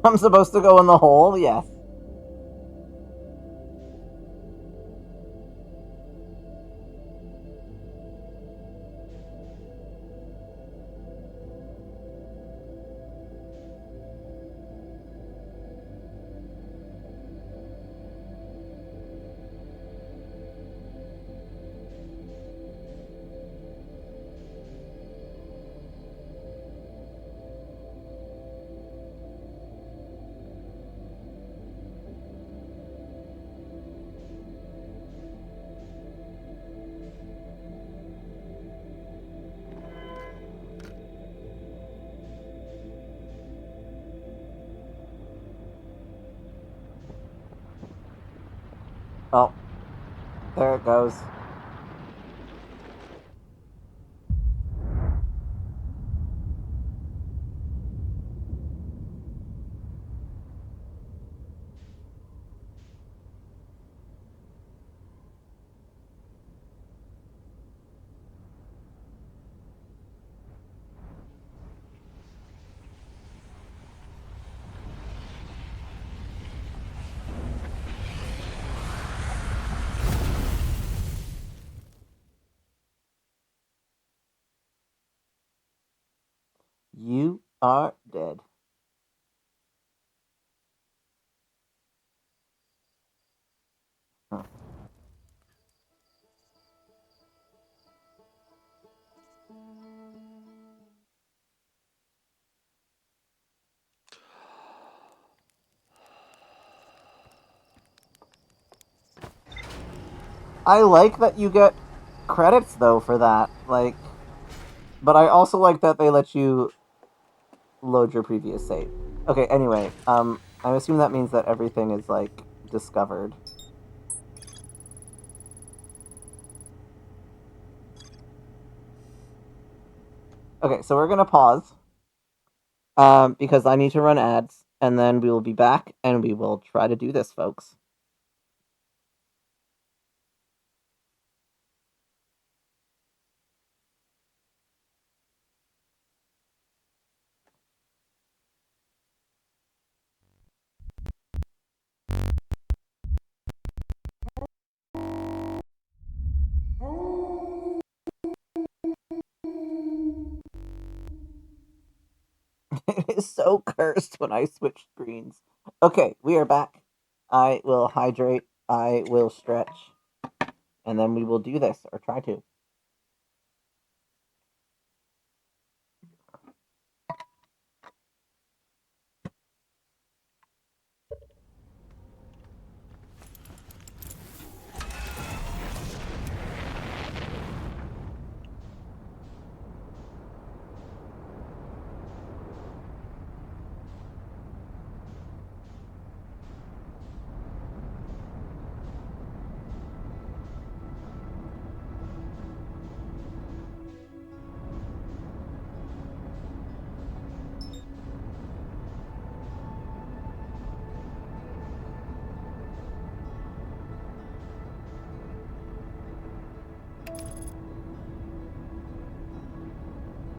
I'm supposed to go in the hole? Yes. Oh, there it goes. You are dead. Huh. I like that you get credits though for that. Like, but I also like that they let you load your previous save. Okay, anyway, I assume that means that everything is like discovered. Okay, so we're gonna pause because I need to run ads, and then we will be back and we will try to do this, folks. It is so cursed when I switch screens. Okay, we are back. I will hydrate. I will stretch, and then we will do this or try to.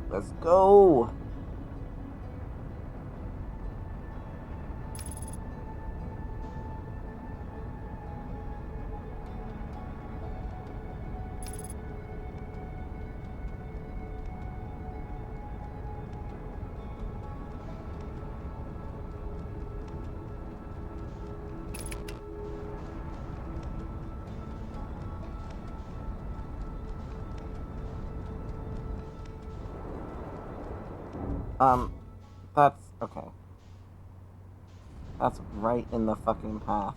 Let's go. Um, that's okay. That's right in the fucking path.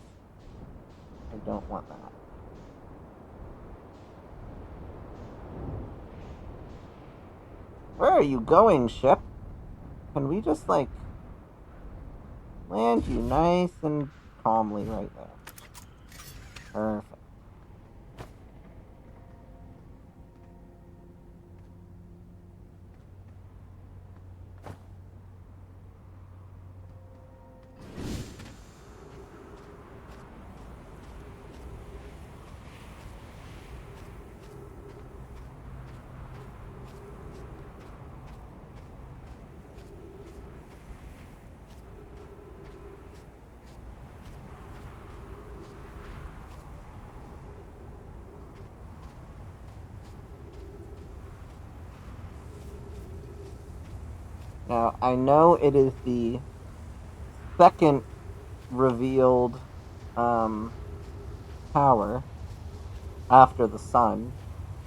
I don't want that. Where are you going, ship? Can we just, like, land you nice and calmly right there? Perfect. Now, I know it is the second revealed tower after the sun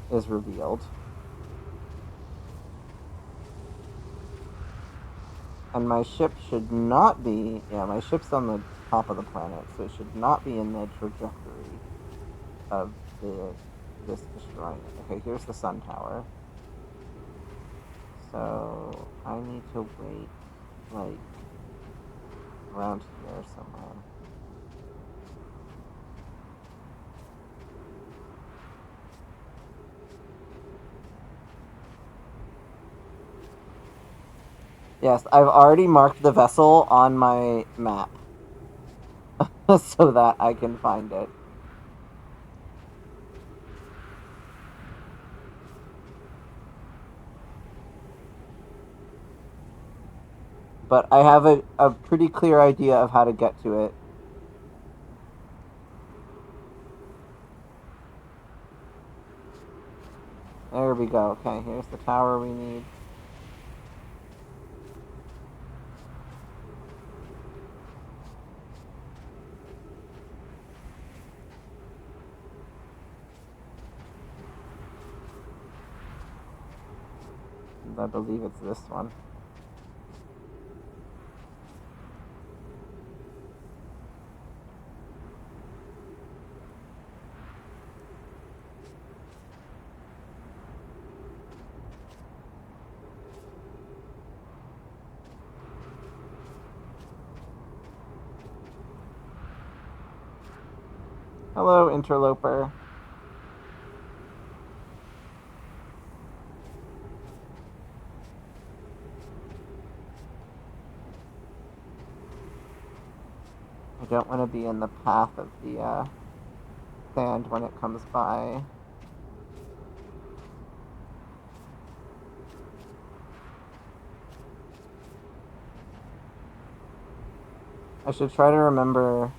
is revealed. And my ship should not be. Yeah, my ship's on the top of the planet, so it should not be in the trajectory of this destroying it. Okay, here's the sun tower. So I need to wait, like, around here somewhere. Yes, I've already marked the vessel on my map so that I can find it. But I have a pretty clear idea of how to get to it. There we go. Okay, here's the tower we need. I believe it's this one. Hello, interloper. I don't want to be in the path of the sand when it comes by. I should try to remember.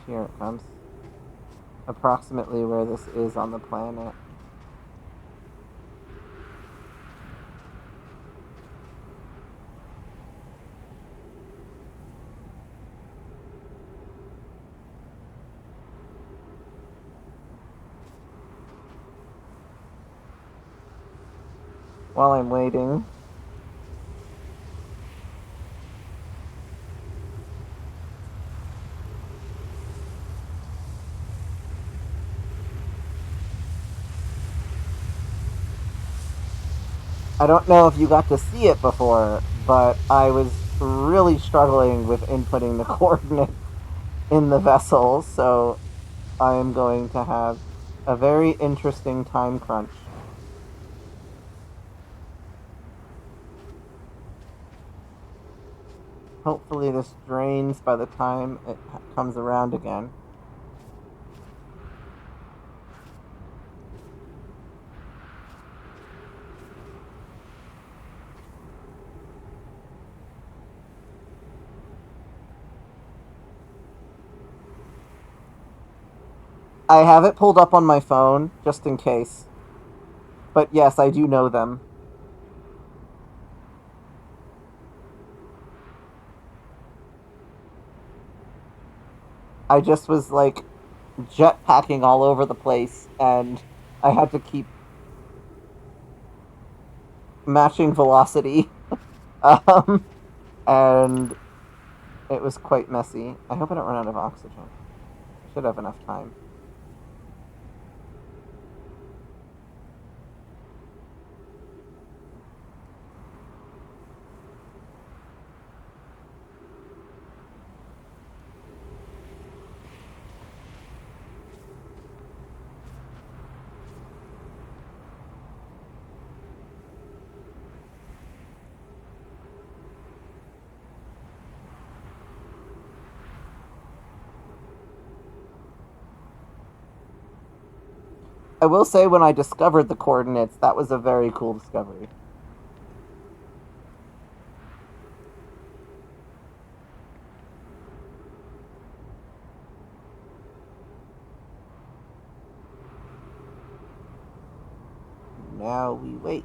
Here it comes. Approximately where this is on the planet. While I'm waiting, I don't know if you got to see it before, but I was really struggling with inputting the coordinates in the vessel, so I am going to have a very interesting time crunch. Hopefully this drains by the time it comes around again. I have it pulled up on my phone, just in case. But yes, I do know them. I just was like jetpacking all over the place, and I had to keep matching velocity. um, and it was quite messy. I hope I don't run out of oxygen. I should have enough time. I will say when I discovered the coordinates, that was a very cool discovery. Now we wait.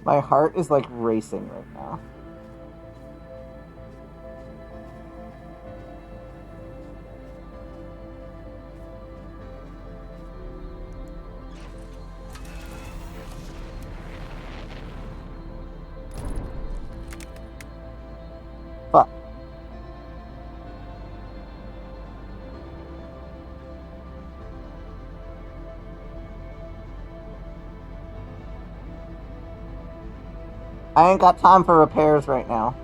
My heart is like racing right now. Fuck. I ain't got time for repairs right now.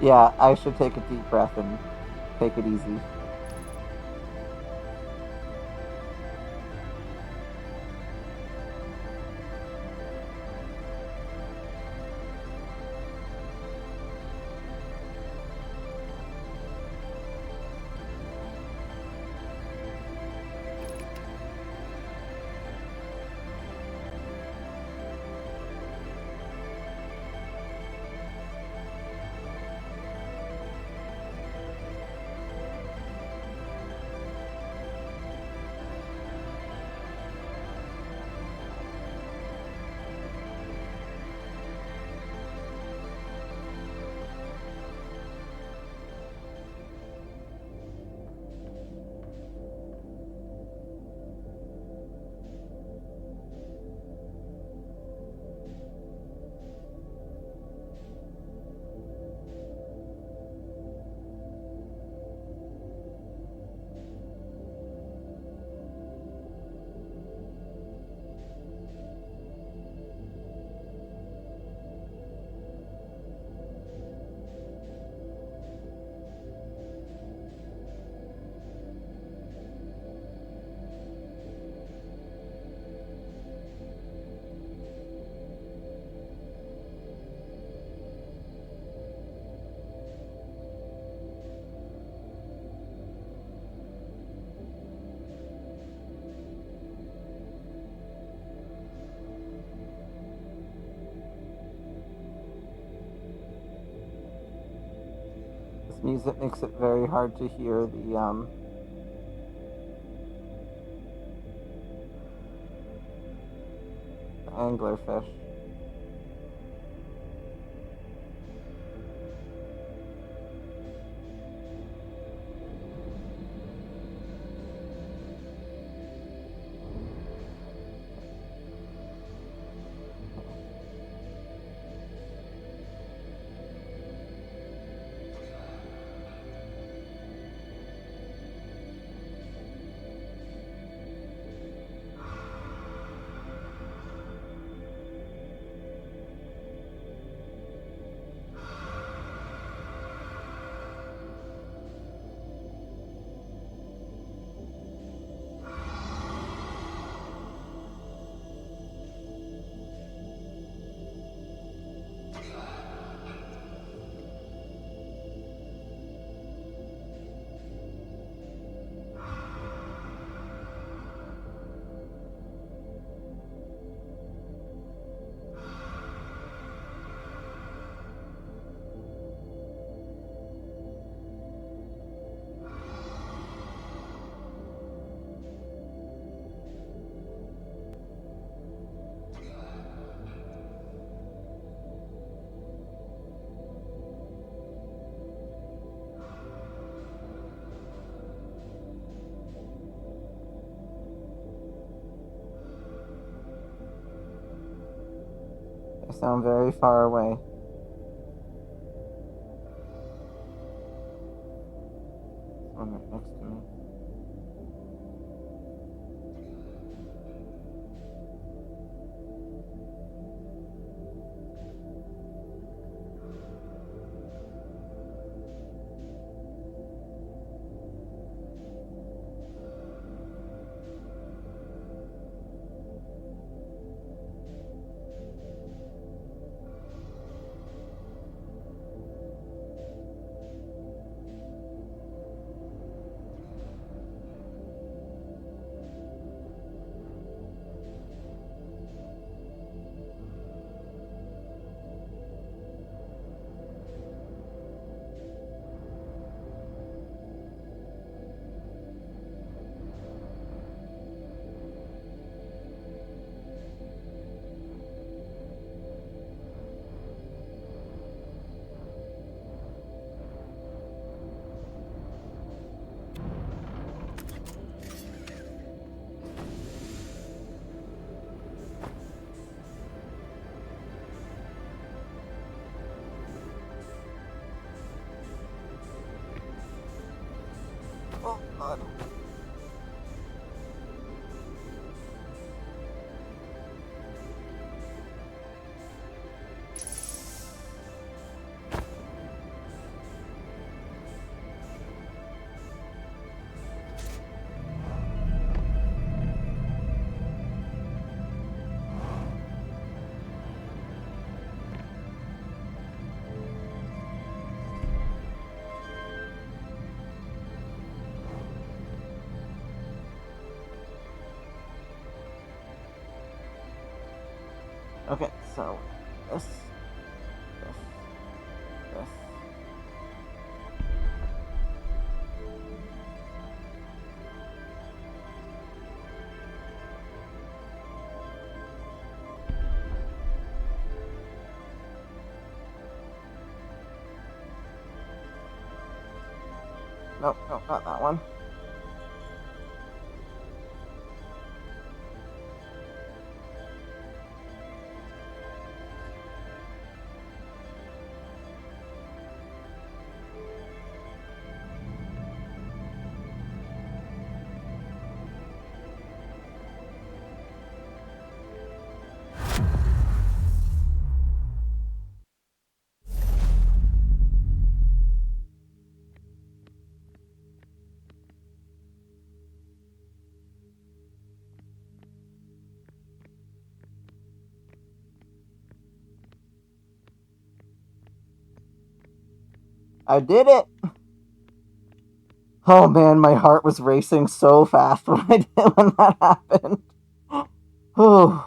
Yeah, I should take a deep breath and take it easy. This music makes it very hard to hear the anglerfish. They sound very far away. One right next to me. Oh, God. Okay, so this. Nope, nope, not that one. I did it! Oh man, my heart was racing so fast when when that happened. Whew.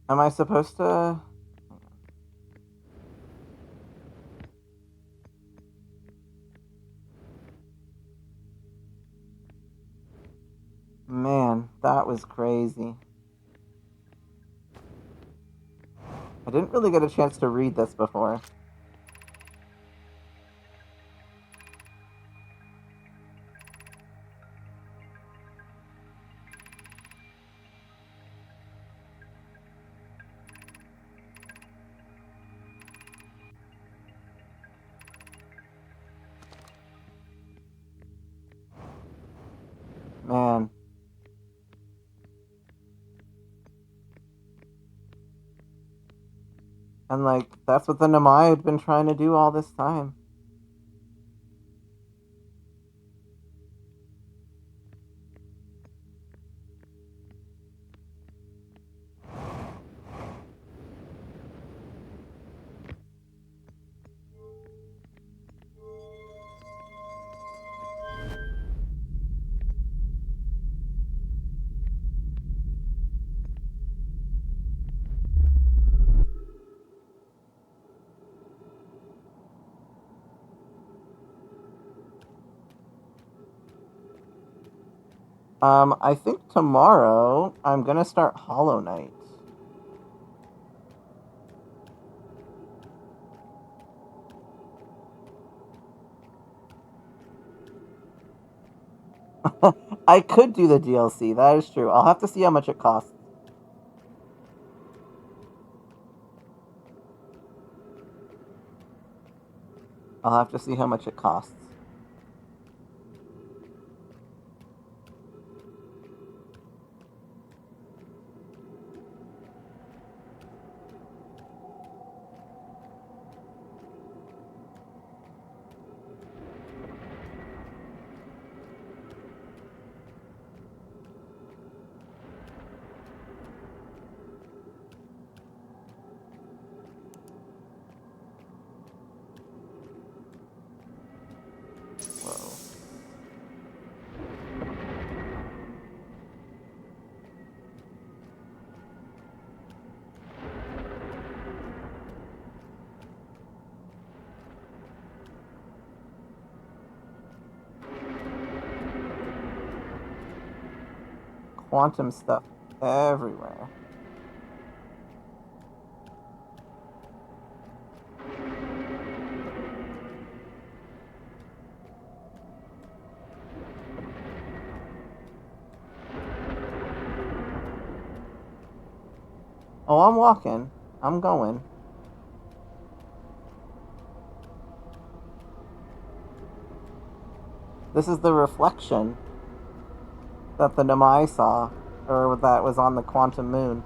Am I supposed to? Man, that was crazy. I didn't really get a chance to read this before. Man. And like, that's what the Namai had been trying to do all this time. I think tomorrow I'm gonna start Hollow Knight. I could do the DLC, that is true. I'll have to see how much it costs. I'll have to see how much it costs. Whoa. Quantum stuff everywhere. Oh, I'm walking. I'm going. This is the reflection that the Namai saw, or that was on the quantum moon.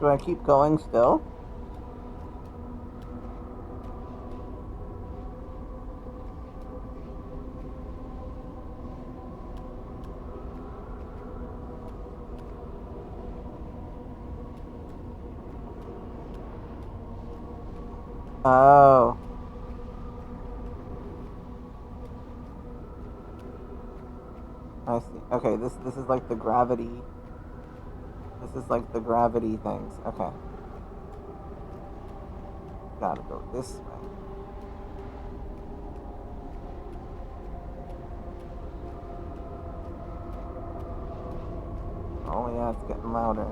Do I keep going still? Oh. I see. Okay, this is like the gravity. This is like the gravity things. Okay. Gotta go this way. Oh yeah, it's getting louder.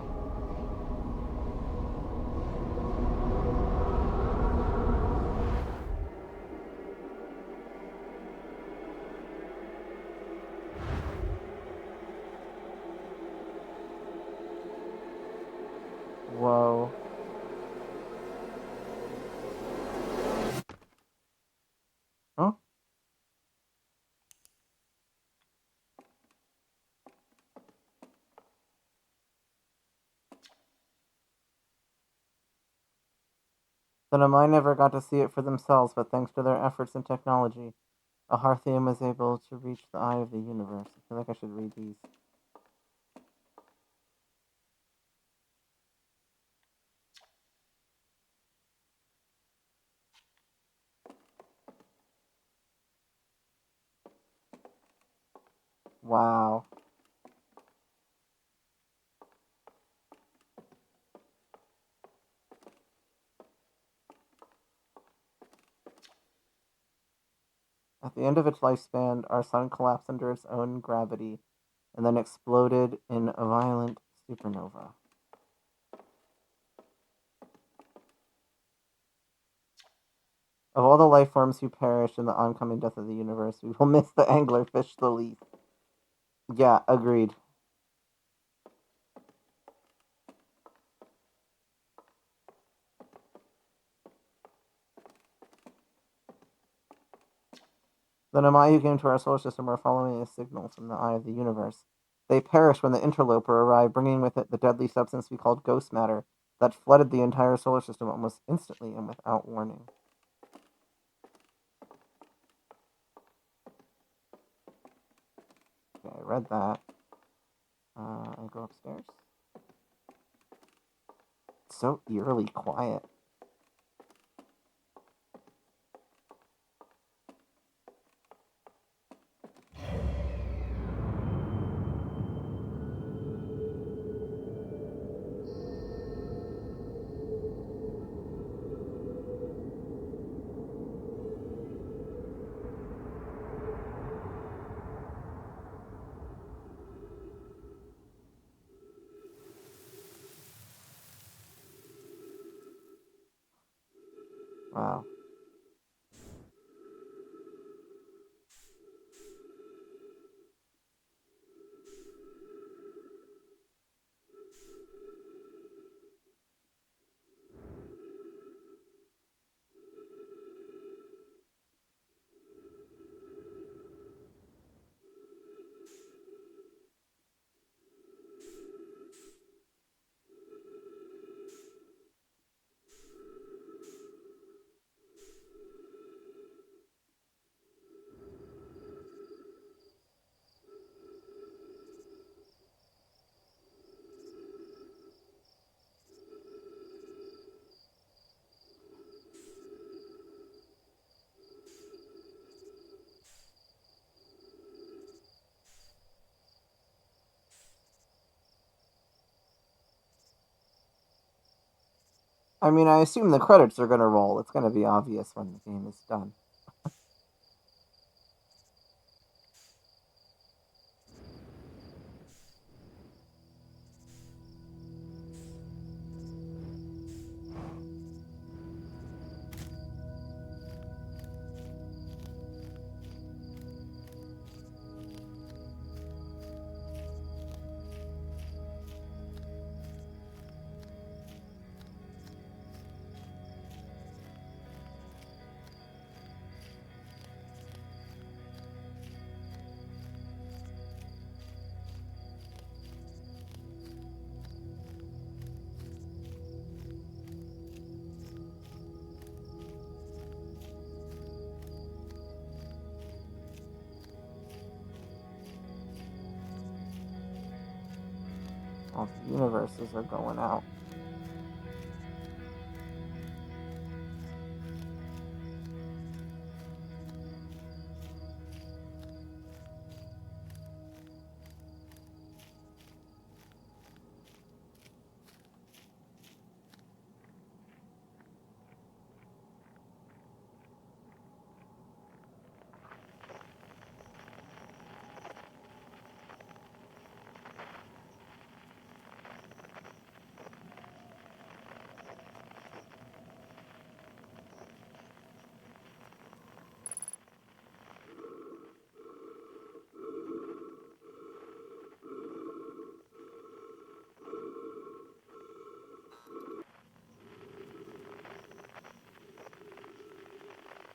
Whoa. Huh? The Namai never got to see it for themselves, but thanks to their efforts and technology, Aharthium was able to reach the eye of the universe. I feel like I should read these. Wow. At the end of its lifespan, our sun collapsed under its own gravity and then exploded in a violent supernova. Of all the life forms who perished in the oncoming death of the universe, we will miss the anglerfish the least. Yeah, agreed. The Namai who came to our solar system were following a signal from the eye of the universe. They perished when the interloper arrived, bringing with it the deadly substance we called ghost matter that flooded the entire solar system almost instantly and without warning. Okay, I read that. I go upstairs. It's so eerily quiet. Wow. I mean, I assume the credits are gonna roll. It's gonna be obvious when the game is done. All the universes are going out.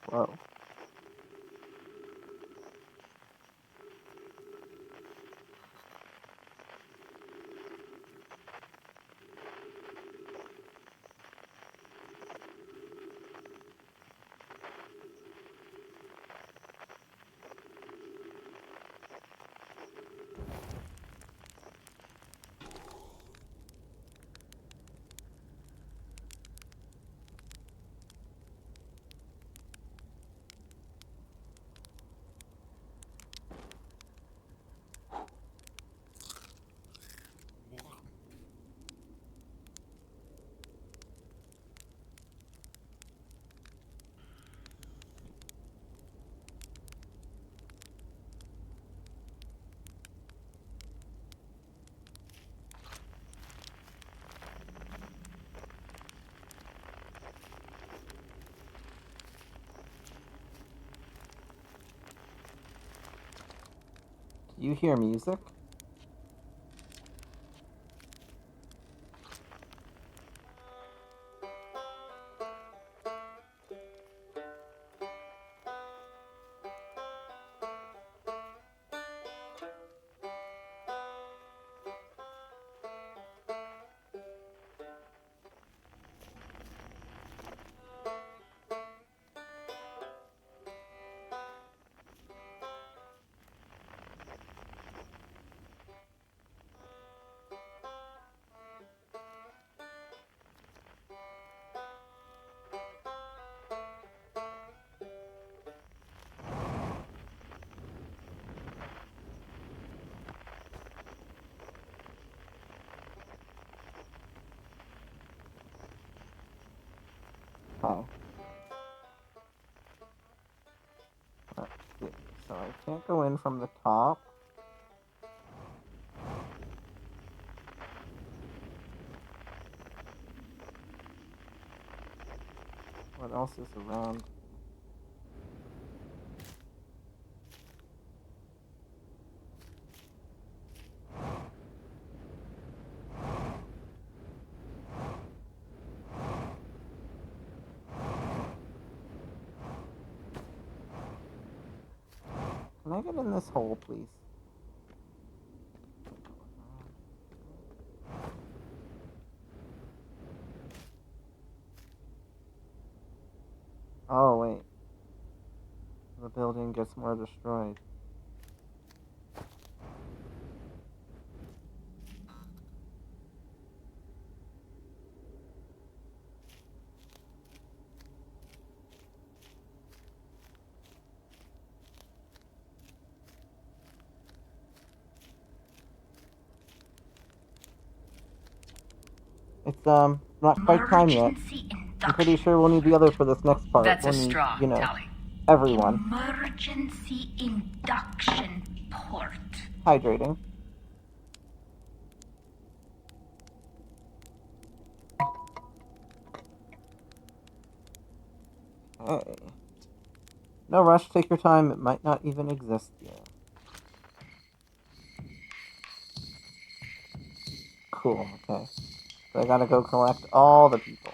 Whoa. Do you hear music? Oh. Let's see. So I can't go in from the top. What else is around? Can I get in this hole, please? Oh, wait. The building gets more destroyed. It's not quite time yet.
Emergency
I'm pretty
induction
sure we'll need the other for this next part.
That's
We'll
a
need,
straw,
you know,
Tally.
everyone
Emergency induction port.
hydrating. Okay. No rush, take your time. It might not even exist yet. Cool, okay. So I gotta go collect all the people.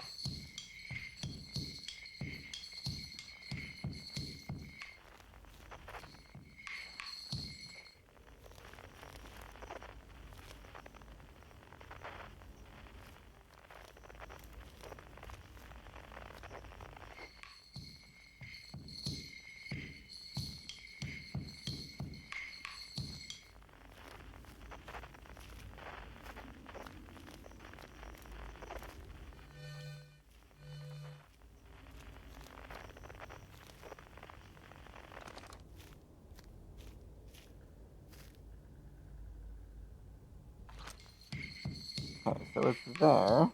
Okay, so it's there.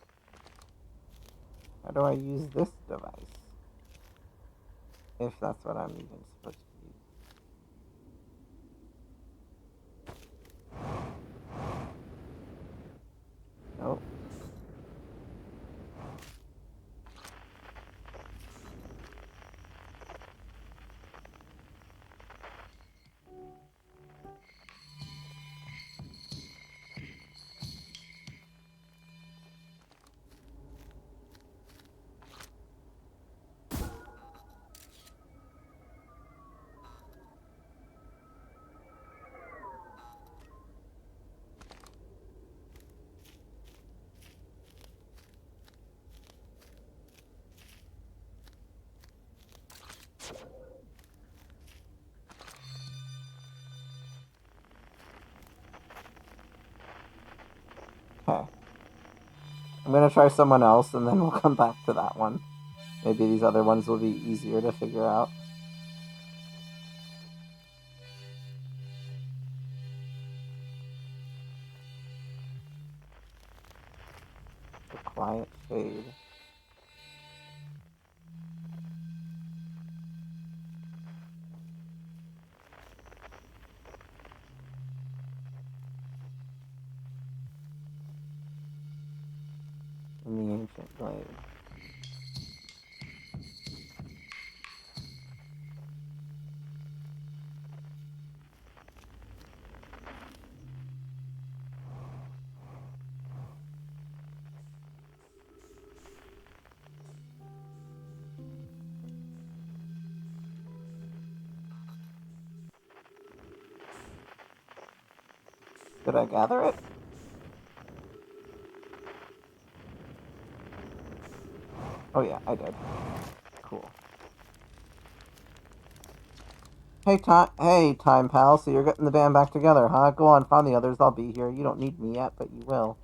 How do I use this device? If that's what I'm even supposed to use. Nope. Okay. I'm gonna try someone else and then we'll come back to that one. Maybe these other ones will be easier to figure out. The quiet fade. In the ancient glade. Did I gather it? Oh yeah, I did. Cool. Hey, time pal. So you're getting the band back together, huh? Go on, find the others. I'll be here. You don't need me yet, but you will.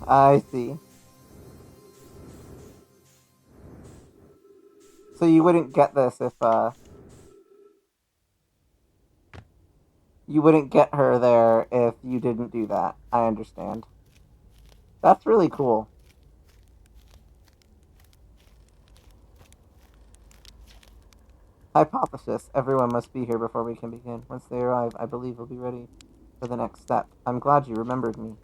I see. So you wouldn't get this if, you wouldn't get her there if you didn't do that. I understand. That's really cool. Hypothesis. Everyone must be here before we can begin. Once they arrive, I believe we'll be ready for the next step. I'm glad you remembered me.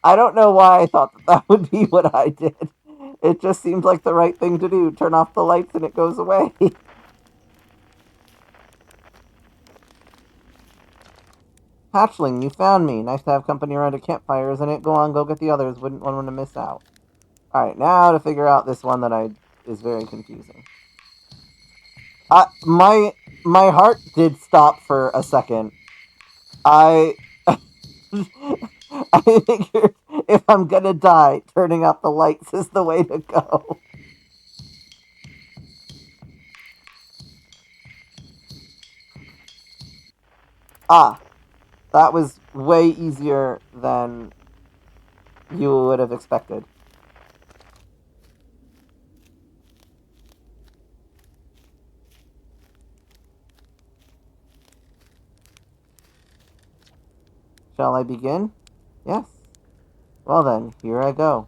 I don't know why I thought that would be what I did. It just seemed like the right thing to do. Turn off the lights and it goes away. Hatchling, you found me. Nice to have company around a campfire, isn't it? Go on, go get the others. Wouldn't want to miss out. Alright, now to figure out this one that is very confusing. My heart did stop for a second. I I figured if I'm gonna die, turning out the lights is the way to go. Ah, that was way easier than you would have expected. Shall I begin? Yes. Well then, here I go.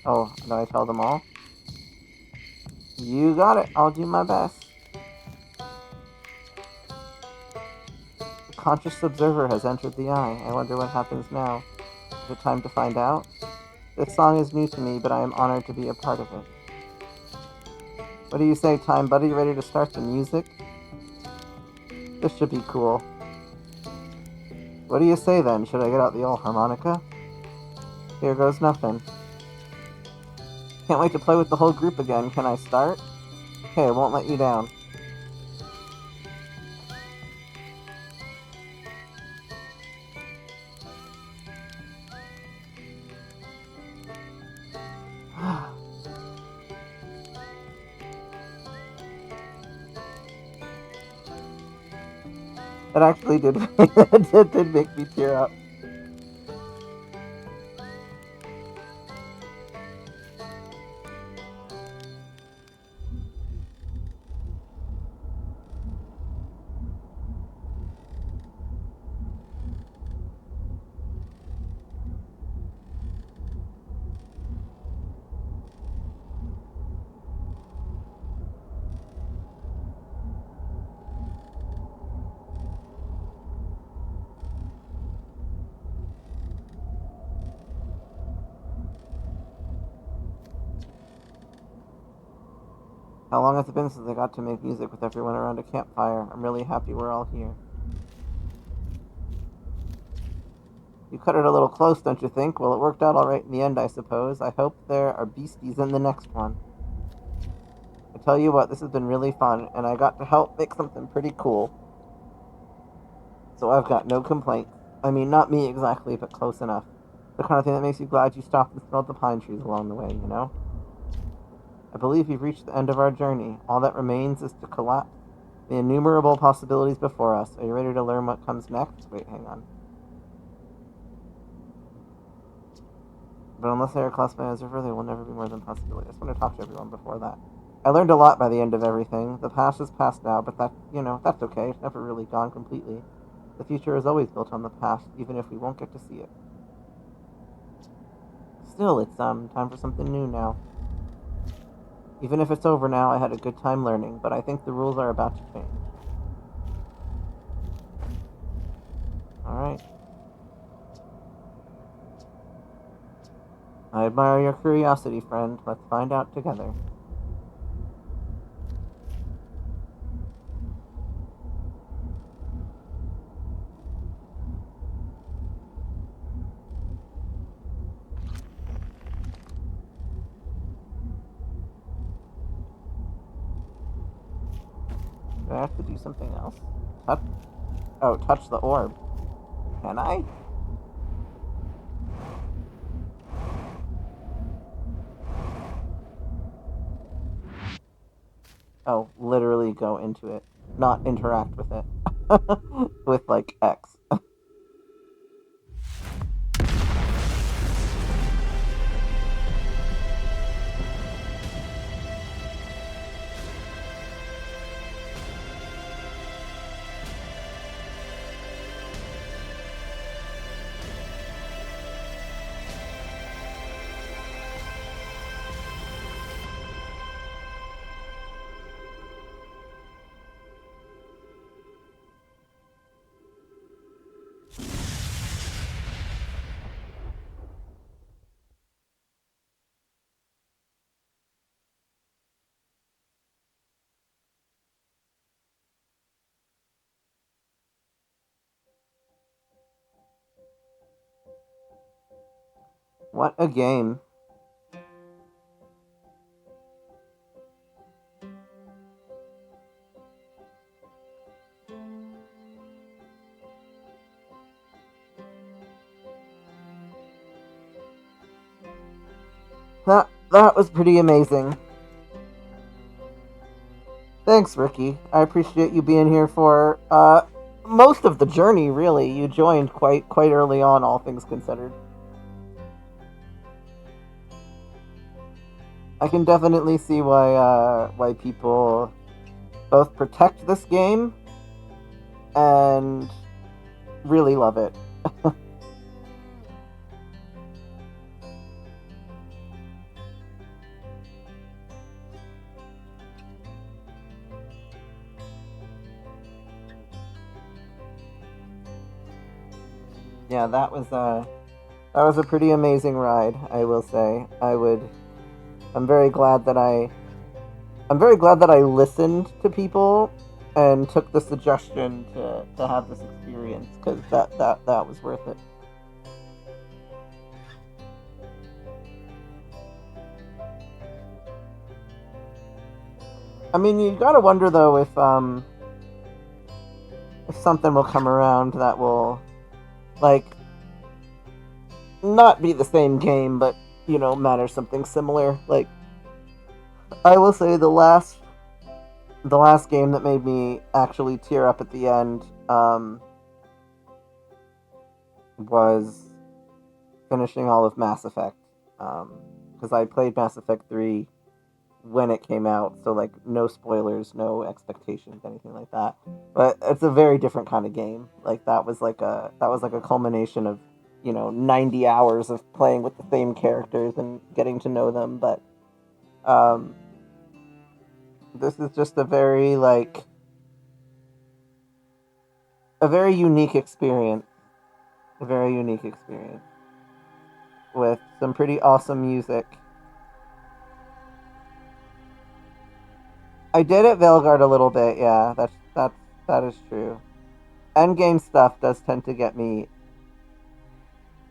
Oh, do I tell them all? You got it. I'll do my best. The conscious observer has entered the eye. I wonder what happens now. Is it time to find out? This song is new to me, but I am honored to be a part of it. What do you say, Time Buddy? Ready to start the music? This should be cool. What do you say then? Should I get out the old harmonica? Here goes nothing. Can't wait to play with the whole group again. Can I start? Okay, I won't let you down. That actually did that did make me tear up. How long has it been since I got to make music with everyone around a campfire? I'm really happy we're all here. You cut it a little close, don't you think? Well, it worked out alright in the end, I suppose. I hope there are beasties in the next one. I tell you what, this has been really fun, and I got to help make something pretty cool. So I've got no complaints. I mean, not me exactly, but close enough. The kind of thing that makes you glad you stopped and smelled the pine trees along the way, you know? I believe we've reached the end of our journey. All that remains is to collapse the innumerable possibilities before us. Are you ready to learn what comes next? Wait, hang on. But unless they are classified as river, they will never be more than possibility. I just want to talk to everyone before that. I learned a lot by the end of everything. The past is past now, but that's okay. It's never really gone completely. The future is always built on the past, even if we won't get to see it. Still, it's time for something new now. Even if it's over now, I had a good time learning, but I think the rules are about to change. I admire your curiosity, friend. Let's find out together. Do I have to do something else? Touch the orb. Can I? Oh, literally go into it. Not interact with it. With, like, X. What a game. That was pretty amazing. Thanks, Ricky. I appreciate you being here for most of the journey. Really, you joined quite early on, all things considered. I can definitely see why people both protect this game and really love it. Yeah, that was a pretty amazing ride, I will say. I'm very glad that I'm very glad that I listened to people and took the suggestion to have this experience, because that was worth it. I mean, you gotta wonder though if something will come around that will, like, not be the same game, but matter something similar. Like, I will say the last game that made me actually tear up at the end was finishing all of Mass Effect, because I played Mass Effect 3 when it came out, so, like, no spoilers, no expectations, anything like that. But it's a very different kind of game. Like, that was like a culmination of 90 hours of playing with the same characters and getting to know them. But um, this is just a very unique experience, a very unique experience with some pretty awesome music. I did at Veilguard a little bit, yeah. That is true. Endgame stuff does tend to get me,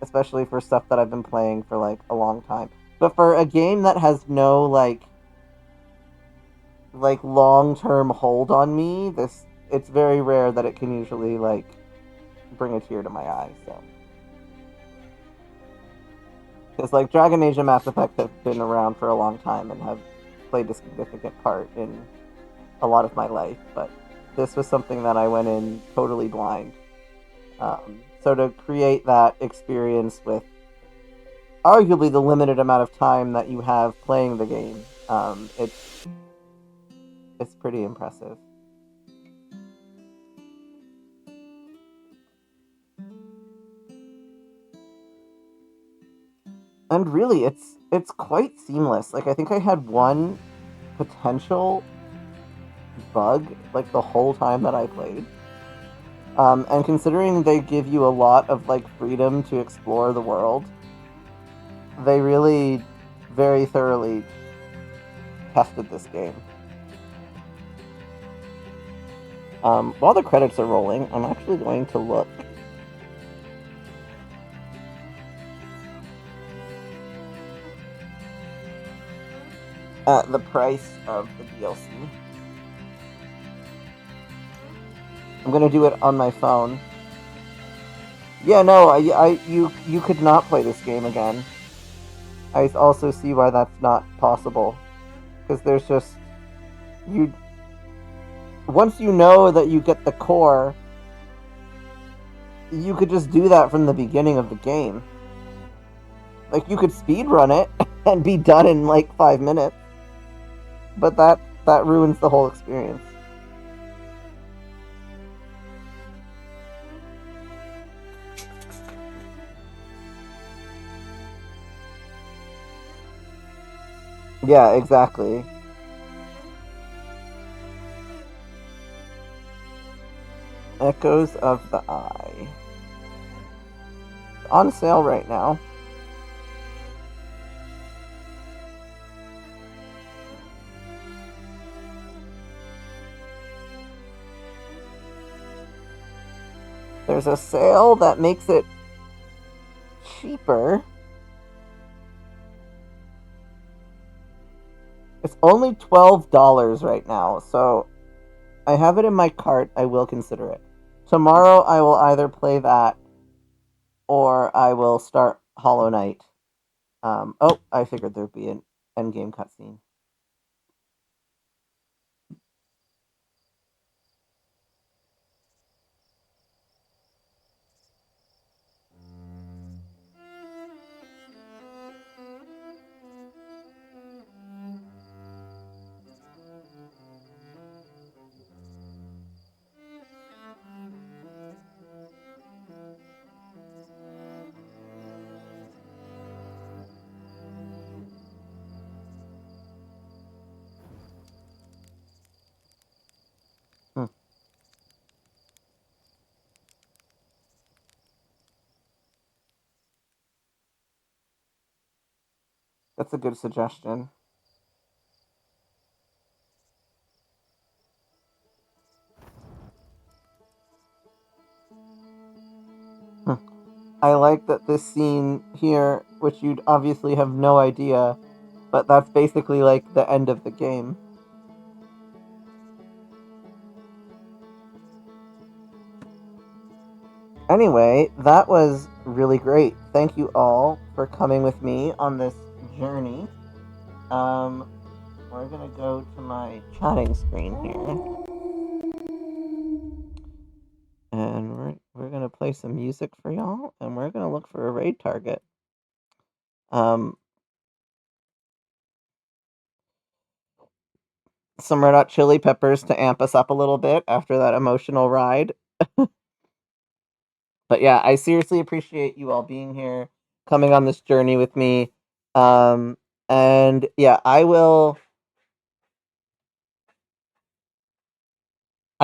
especially for stuff that I've been playing for like a long time. But for a game that has no like long term hold on me, it's very rare that it can usually like bring a tear to my eye. So, because like Dragon Age and Mass Effect have been around for a long time and have played a significant part in a lot of my life, but this was something that I went in totally blind. So to create that experience with arguably the limited amount of time that you have playing the game, it's pretty impressive. And really, it's quite seamless. Like, I think I had one potential bug like the whole time that I played. And considering they give you a lot of like freedom to explore the world, They really very thoroughly tested this game. While the credits are rolling, I'm actually going to look at the price of the DLC. I'm gonna do it on my phone. Yeah, no, you could not play this game again. I also see why that's not possible, because there's just you. Once you know that you get the core, you could just do that from the beginning of the game. Like you could speed run it and be done in like 5 minutes, but that ruins the whole experience. Yeah, exactly. Echoes of the Eye. On sale right now. There's a sale that makes it cheaper. It's only $12 right now, so I have it in my cart. I will consider it. Tomorrow I will either play that or I will start Hollow Knight. Oh, I figured there'd be an endgame cutscene. Hmm. That's a good suggestion. Hmm. I like that this scene here, which you'd obviously have no idea, but that's basically like the end of the game. Anyway, that was really great. Thank you all for coming with me on this journey. We're gonna go to my chatting screen here, and we're gonna play some music for y'all, and we're gonna look for a raid target. Some Red Hot Chili Peppers to amp us up a little bit after that emotional ride. But yeah, I seriously appreciate you all being here, coming on this journey with me. Um, and yeah, I'm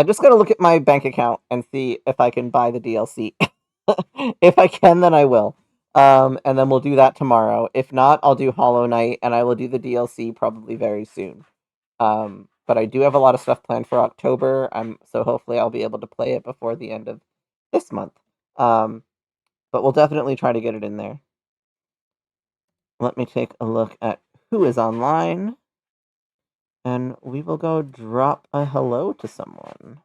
just gonna look at my bank account and see if I can buy the DLC. If I can, then I will. And then we'll do that tomorrow. If not, I'll do Hollow Knight, and I will do the DLC probably very soon. But I do have a lot of stuff planned for October. So hopefully I'll be able to play it before the end of this month. But we'll definitely try to get it in there. Let me take a look at who is online, and we will go drop a hello to someone.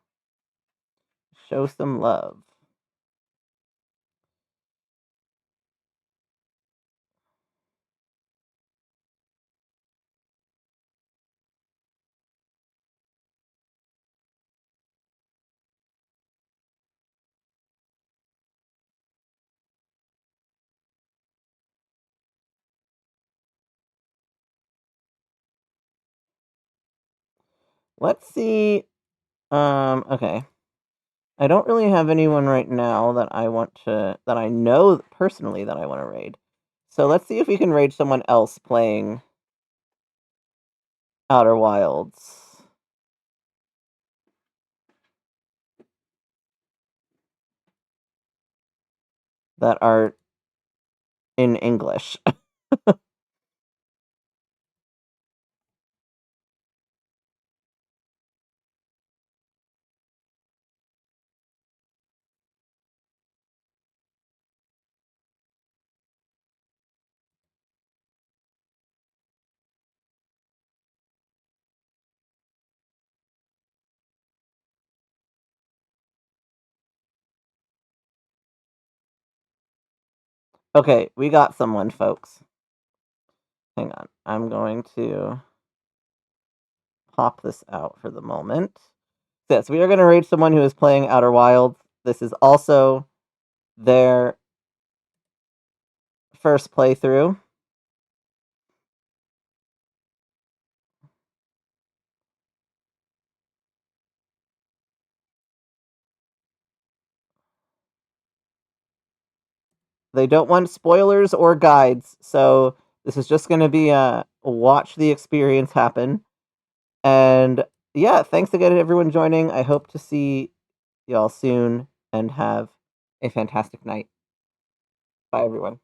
Show some love. Let's see. Okay. I don't really have anyone right now that that I know personally that I want to raid. So let's see if we can raid someone else playing Outer Wilds. That are in English. Okay, we got someone, folks. Hang on. I'm going to pop this out for the moment. Yes, we are going to rate someone who is playing Outer Wilds. This is also their first playthrough. They don't want spoilers or guides, so this is just going to be a watch the experience happen. And yeah, thanks again to everyone joining. I hope to see y'all soon and have a fantastic night. Bye, everyone.